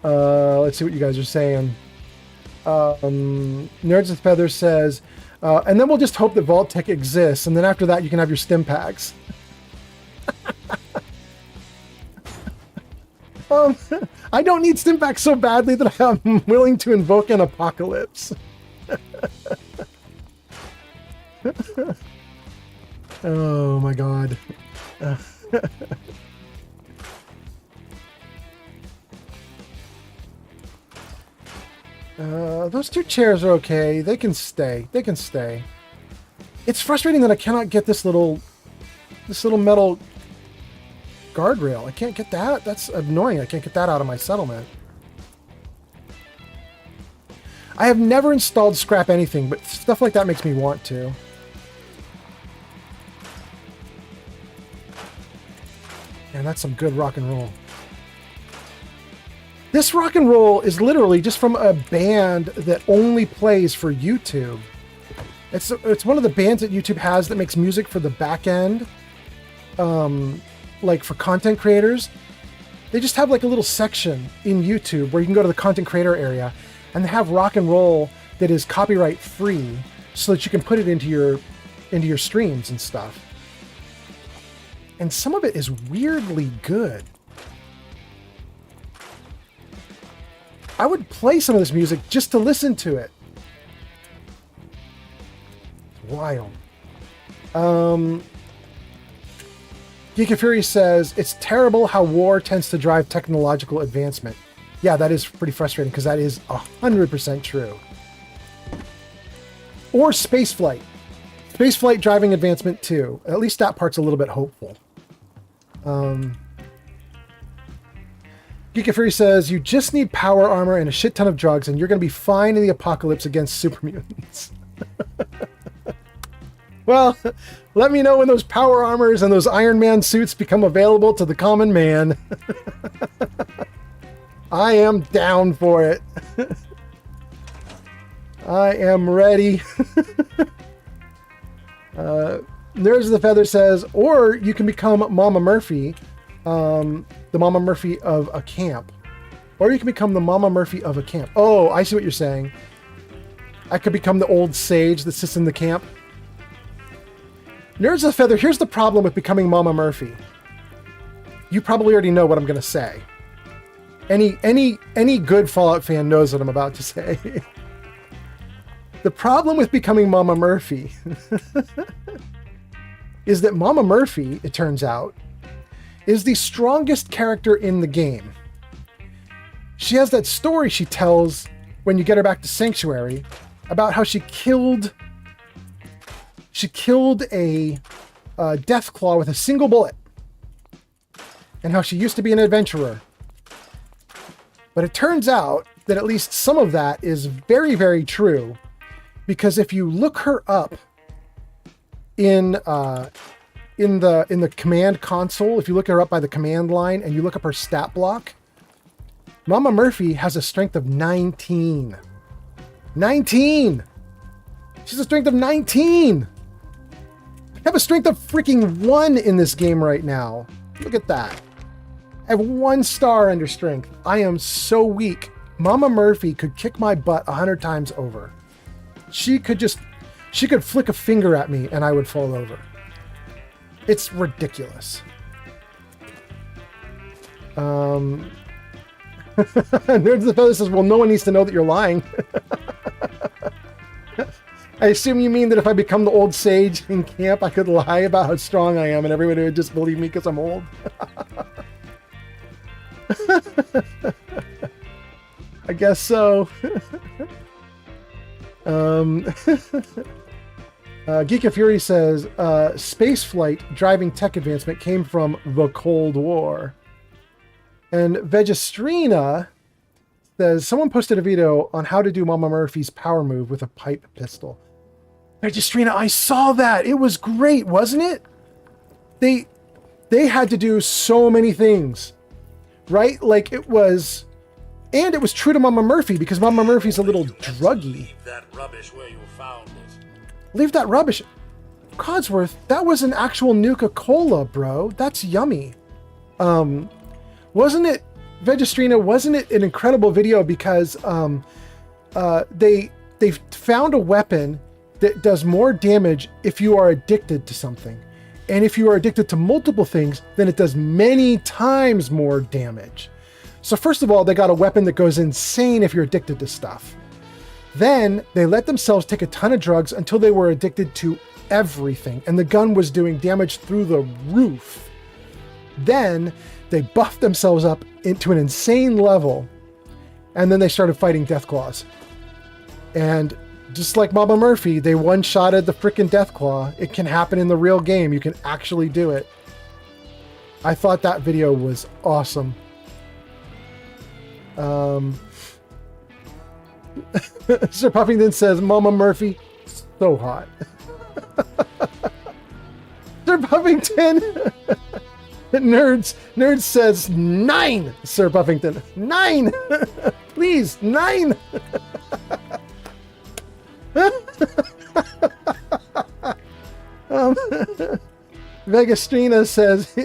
Let's see what you guys are saying. Nerds with Feathers says, and then we'll just hope that Vault Tech exists, and then after that you can have your stim packs. I don't need stim packs so badly that I'm willing to invoke an apocalypse. Oh my god. Those two chairs are okay. They can stay. They can stay. It's frustrating that I cannot get this little metal guardrail. I can't get that. That's annoying. I can't get that out of my settlement. I have never installed Scrap Anything, but stuff like that makes me want to. And that's some good rock and roll. This rock and roll is literally just from a band that only plays for YouTube. It's one of the bands that YouTube has that makes music for the back end, like for content creators. They just have like a little section in YouTube where you can go to the content creator area, and they have rock and roll that is copyright free, so that you can put it into your streams and stuff. And some of it is weirdly good. I would play some of this music just to listen to it. It's wild. Geek of Fury says, it's terrible how war tends to drive technological advancement. Yeah, that is pretty frustrating because that is 100% true. Or spaceflight. Spaceflight driving advancement too. At least that part's a little bit hopeful. Geek of Fury says, you just need power armor and a shit ton of drugs and you're going to be fine in the apocalypse against super mutants. Well, let me know when those power armors and those Iron Man suits become available to the common man. I am down for it. I am ready. Nerds of the Feather says, or you can become Mama Murphy, the Mama Murphy of a camp. Or you can become the Mama Murphy of a camp. Oh, I see what you're saying. I could become the old sage that sits in the camp. Nerds of the Feather, here's the problem with becoming Mama Murphy. You probably already know what I'm going to say. Any good Fallout fan knows what I'm about to say. The problem with becoming Mama Murphy is that Mama Murphy, it turns out, is the strongest character in the game. She has that story she tells when you get her back to Sanctuary about how she killed a Deathclaw with a single bullet, and how she used to be an adventurer. But it turns out that at least some of that is very, very true, because if you look her up in the command console, if you look her up by the command line and you look up her stat block, Mama Murphy has a strength of 19. 19! She's a strength of 19! I have a strength of freaking 1 in this game right now. Look at that. I have 1 star under strength. I am so weak. Mama Murphy could kick my butt 100 times over. She could flick a finger at me and I would fall over. It's ridiculous. Nerds of the Feather says, well, no one needs to know that you're lying. I assume you mean that if I become the old sage in camp, I could lie about how strong I am and everybody would just believe me because I'm old. I guess so. Geek of Fury says, spaceflight driving tech advancement came from the Cold War. And Vegestrina says, someone posted a video on how to do Mama Murphy's power move with a pipe pistol. Vegestrina, I saw that. It was great, wasn't it? They had to do so many things, right? Like it was true to Mama Murphy because Mama Murphy's a little druggy. Leave that rubbish where you found it. Leave that rubbish. Codsworth, that was an actual Nuka-Cola, bro. That's yummy. Wasn't it, Vegestrina, wasn't it an incredible video because they found a weapon that does more damage if you are addicted to something. And if you are addicted to multiple things, then it does many times more damage. So first of all, they got a weapon that goes insane if you're addicted to stuff. Then they let themselves take a ton of drugs until they were addicted to everything. And the gun was doing damage through the roof. Then they buffed themselves up into an insane level. And then they started fighting Deathclaws. And just like Mama Murphy, they one-shotted the frickin' Deathclaw. It can happen in the real game. You can actually do it. I thought that video was awesome. Sir Puffington says, Mama Murphy, so hot. Sir Puffington! Nerds says 9, Sir Puffington. 9! Please, 9! Vegastrina says,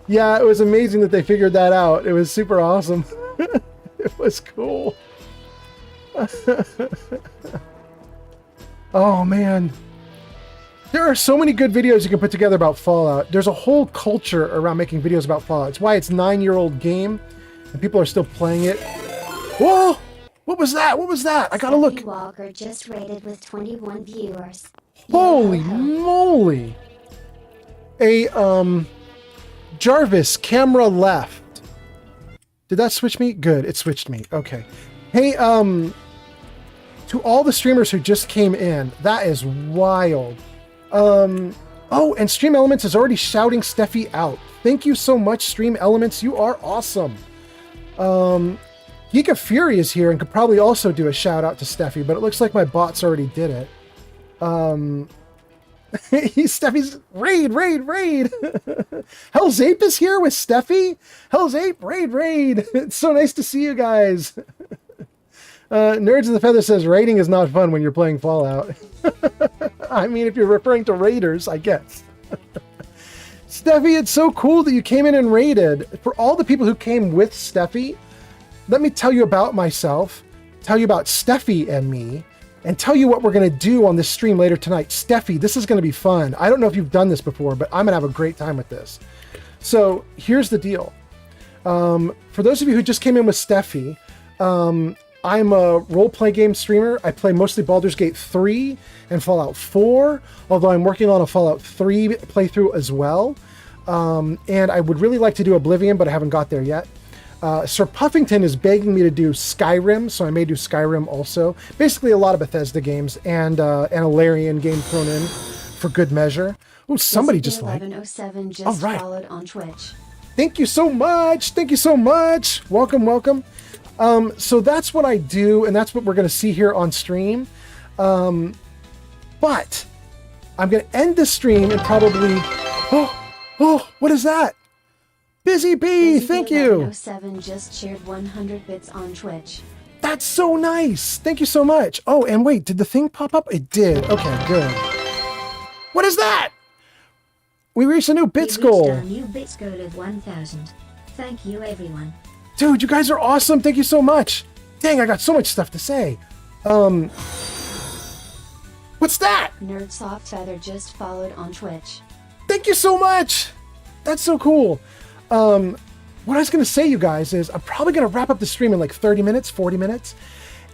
yeah, it was amazing that they figured that out. It was super awesome. It was cool. Oh man. There are so many good videos you can put together about Fallout. There's a whole culture around making videos about Fallout. It's why it's a 9-year-old game and people are still playing it. Whoa! What was that? What was that? I gotta look. Walker just rated with 21 viewers. Holy moly! Jarvis, camera left. Did that switch me? Good, it switched me. Okay. Hey, to all the streamers who just came in, that is wild. Oh, and Stream Elements is already shouting Steffi out. Thank you so much, Stream Elements. You are awesome. Geek of Fury is here and could probably also do a shout out to Steffi, but it looks like my bots already did it. Steffi's raid. Hell's Ape is here with Steffi. Hell's Ape, raid. It's so nice to see you guys. Nerds of the Feather says raiding is not fun when you're playing Fallout. I mean, if you're referring to raiders, I guess. Steffi, it's so cool that you came in and raided. For all the people who came with Steffi, let me tell you about myself, tell you about Steffi and me, and tell you what we're going to do on this stream later tonight. Steffi, this is going to be fun. I don't know if you've done this before, but I'm going to have a great time with this. So here's the deal. For those of you who just came in with Steffi, I'm a role-play game streamer. I play mostly Baldur's Gate 3 and Fallout 4, although I'm working on a Fallout 3 playthrough as well. And I would really like to do Oblivion, but I haven't got there yet. Sir Puffington is begging me to do Skyrim, so I may do Skyrim also. Basically a lot of Bethesda games and an Larian game thrown in for good measure. Oh, somebody just like. 1107 just All right. followed on Twitch. Thank you so much. Thank you so much. Welcome, welcome. So that's what I do, and that's what we're going to see here on stream. But I'm going to end the stream and probably... Oh, what is that? Busy Bee, thank you. 1107 just shared 100 bits on Twitch. That's so nice. Thank you so much. Oh, and wait, did the thing pop up? It did. Okay, good. What is that? We reached a new bits goal. A new bits goal of 1,000. Thank you, everyone. Dude, you guys are awesome. Thank you so much. Dang, I got so much stuff to say. What's that? Nerdsoft Feather just followed on Twitch. Thank you so much. That's so cool. What I was going to say, you guys, is I'm probably going to wrap up the stream in like 30 minutes, 40 minutes.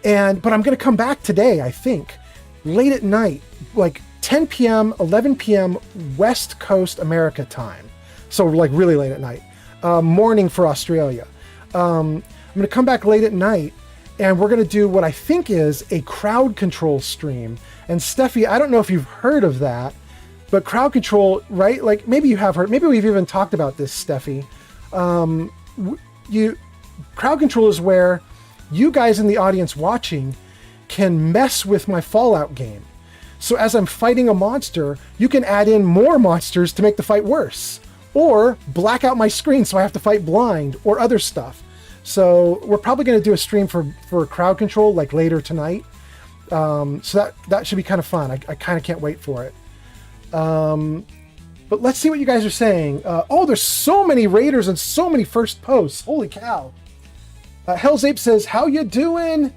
But I'm going to come back today, I think, late at night, like 10 p.m., 11 p.m. West Coast America time. So like really late at night. Morning for Australia. I'm going to come back late at night and we're going to do what I think is a crowd control stream. And Steffi, I don't know if you've heard of that, but crowd control, right? Like maybe you have heard, maybe we've even talked about this, Steffi. Crowd control is where you guys in the audience watching can mess with my Fallout game. So as I'm fighting a monster, you can add in more monsters to make the fight worse, or black out my screen so I have to fight blind, or other stuff. So we're probably going to do a stream for crowd control like later tonight. So that should be kind of fun. I kind of can't wait for it. But let's see what you guys are saying. Oh, there's so many raiders and so many first posts. Holy cow. Hell's Ape says, how you doing?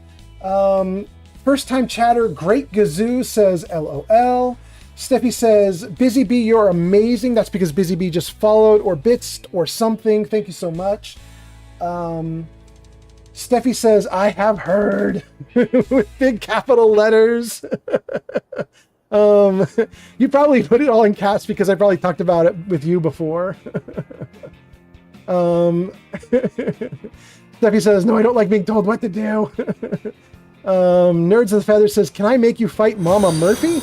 First time chatter, Great Gazoo says, LOL. Steffi says, Busy Bee, you're amazing. That's because Busy Bee just followed or bitsed or something. Thank you so much. Steffi says, I have heard with big capital letters. You probably put it all in caps because I probably talked about it with you before. Steffi says, no, I don't like being told what to do. Nerds of the Feather says, can I make you fight Mama Murphy?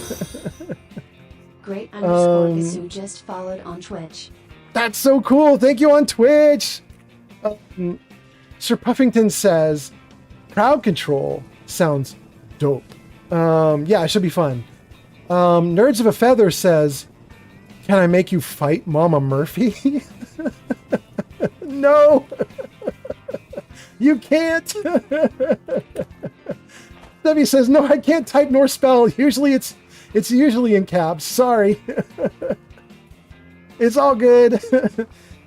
Great underscore Gazoo just followed on Twitch. That's so cool. Thank you on Twitch. Sir Puffington says, crowd control sounds dope. Yeah, it should be fun. Nerds of a Feather says, can I make you fight Mama Murphy? No. You can't. Debbie says, no, I can't type nor spell. Usually it's usually in caps. Sorry. It's all good.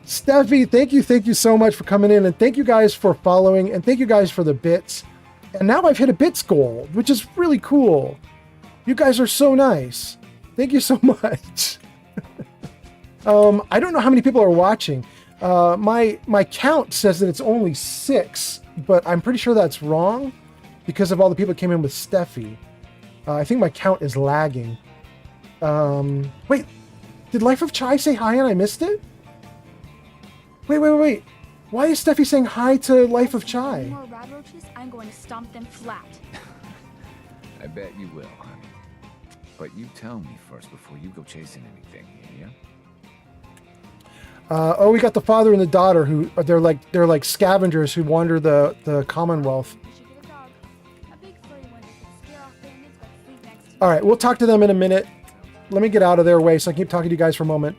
Steffi, thank you so much for coming in, and thank you guys for following, and thank you guys for the bits. And now I've hit a bits goal, which is really cool. You guys are so nice. Thank you so much. I don't know how many people are watching. My count says that it's only 6, but I'm pretty sure that's wrong because of all the people that came in with Steffi. I think my count is lagging. Wait, did Life of Chai say hi and I missed it? Wait. Why is Steffi saying hi to Life of Chai? More rad roaches, I'm going to stomp them flat. I bet you will, honey. But you tell me first before you go chasing anything, yeah? Oh, we got the father and the daughter who they're like scavengers who wander the Commonwealth. You should get a dog. A big furry one that can scare off bandits but sleep next to All right, we'll talk to them in a minute. Let me get out of their way so I can keep talking to you guys for a moment.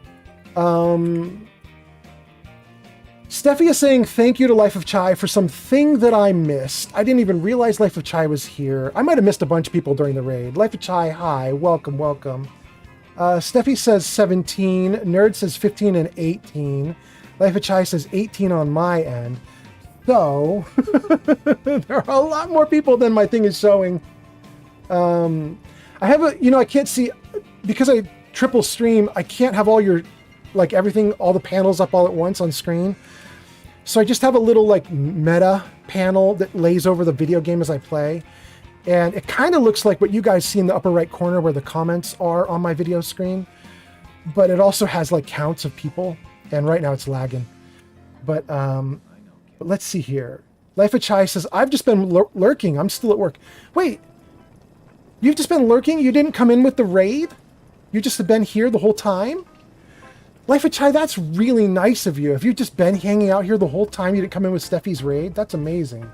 Steffi is saying thank you to Life of Chai for something that I missed. I didn't even realize Life of Chai was here. I might have missed a bunch of people during the raid. Life of Chai, hi, welcome. Steffi says 17. Nerd says 15 and 18. Life of Chai says 18 on my end. So, there are a lot more people than my thing is showing. I have I can't see, because I triple stream, I can't have all your, like everything, all the panels up all at once on screen. So I just have a little like meta panel that lays over the video game as I play. And it kind of looks like what you guys see in the upper right corner where the comments are on my video screen. But it also has like counts of people. And right now it's lagging. But let's see here. Life of Chai says, I've just been lurking. I'm still at work. Wait, you've just been lurking? You didn't come in with the raid? You just have been here the whole time? Life of Chai, that's really nice of you. If you've just been hanging out here the whole time, you didn't come in with Steffi's raid? That's amazing.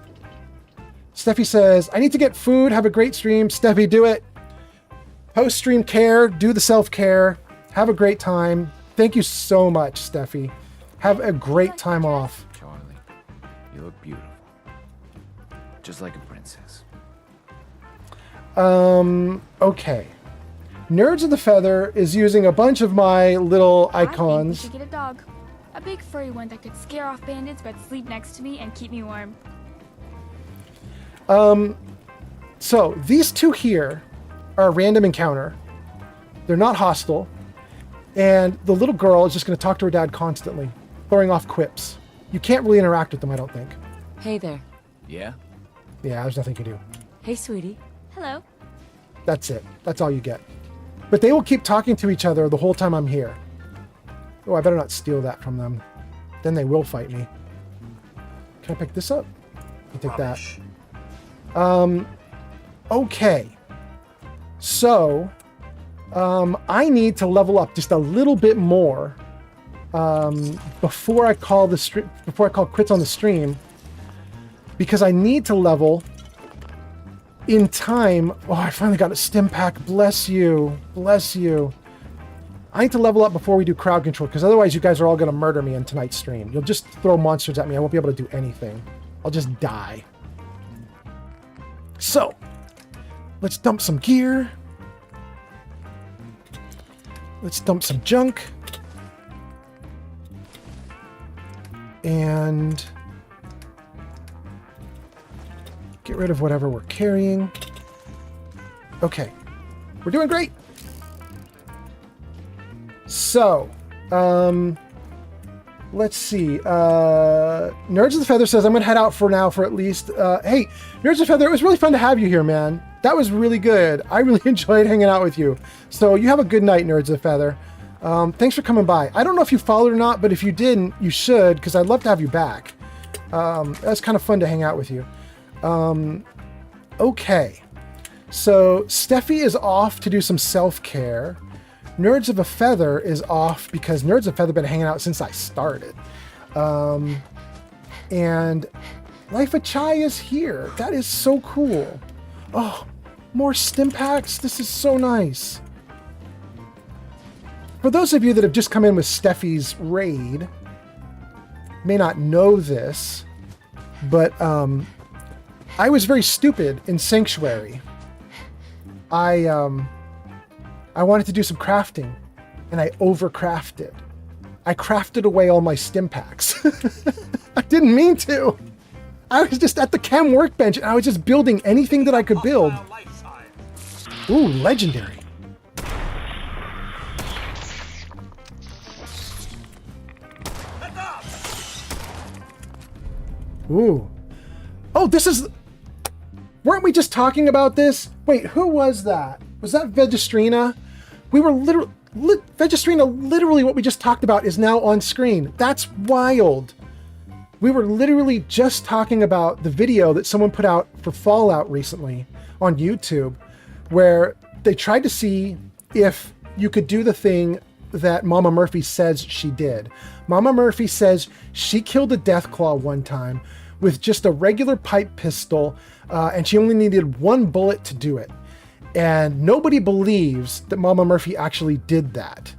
Steffi says, I need to get food. Have a great stream. Steffi, do it. Post-stream care. Do the self-care. Have a great time. Thank you so much, Steffi. Have a great time off. Charlie, you look beautiful. Just like a princess. Okay. Nerds of the Feather is using a bunch of my little I think we icons. should get a dog. A big furry one that could scare off bandits but sleep next to me and keep me warm. So these two here are a random encounter. They're not hostile. And the little girl is just going to talk to her dad constantly, throwing off quips. You can't really interact with them, I don't think. Hey there. Yeah? Yeah, there's nothing you can do. Hey, sweetie. Hello. That's it. That's all you get. But they will keep talking to each other the whole time I'm here. Oh, I better not steal that from them. Then they will fight me. Can I pick this up? I'll take Rubbish. that. Okay. So, I need to level up just a little bit more before I call quits on the stream, because I need to level in time. Oh, I finally got a stim pack. Bless you. Bless you. I need to level up before we do crowd control, because otherwise you guys are all going to murder me in tonight's stream. You'll just throw monsters at me. I won't be able to do anything. I'll just die. So, let's dump some gear. Let's dump some junk. And get rid of whatever we're carrying. Okay. We're doing great. So, let's see. Nerds of the Feather says, I'm going to head out for now for at least... hey, Nerds of the Feather, it was really fun to have you here, man. That was really good. I really enjoyed hanging out with you. So you have a good night, Nerds of the Feather. Thanks for coming by. I don't know if you followed or not, but if you didn't, you should, because I'd love to have you back. That's kind of fun to hang out with you. Okay. So Steffi is off to do some self-care. Nerds of a Feather is off because Nerds of a Feather have been hanging out since I started. And Life of Chai is here. That is so cool. Oh, more stim packs. This is so nice. For those of you that have just come in with Steffi's raid, may not know this, but I was very stupid in Sanctuary. I wanted to do some crafting, and I overcrafted. I crafted away all my stim packs. I didn't mean to. I was just at the chem workbench, and I was just building anything that I could build. Ooh, legendary. Ooh. Oh, this is... Weren't we just talking about this? Wait, who was that? Was that Vegestrina? We were literally... Vegestrina, literally what we just talked about is now on screen. That's wild. We were literally just talking about the video that someone put out for Fallout recently on YouTube, where they tried to see if you could do the thing that Mama Murphy says she did. Mama Murphy says she killed a Deathclaw one time with just a regular pipe pistol, and she only needed one bullet to do it. And nobody believes that Mama Murphy actually did that.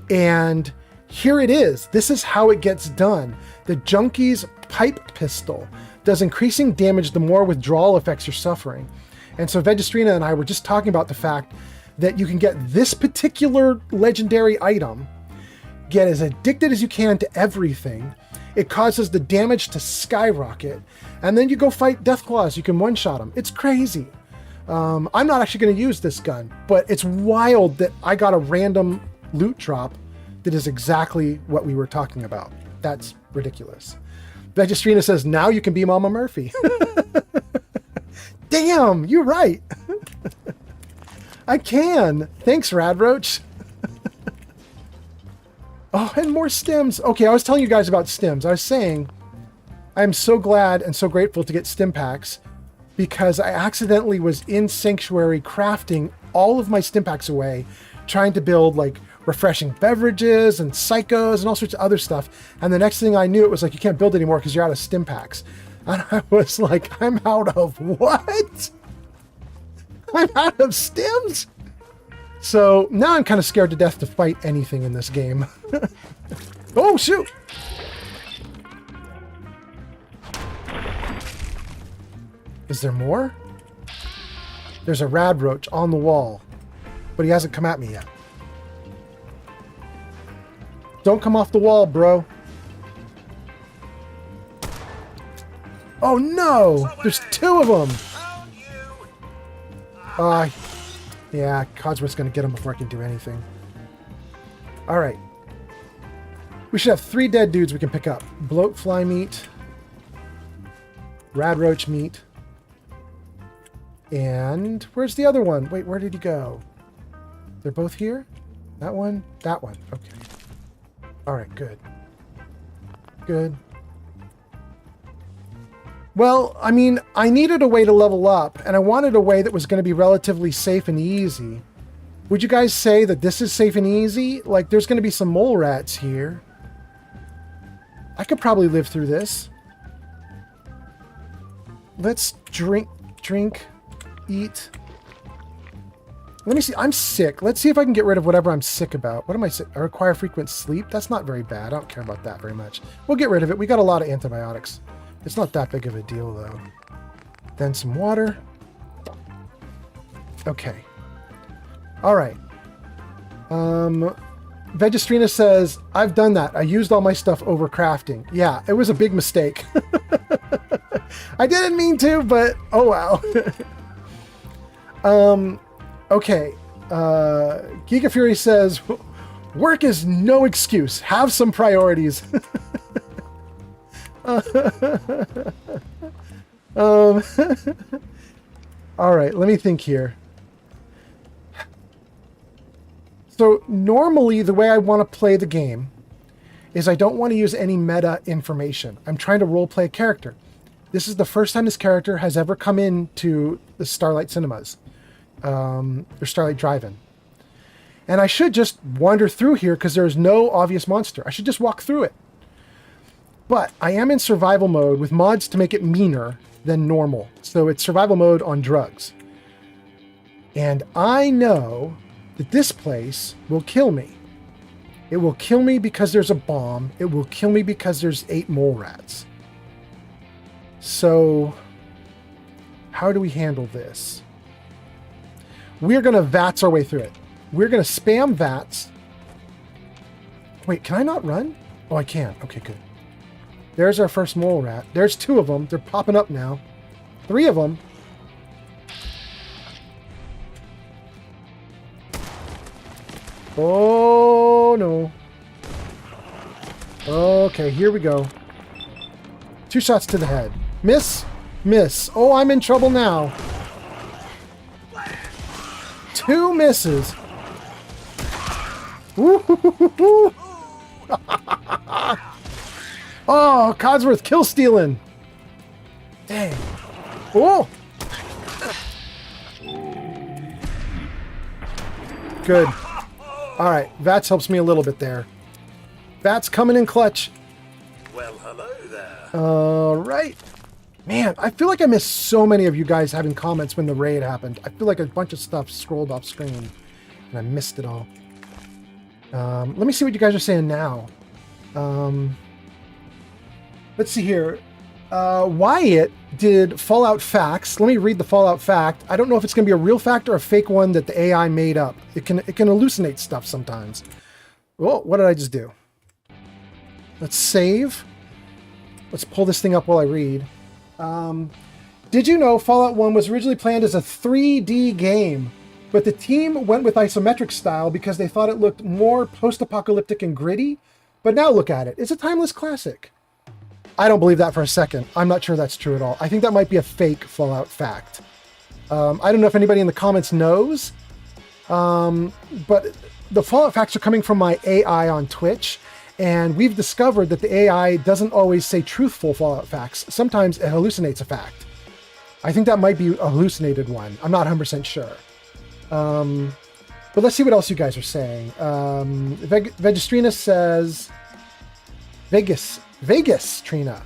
And here it is. This is how it gets done. The Junkie's pipe pistol does increasing damage the more withdrawal effects you're suffering. And so Vegestrina and I were just talking about the fact that you can get this particular legendary item, get as addicted as you can to everything, it causes the damage to skyrocket. And then you go fight Deathclaws. You can one-shot them. It's crazy. I'm not actually going to use this gun, but it's wild that I got a random loot drop that is exactly what we were talking about. That's ridiculous. Vegestrina says, now you can be Mama Murphy. Damn, you're right. I can. Thanks, Radroach. Oh, and more stims. Okay, I was telling you guys about stims. I was saying I'm so glad and so grateful to get stim packs because I accidentally was in Sanctuary crafting all of my stim packs away, trying to build like refreshing beverages and psychos and all sorts of other stuff. And the next thing I knew, it was like, you can't build anymore because you're out of stim packs. And I was like, I'm out of what? I'm out of stims? So now I'm kind of scared to death to fight anything in this game. Oh, shoot! Is there more? There's a Radroach on the wall, but he hasn't come at me yet. Don't come off the wall, bro. Oh no! There's two of them! Yeah, Codsworth's gonna get him before I can do anything. Alright. We should have 3 dead dudes we can pick up. Bloatfly meat. Radroach meat. And where's the other one? Wait, where did he go? They're both here? That one? That one. Okay. Alright, good. Good. Well, I mean, I needed a way to level up, and I wanted a way that was going to be relatively safe and easy. Would you guys say that this is safe and easy? Like, there's going to be some mole rats here. I could probably live through this. Let's drink, eat. Let me see. I'm sick. Let's see if I can get rid of whatever I'm sick about. What am I sick? I require frequent sleep. That's not very bad. I don't care about that very much. We'll get rid of it. We got a lot of antibiotics. It's not that big of a deal, though. Then some water. Okay. All right. Vegestrina says, I've done that. I used all my stuff over crafting. Yeah, it was a big mistake. I didn't mean to, but oh wow. Okay. Giga Fury says, work is no excuse. Have some priorities. All right, let me think here. So normally the way I want to play the game is I don't want to use any meta information. I'm trying to roleplay a character. This is the first time this character has ever come into the Starlight Cinemas, or Starlight Drive-In. And I should just wander through here because there's no obvious monster. I should just walk through it. But I am in survival mode with mods to make it meaner than normal. So it's survival mode on drugs. And I know that this place will kill me. It will kill me because there's a bomb. It will kill me because there's 8 mole rats. So how do we handle this? We're going to VATS our way through it. We're going to spam VATS. Wait, can I not run? Oh, I can. Okay, good. There's our first mole rat. There's 2 of them. They're popping up now. 3 of them. Oh, no. Okay, here we go. 2 shots to the head. Miss. Miss. Oh, I'm in trouble now. 2 misses. Woo-hoo-hoo-hoo-hoo. Oh, Codsworth kill stealing. Dang. Oh. Good. All right. VATS helps me a little bit there. VATS coming in clutch. Well, hello there. All right. Man, I feel like I missed so many of you guys having comments when the raid happened. I feel like a bunch of stuff scrolled off screen and I missed it all. Let me see what you guys are saying now. Let's see here. Wyatt did Fallout facts. Let me read the Fallout fact. I don't know if it's going to be a real fact or a fake one that the AI made up. It can hallucinate stuff sometimes. Well, what did I just do? Let's save. Let's pull this thing up while I read. Did you know Fallout 1 was originally planned as a 3D game, but the team went with isometric style because they thought it looked more post-apocalyptic and gritty? But now look at it. It's a timeless classic. I don't believe that for a second. I'm not sure that's true at all. I think that might be a fake Fallout fact. I don't know if anybody in the comments knows, but the Fallout facts are coming from my AI on Twitch, and we've discovered that the AI doesn't always say truthful Fallout facts. Sometimes it hallucinates a fact. I think that might be a hallucinated one. I'm not 100% sure. But let's see what else you guys are saying. Vegestrina says... Vegas Trina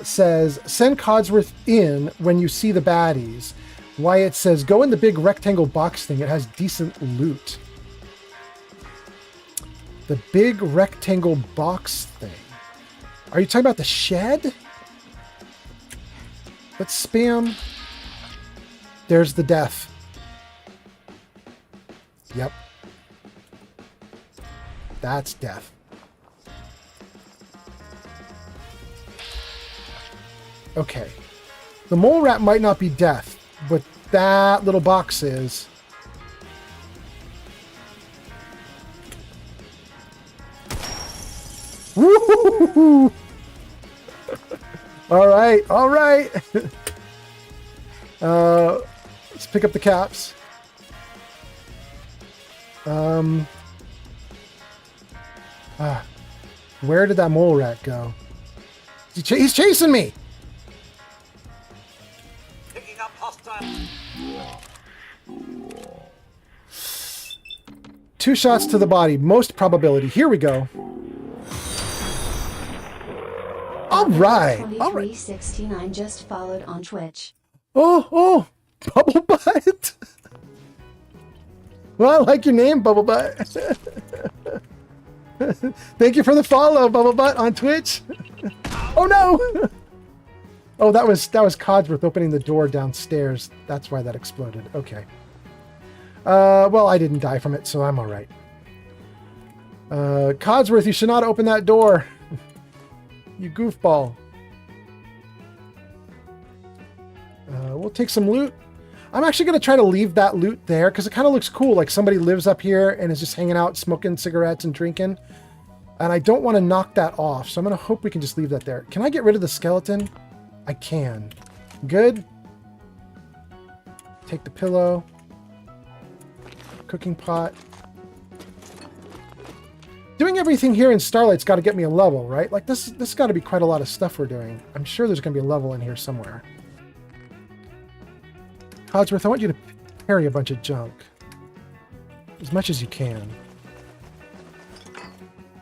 says, send Codsworth in when you see the baddies. Wyatt says, go in the big rectangle box thing. It has decent loot. The big rectangle box thing. Are you talking about the shed? Let's spam. There's the death. Yep. That's death. Okay. The mole rat might not be death, but that little box is. Woo! All right, all right. Let's pick up the caps. Where did that mole rat go? He's chasing me. Picking up hostile. 2 shots to the body, most probability. Here we go. All right. All right. 2369 just followed on Twitch. Oh, Bubble Butt. Well, I like your name, Bubble Butt. Thank you for the follow, Bubble Butt, on Twitch. Oh no! Oh, that was Codsworth opening the door downstairs. That's why that exploded. Okay. Well, I didn't die from it, so I'm all right. Codsworth, you should not open that door. You goofball. We'll take some loot. I'm actually going to try to leave that loot there because it kind of looks cool. Like somebody lives up here and is just hanging out, smoking cigarettes and drinking. And I don't want to knock that off. So I'm going to hope we can just leave that there. Can I get rid of the skeleton? I can. Good. Take the pillow. Cooking pot. Doing everything here in Starlight's got to get me a level, right? Like this got to be quite a lot of stuff we're doing. I'm sure there's going to be a level in here somewhere. Codsworth, I want you to carry a bunch of junk. As much as you can.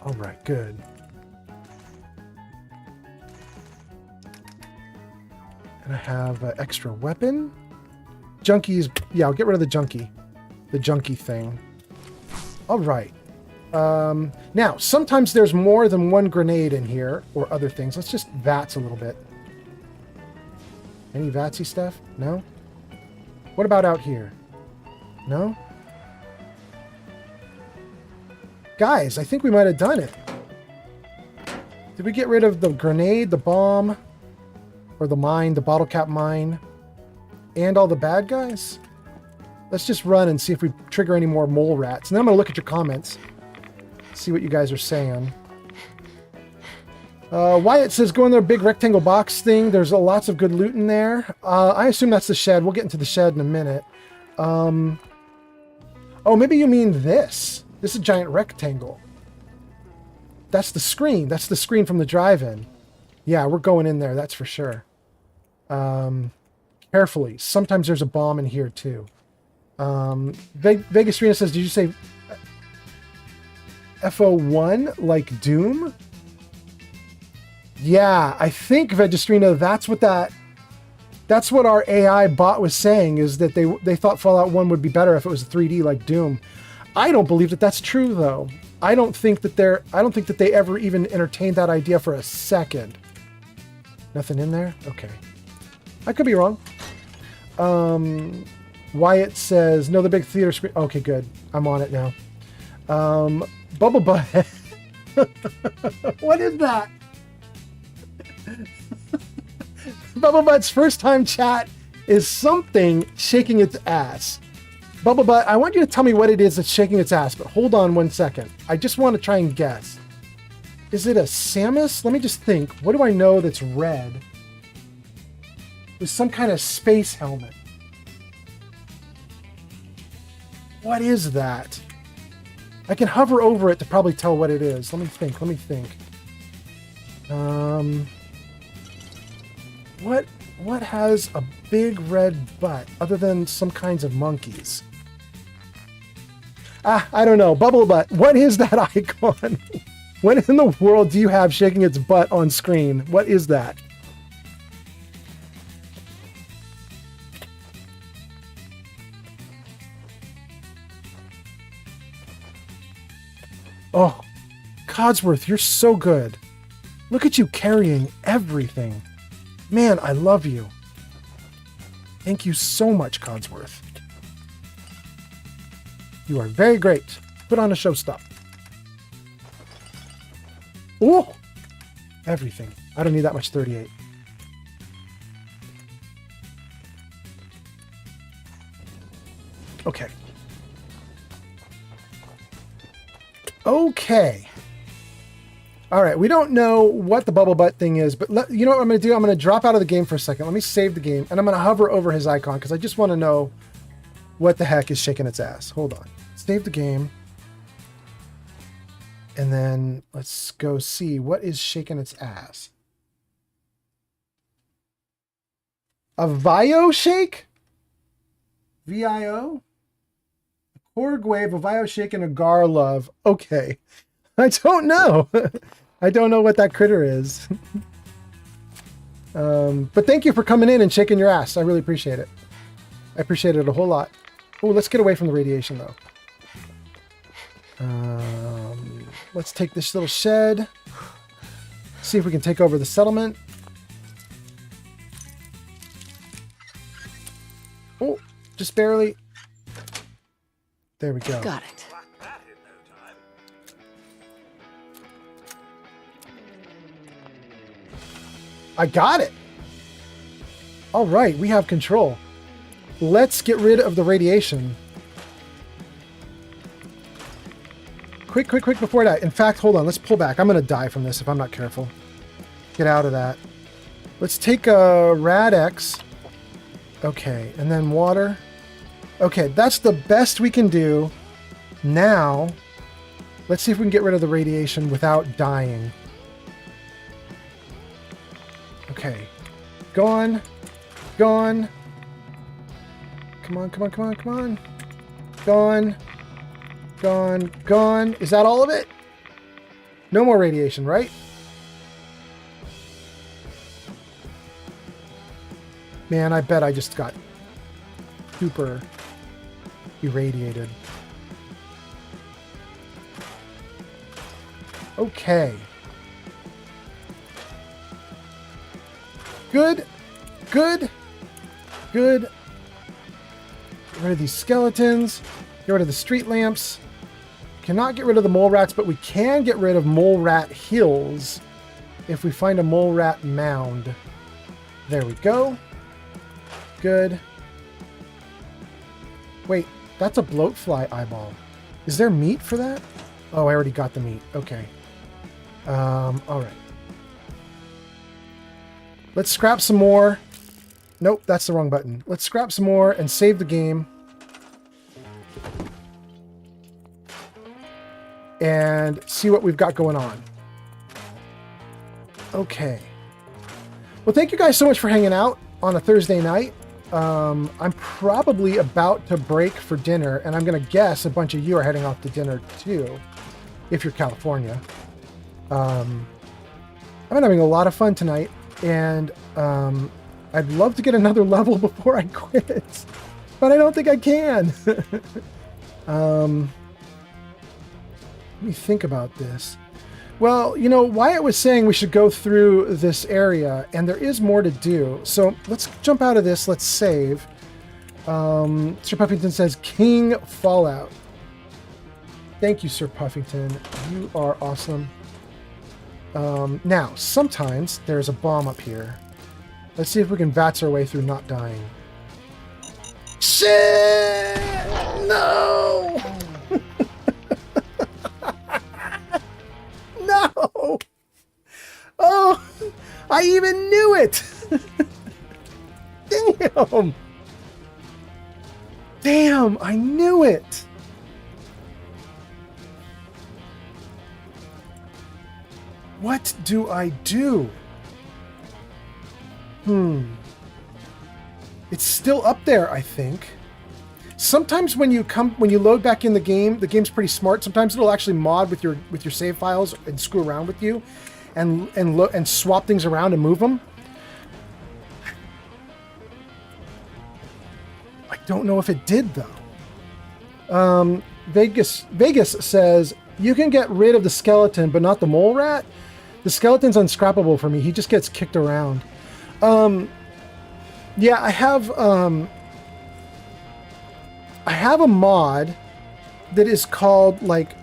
All right, good. And I have an extra weapon. Junkies, yeah, I'll get rid of the junkie. The junkie thing. All right. Now, sometimes there's more than one grenade in here, or other things. Let's just VATS a little bit. Any VATSy stuff? No? What about out here? No? Guys, I think we might have done it. Did we get rid of the grenade, the bomb, or the mine, the bottle cap mine, and all the bad guys? Let's just run and see if we trigger any more mole rats. And then I'm going to look at your comments. See what you guys are saying. Wyatt says, go in their big rectangle box thing. There's lots of good loot in there. I assume that's the shed. We'll get into the shed in a minute. Oh, maybe you mean this. This is a giant rectangle. That's the screen. That's the screen from the drive-in. Yeah, we're going in there. That's for sure. Carefully. Sometimes there's a bomb in here, too. Vegas Rena says, did you say FO1 like Doom? Yeah, I think Vegestrina, that's what our AI bot was saying, is that they thought Fallout 1 would be better if it was 3D like Doom. I don't believe that that's true though. I don't think that they ever even entertained that idea for a second. Nothing in there? Okay. I could be wrong. Wyatt says, no, the big theater screen. Okay, good. I'm on it now. Bubble Butt. What is that? Bubble Butt's first time chat is something shaking its ass. Bubble Butt, I want you to tell me what it is that's shaking its ass, but hold on 1 second. I just want to try and guess. Is it a Samus? Let me just think. What do I know that's red? With some kind of space helmet. What is that? I can hover over it to probably tell what it is. Let me think. What has a big red butt other than some kinds of monkeys? I don't know. Bubble Butt, what is that icon? What in the world do you have shaking its butt on screen? What is that? Oh, Codsworth, you're so good. Look at you carrying everything. Man, I love you. Thank you so much, Codsworth. You are very great. Put on a show stop. Oh, everything. I don't need that much 38. Okay. Okay. All right, we don't know what the bubble butt thing is, but you know what I'm going to do? I'm going to drop out of the game for a second. Let me save the game, and I'm going to hover over his icon because I just want to know what the heck is shaking its ass. Hold on. Save the game. And then let's go see what is shaking its ass. A Vio shake? VIO? A Korg wave, a Vio shake, and a Gar love. Okay. I don't know. I don't know what that critter is. But thank you for coming in and shaking your ass. I really appreciate it. I appreciate it a whole lot. Oh, let's get away from the radiation, though. Let's take this little shed. See if we can take over the settlement. Oh, just barely. There we go. Got it. I got it. All right, we have control. Let's get rid of the radiation. Quick, before that. In fact, hold on, let's pull back. I'm going to die from this if I'm not careful. Get out of that. Let's take a Rad-X. Okay, and then water. Okay, that's the best we can do. Now, let's see if we can get rid of the radiation without dying. Okay. Gone. Gone. Come on. Gone. Gone. Gone. Is that all of it? No more radiation, right? Man, I bet I just got super irradiated. Okay. Good. Get rid of these skeletons. Get rid of the street lamps. Cannot get rid of the mole rats, but we can get rid of mole rat hills if we find a mole rat mound. There we go. Good. Wait, that's a bloatfly eyeball. Is there meat for that? Oh, I already got the meat. Okay. All right. Let's scrap some more. Nope, that's the wrong button. Let's scrap some more and save the game. And see what we've got going on. Okay. Well, thank you guys so much for hanging out on a Thursday night. I'm probably about to break for dinner, and I'm going to guess a bunch of you are heading off to dinner too, if you're California. I've been having a lot of fun tonight, and I'd love to get another level before I quit, but I don't think I can. Let me think about this. Well, you know, Wyatt was saying we should go through this area, and there is more to do. So let's jump out of this. Let's save. Sir Puffington says, King Fallout. Thank you, Sir Puffington. You are awesome. Now, sometimes there's a bomb up here. Let's see if we can VATS our way through not dying. Shit! No! No! Oh! I even knew it! Damn! Damn, I knew it! What do I do? It's still up there, I think. Sometimes when you load back in the game's pretty smart. Sometimes it'll actually mod with your save files and screw around with you, and swap things around and move them. I don't know if it did though. Vegas says you can get rid of the skeleton, but not the mole rat. The skeleton's unscrappable for me. He just gets kicked around. Yeah, I have a mod that is called like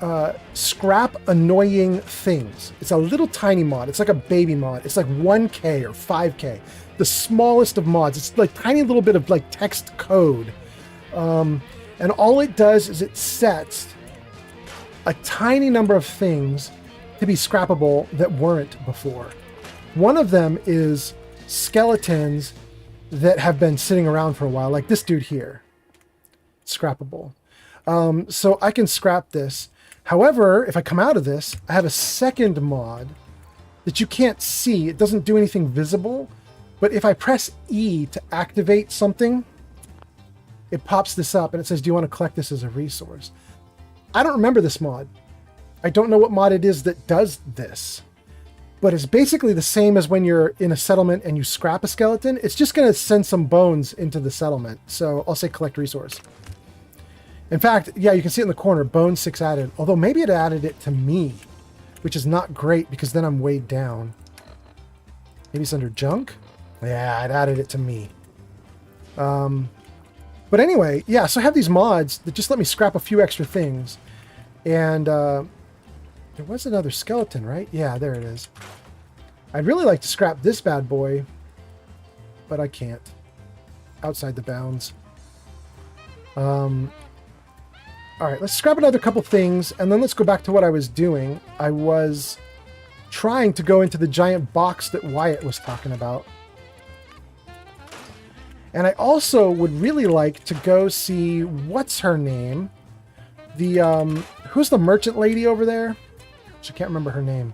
scrap annoying things. It's a little tiny mod. It's like a baby mod. It's like 1K or 5K, the smallest of mods. It's like tiny little bit of like text code, and all it does is it sets a tiny number of things to be scrappable that weren't before. One of them is skeletons that have been sitting around for a while, like this dude here. Scrappable. So I can scrap this. However, if I come out of this, I have a second mod that you can't see. It doesn't do anything visible, but if I press E to activate something, it pops this up and it says, do you want to collect this as a resource? I don't remember this mod. I don't know what mod it is that does this, but it's basically the same as when you're in a settlement and you scrap a skeleton. It's just going to send some bones into the settlement. So I'll say collect resource. In fact, yeah, you can see it in the corner, bone 6 added, although maybe it added it to me, which is not great because then I'm weighed down. Maybe it's under junk. Yeah, it added it to me. But anyway, yeah, so I have these mods that just let me scrap a few extra things. And there was another skeleton, right? Yeah, there it is. I'd really like to scrap this bad boy, but I can't. Outside the bounds. All right, let's scrap another couple things, and then let's go back to what I was doing. I was trying to go into the giant box that Wyatt was talking about. And I also would really like to go see, what's her name? The, who's the merchant lady over there? I can't remember her name.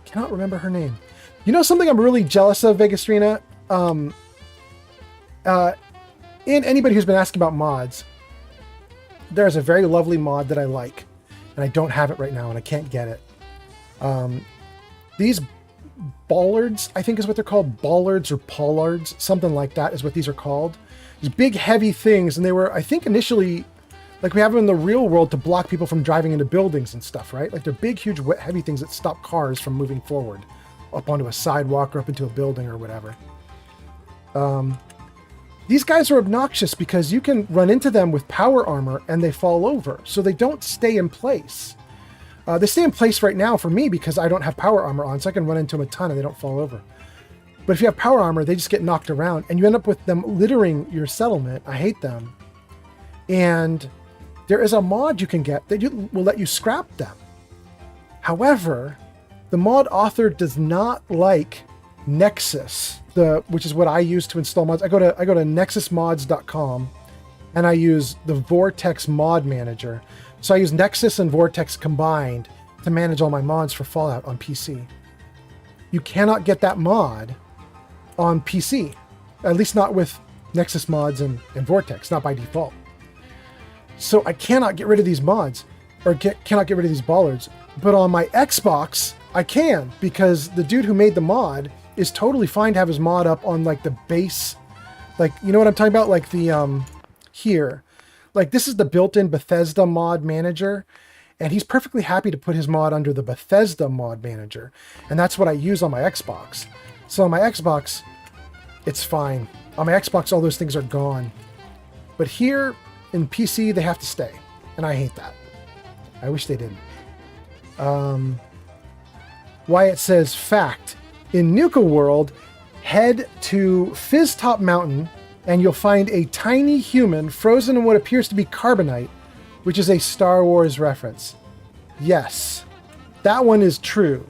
Cannot remember her name. You know something I'm really jealous of, Vegastrina? In anybody who's been asking about mods, there's a very lovely mod that I like, and I don't have it right now, and I can't get it. These bollards, I think is what they're called, bollards or pollards, something like that is what these are called. These big heavy things, and they were, I think, initially, like we have them in the real world to block people from driving into buildings and stuff, right? Like they're big, huge, heavy things that stop cars from moving forward up onto a sidewalk or up into a building or whatever. These guys are obnoxious because you can run into them with power armor and they fall over, so they don't stay in place. They stay in place right now for me because I don't have power armor on, so I can run into them a ton and they don't fall over. But if you have power armor, they just get knocked around and you end up with them littering your settlement. I hate them. And there is a mod you can get that will let you scrap them. However, the mod author does not like Nexus, which is what I use to install mods. I go to nexusmods.com and I use the Vortex mod manager. So I use Nexus and Vortex combined to manage all my mods for Fallout on PC. You cannot get that mod on PC, at least not with Nexus mods and Vortex, not by default. So I cannot get rid of these mods, or cannot get rid of these bollards. But on my Xbox, I can, because the dude who made the mod is totally fine to have his mod up on like the base, like, you know what I'm talking about? Like the, here. Like this is the built-in Bethesda mod manager, and he's perfectly happy to put his mod under the Bethesda mod manager. And that's what I use on my Xbox. So on my Xbox, it's fine. On my Xbox, all those things are gone. But here in PC, they have to stay. And I hate that. I wish they didn't. Wyatt says, fact. In Nuka World, head to Fizz Top Mountain and you'll find a tiny human frozen in what appears to be carbonite, which is a Star Wars reference. Yes, that one is true.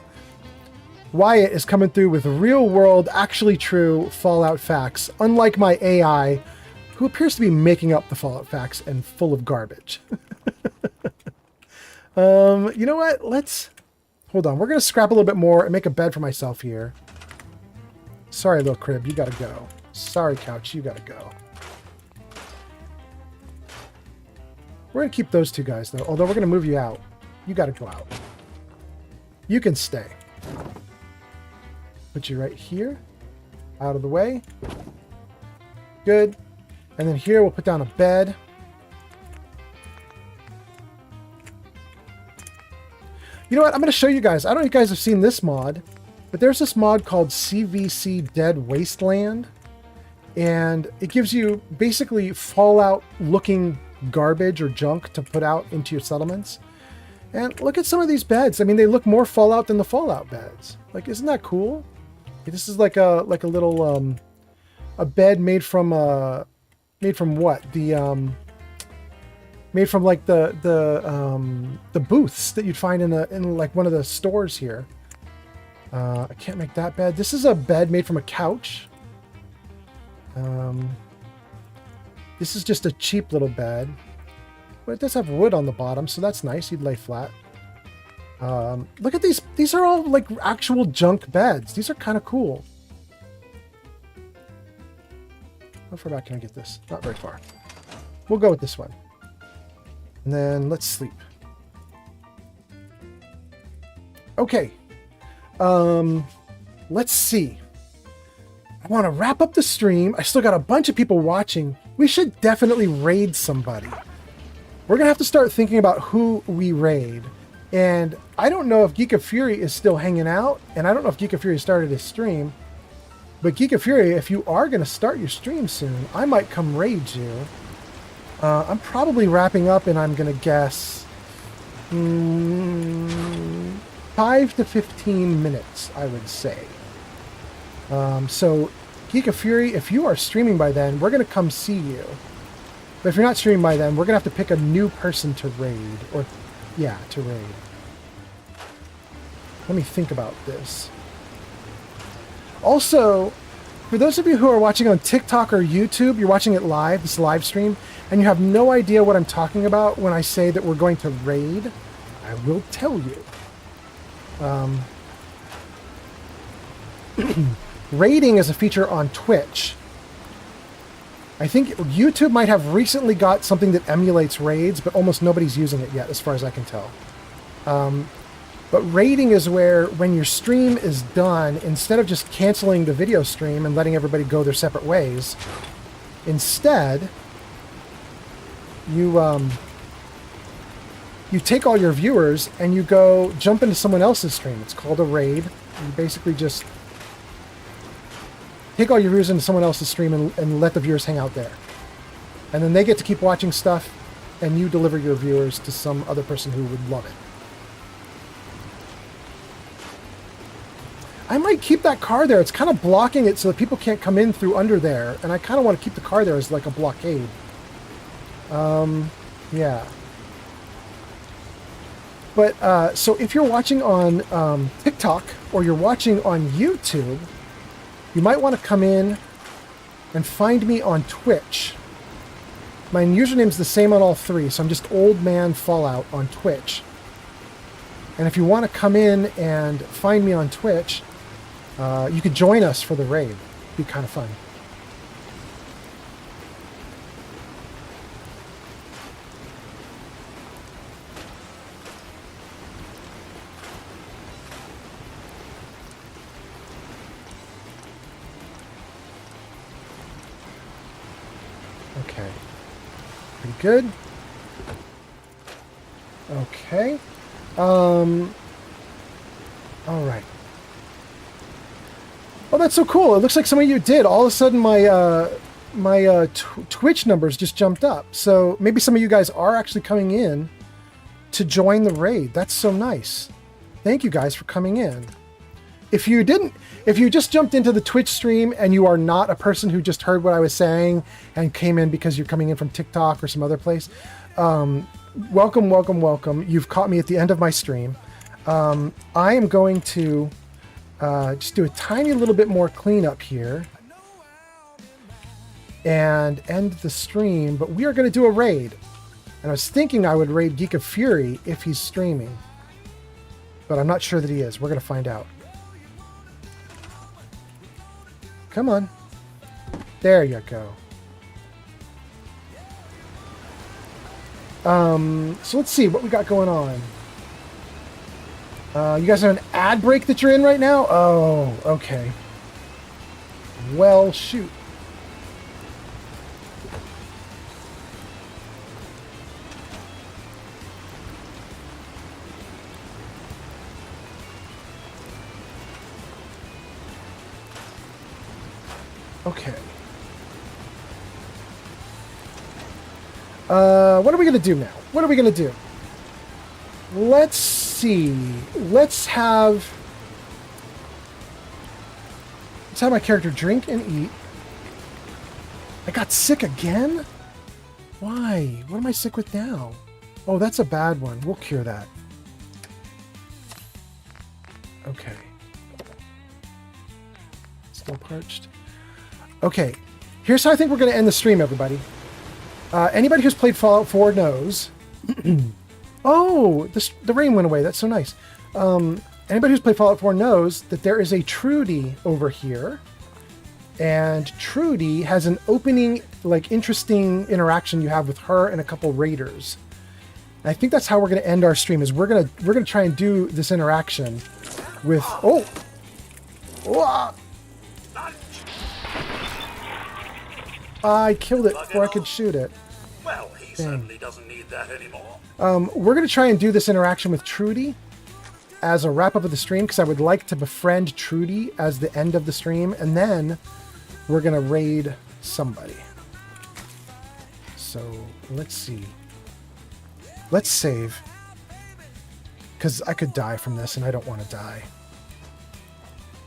Wyatt is coming through with real world, actually true Fallout facts, unlike my AI, who appears to be making up the Fallout facts and full of garbage. You know what? Let's... Hold on. We're going to scrap a little bit more and make a bed for myself here. Sorry, little crib. You got to go. Sorry, couch. You got to go. We're going to keep those two guys, though. Although we're going to move you out. You got to go out. You can stay. Put you right here. Out of the way. Good. And then here we'll put down a bed. You know what? I'm going to show you guys. I don't know if you guys have seen this mod, but there's this mod called CVC Dead Wasteland. And it gives you basically Fallout-looking garbage or junk to put out into your settlements. And look at some of these beds. I mean, they look more Fallout than the Fallout beds. Like, isn't that cool? This is like a little a bed made from what? Made from like the booths that you'd find in like one of the stores here. I can't make that bed. This is a bed made from a couch. This is just a cheap little bed, but it does have wood on the bottom, so that's nice. You'd lay flat. Look at these. These are all like actual junk beds. These are kind of cool. How far back can I get this? Not very far. We'll go with this one. And then let's sleep. Okay. Let's see. I want to wrap up the stream. I still got a bunch of people watching. We should definitely raid somebody. We're going to have to start thinking about who we raid. And I don't know if Geek of Fury is still hanging out. And I don't know if Geek of Fury started his stream. But Geek of Fury, if you are going to start your stream soon, I might come raid you. I'm probably wrapping up, and I'm going to guess 5 to 15 minutes, I would say. So, Geek of Fury, if you are streaming by then, we're going to come see you. But if you're not streaming by then, we're going to have to pick a new person to raid. Or, yeah, to raid. Let me think about this. Also, for those of you who are watching on TikTok or YouTube, you're watching it live, this live stream, and you have no idea what I'm talking about when I say that we're going to raid, I will tell you. Raiding is a feature on Twitch. I think YouTube might have recently got something that emulates raids, but almost nobody's using it yet, as far as I can tell. But raiding is where, when your stream is done, instead of just canceling the video stream and letting everybody go their separate ways, instead, you take all your viewers and you go jump into someone else's stream. It's called a raid. You basically just take all your viewers into someone else's stream and let the viewers hang out there. And then they get to keep watching stuff, and you deliver your viewers to some other person who would love it. I might keep that car there. It's kind of blocking it so that people can't come in through under there. And I kind of want to keep the car there as like a blockade. Yeah. But, so if you're watching on TikTok or you're watching on YouTube, you might want to come in and find me on Twitch. My username's the same on all three, so I'm just Old Man Fallout on Twitch. And if you want to come in and find me on Twitch, you could join us for the raid. It'd be kind of fun. Okay. Pretty good. Okay. All right. Oh, that's so cool. It looks like some of you did. All of a sudden, my Twitch numbers just jumped up. So maybe some of you guys are actually coming in to join the raid. That's so nice. Thank you guys for coming in. if you just jumped into the Twitch stream and you are not a person who just heard what I was saying and came in because you're coming in from TikTok or some other place, welcome, welcome, welcome. You've caught me at the end of my stream. I am going to just do a tiny little bit more cleanup here and end the stream, but we are going to do a raid. And I was thinking I would raid Geek of Fury if he's streaming, but I'm not sure that he is. We're going to find out. Come on. There you go. So let's see what we got going on. You guys have an ad break that you're in right now? Oh, okay. Well, shoot. Okay. What are we going to do now? What are we going to do? Let's see. Let's have my character drink and eat. I got sick again? Why? What am I sick with now? Oh, that's a bad one. We'll cure that. Okay. Still parched. Okay. Here's how I think we're going to end the stream, everybody. Anybody who's played Fallout 4 knows... Oh, the rain went away. That's so nice. Anybody who's played Fallout 4 knows that there is a Trudy over here. And Trudy has an opening, like, interesting interaction you have with her and a couple raiders. And I think that's how we're going to end our stream, is we're gonna try and do this interaction with... Oh! Oh! I killed it before I could shoot it. Well, he certainly doesn't need that anymore. We're going to try and do this interaction with Trudy as a wrap-up of the stream, because I would like to befriend Trudy as the end of the stream, and then we're going to raid somebody. So, let's see. Let's save. Because I could die from this, and I don't want to die.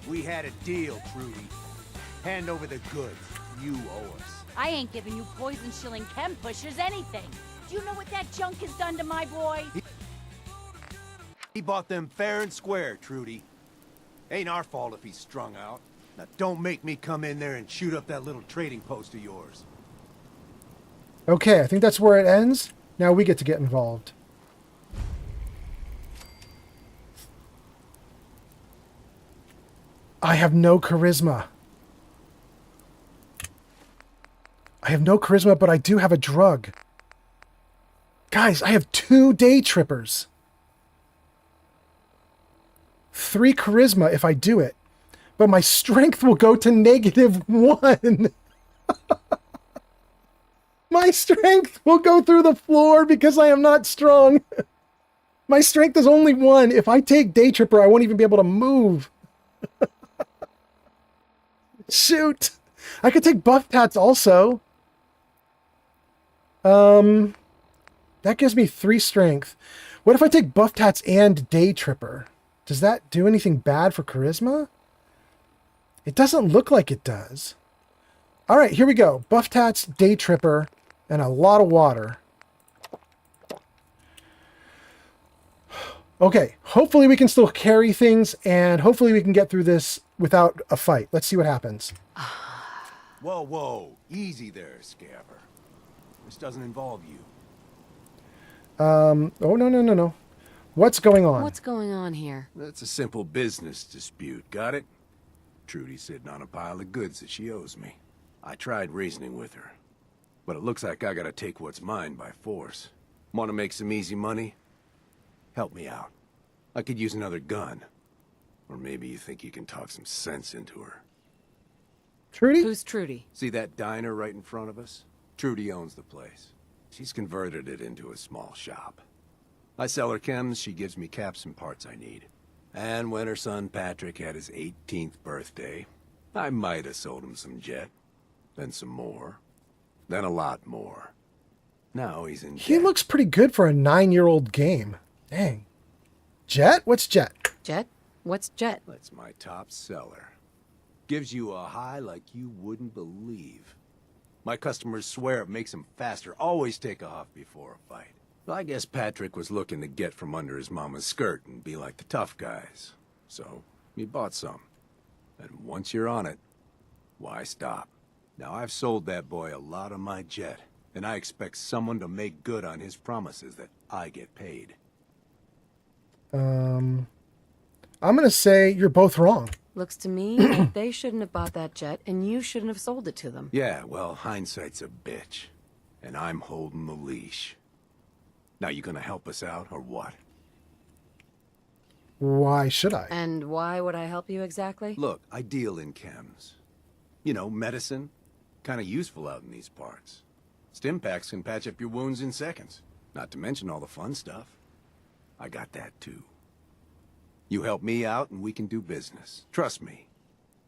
We had a deal, Trudy. Hand over the goods. You owe us. I ain't giving you poison-shilling chem pushers anything. Do you know what that junk has done to my boy? He bought them fair and square, Trudy. Ain't our fault if he's strung out. Now don't make me come in there and shoot up that little trading post of yours. Okay, I think that's where it ends. Now we get to get involved. I have no charisma. I have no charisma, but I do have a drug. Guys, I have 2 day trippers. 3 charisma if I do it. But my strength will go to -1. My strength will go through the floor because I am not strong. My strength is only 1. If I take day tripper, I won't even be able to move. Shoot. I could take buff tats also. That gives me 3 strength. What if I take buff tats and day tripper? Does that do anything bad for charisma? It doesn't look like it does. All right, here we go. Buff tats, day tripper, and a lot of water. Okay, hopefully we can still carry things, and hopefully we can get through this without a fight. Let's see what happens. Whoa, whoa. Easy there, Scabber. This doesn't involve you. Oh, no. What's going on? What's going on here? That's a simple business dispute, got it? Trudy's sitting on a pile of goods that she owes me. I tried reasoning with her, but it looks like I gotta take what's mine by force. Want to make some easy money? Help me out. I could use another gun. Or maybe you think you can talk some sense into her. Trudy? Who's Trudy? See that diner right in front of us? Trudy owns the place. She's converted it into a small shop. I sell her chems, she gives me caps and parts I need. And when her son Patrick had his 18th birthday, I might have sold him some jet. Then some more. Then a lot more. Now he's in He debt. looks pretty good for a 9-year-old game. Dang. Jet? What's Jet? Jet? What's Jet? That's my top seller. Gives you a high like you wouldn't believe. My customers swear it makes them faster. Always take a huff before a fight. Well, I guess Patrick was looking to get from under his mama's skirt and be like the tough guys. So, he bought some. And once you're on it, why stop? Now, I've sold that boy a lot of my jet, and I expect someone to make good on his promises that I get paid. I'm gonna say you're both wrong. Looks to me like they shouldn't have bought that jet, and you shouldn't have sold it to them. Yeah, well, hindsight's a bitch, and I'm holding the leash. Now, you gonna help us out, or what? Why should I? And why would I help you exactly? Look, I deal in chems. You know, medicine. Kinda useful out in these parts. Stim packs can patch up your wounds in seconds. Not to mention all the fun stuff. I got that too. You help me out and we can do business. Trust me,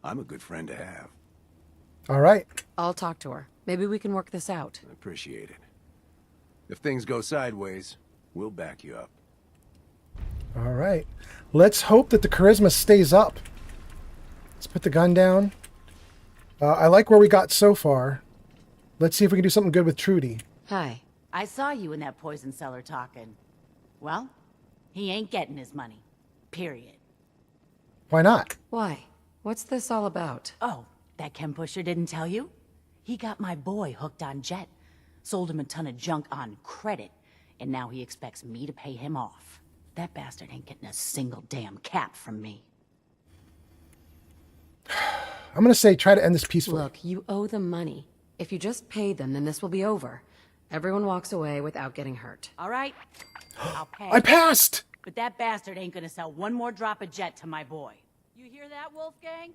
I'm a good friend to have. All right. I'll talk to her. Maybe we can work this out. I appreciate it. If things go sideways, we'll back you up. All right. Let's hope that the charisma stays up. Let's put the gun down. I like where we got so far. Let's see if we can do something good with Trudy. Hi. I saw you in that poison cellar talking. Well, he ain't getting his money. Period. Why not? Why? What's this all about? Oh, that chem pusher didn't tell you? He got my boy hooked on Jet. Sold him a ton of junk on credit. And now he expects me to pay him off. That bastard ain't getting a single damn cap from me. I'm going to say try to end this peacefully. Look, you owe them money. If you just pay them, then this will be over. Everyone walks away without getting hurt. All right, I'll pay. I passed! But that bastard ain't gonna sell one more drop of Jet to my boy. You hear that, Wolfgang?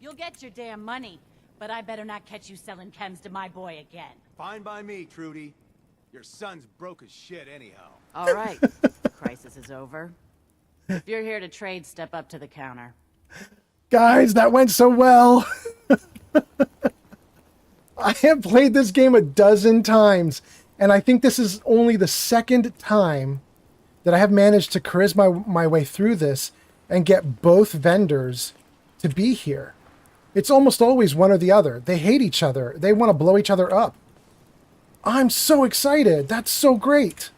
You'll get your damn money, but I better not catch you selling chems to my boy again. Fine by me, Trudy. Your son's broke as shit anyhow. All right, crisis is over. If you're here to trade, step up to the counter. Guys, that went so well. I have played this game a dozen times, and I think this is only the second time that I have managed to charisma my way through this and get both vendors to be here. It's almost always one or the other. They hate each other. They want to blow each other up. I'm so excited. That's so great.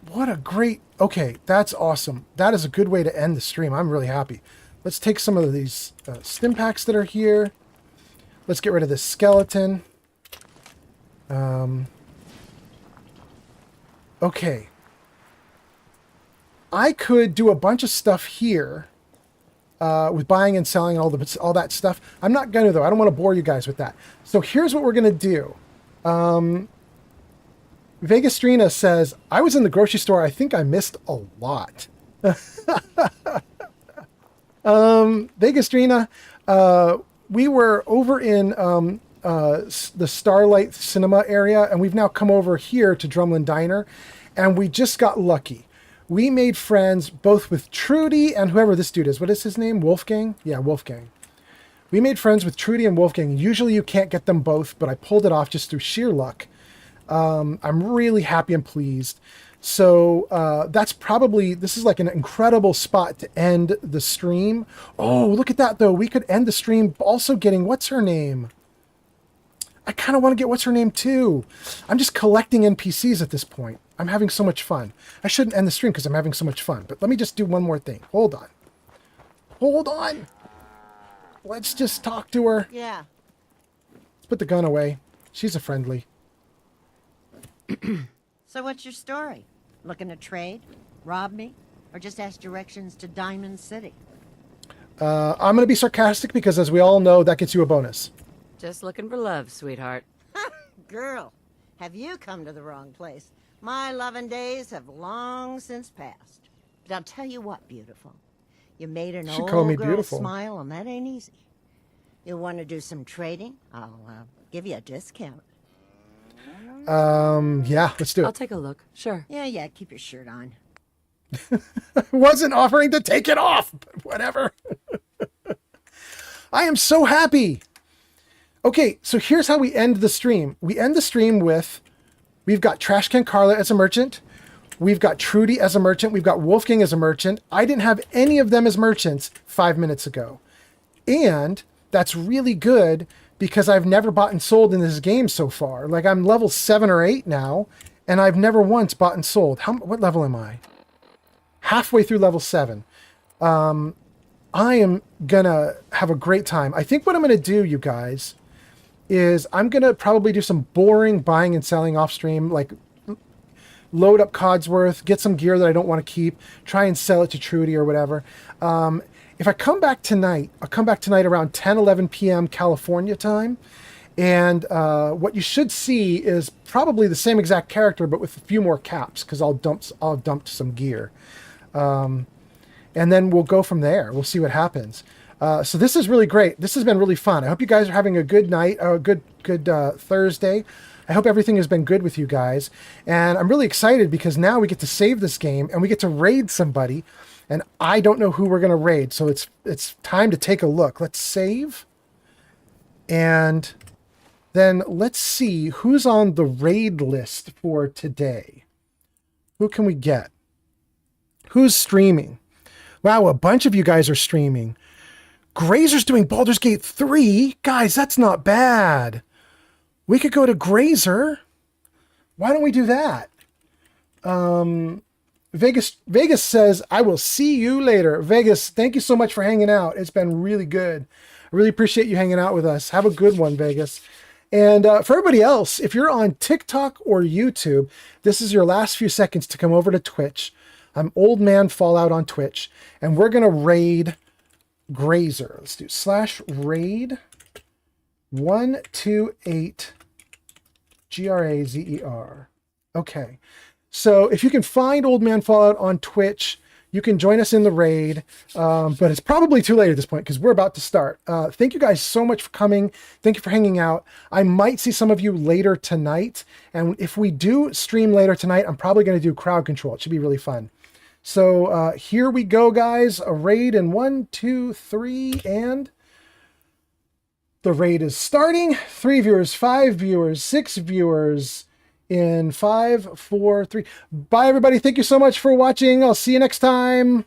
What a great... Okay, that's awesome. That is a good way to end the stream. I'm really happy. Let's take some of these stim packs that are here. Let's get rid of this skeleton. Okay. I could do a bunch of stuff here with buying and selling and all that stuff. I'm not going to, though. I don't want to bore you guys with that. So here's what we're going to do. Vegastrina says, I was in the grocery store. I think I missed a lot. Vegastrina, we were over in the Starlight Cinema area, and we've now come over here to Drumlin Diner, and we just got lucky. We made friends both with Trudy and whoever this dude is. What is his name? Wolfgang? Yeah, Wolfgang. We made friends with Trudy and Wolfgang. Usually you can't get them both, but I pulled it off just through sheer luck. I'm really happy and pleased. So that's probably, this is like an incredible spot to end the stream. Oh, look at that, though. We could end the stream also getting, what's her name? I kind of want to get what's her name, too. I'm just collecting NPCs at this point. I'm having so much fun. I shouldn't end the stream because I'm having so much fun. But let me just do one more thing. Hold on. Hold on. Let's just talk to her. Yeah. Let's put the gun away. She's a friendly. So what's your story? Looking to trade? Rob me? Or just ask directions to Diamond City? I'm going to be sarcastic because, as we all know, that gets you a bonus. Just looking for love, sweetheart. Girl, have you come to the wrong place? My loving days have long since passed. But I'll tell you what, beautiful. You made an She old called me girl beautiful. smile, and that ain't easy. You want to do some trading? I'll give you a discount. Yeah, let's do I'll it. take a look. Sure. Yeah, keep your shirt on. I wasn't offering to take it off, but whatever. I am so happy. Okay, so here's how we end the stream. We end the stream with, we've got Trash Can Carla as a merchant. We've got Trudy as a merchant. We've got Wolfgang as a merchant. I didn't have any of them as merchants 5 minutes ago. And that's really good because I've never bought and sold in this game so far. Like, I'm level 7 or 8 now, and I've never once bought and sold. What level am I? Halfway through level 7. I am gonna have a great time. I think what I'm gonna do, you guys, is I'm gonna probably do some boring buying and selling off stream, like load up Codsworth, get some gear that I don't want to keep, try and sell it to Trudy or whatever. If I come back tonight, I'll come back tonight around 10, 11 p.m. California time. And what you should see is probably the same exact character, but with a few more caps, because I'll dump some gear. And then we'll go from there. We'll see what happens. So this is really great. This has been really fun. I hope you guys are having a good night, a good Thursday. I hope everything has been good with you guys. And I'm really excited because now we get to save this game and we get to raid somebody. And I don't know who we're going to raid. So it's time to take a look. Let's save. And then let's see who's on the raid list for today. Who can we get? Who's streaming? Wow, a bunch of you guys are streaming. Grazer's doing Baldur's Gate 3. Guys, that's not bad. We could go to Grazer. Why don't we do that? Vegas says, I will see you later. Vegas, thank you so much for hanging out. It's been really good. I really appreciate you hanging out with us. Have a good one, Vegas. And for everybody else, if you're on TikTok or YouTube, this is your last few seconds to come over to Twitch. I'm Old Man Fallout on Twitch, and we're going to raid Grazer. Let's do /raid 128 GRAZER. Okay. So if you can find Old Man Fallout on Twitch, you can join us in the raid. But it's probably too late at this point because we're about to start. Thank you guys so much for coming. Thank you for hanging out. I might see some of you later tonight. And if we do stream later tonight, I'm probably going to do crowd control. It should be really fun. So here we go, guys. A raid in 1, 2, 3, and the raid is starting. 3 viewers, 5 viewers, 6 viewers in 5, 4, 3. Bye, everybody. Thank you so much for watching. I'll see you next time.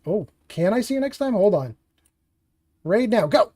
Oh, can I see you next time? Hold on. Raid now. Go.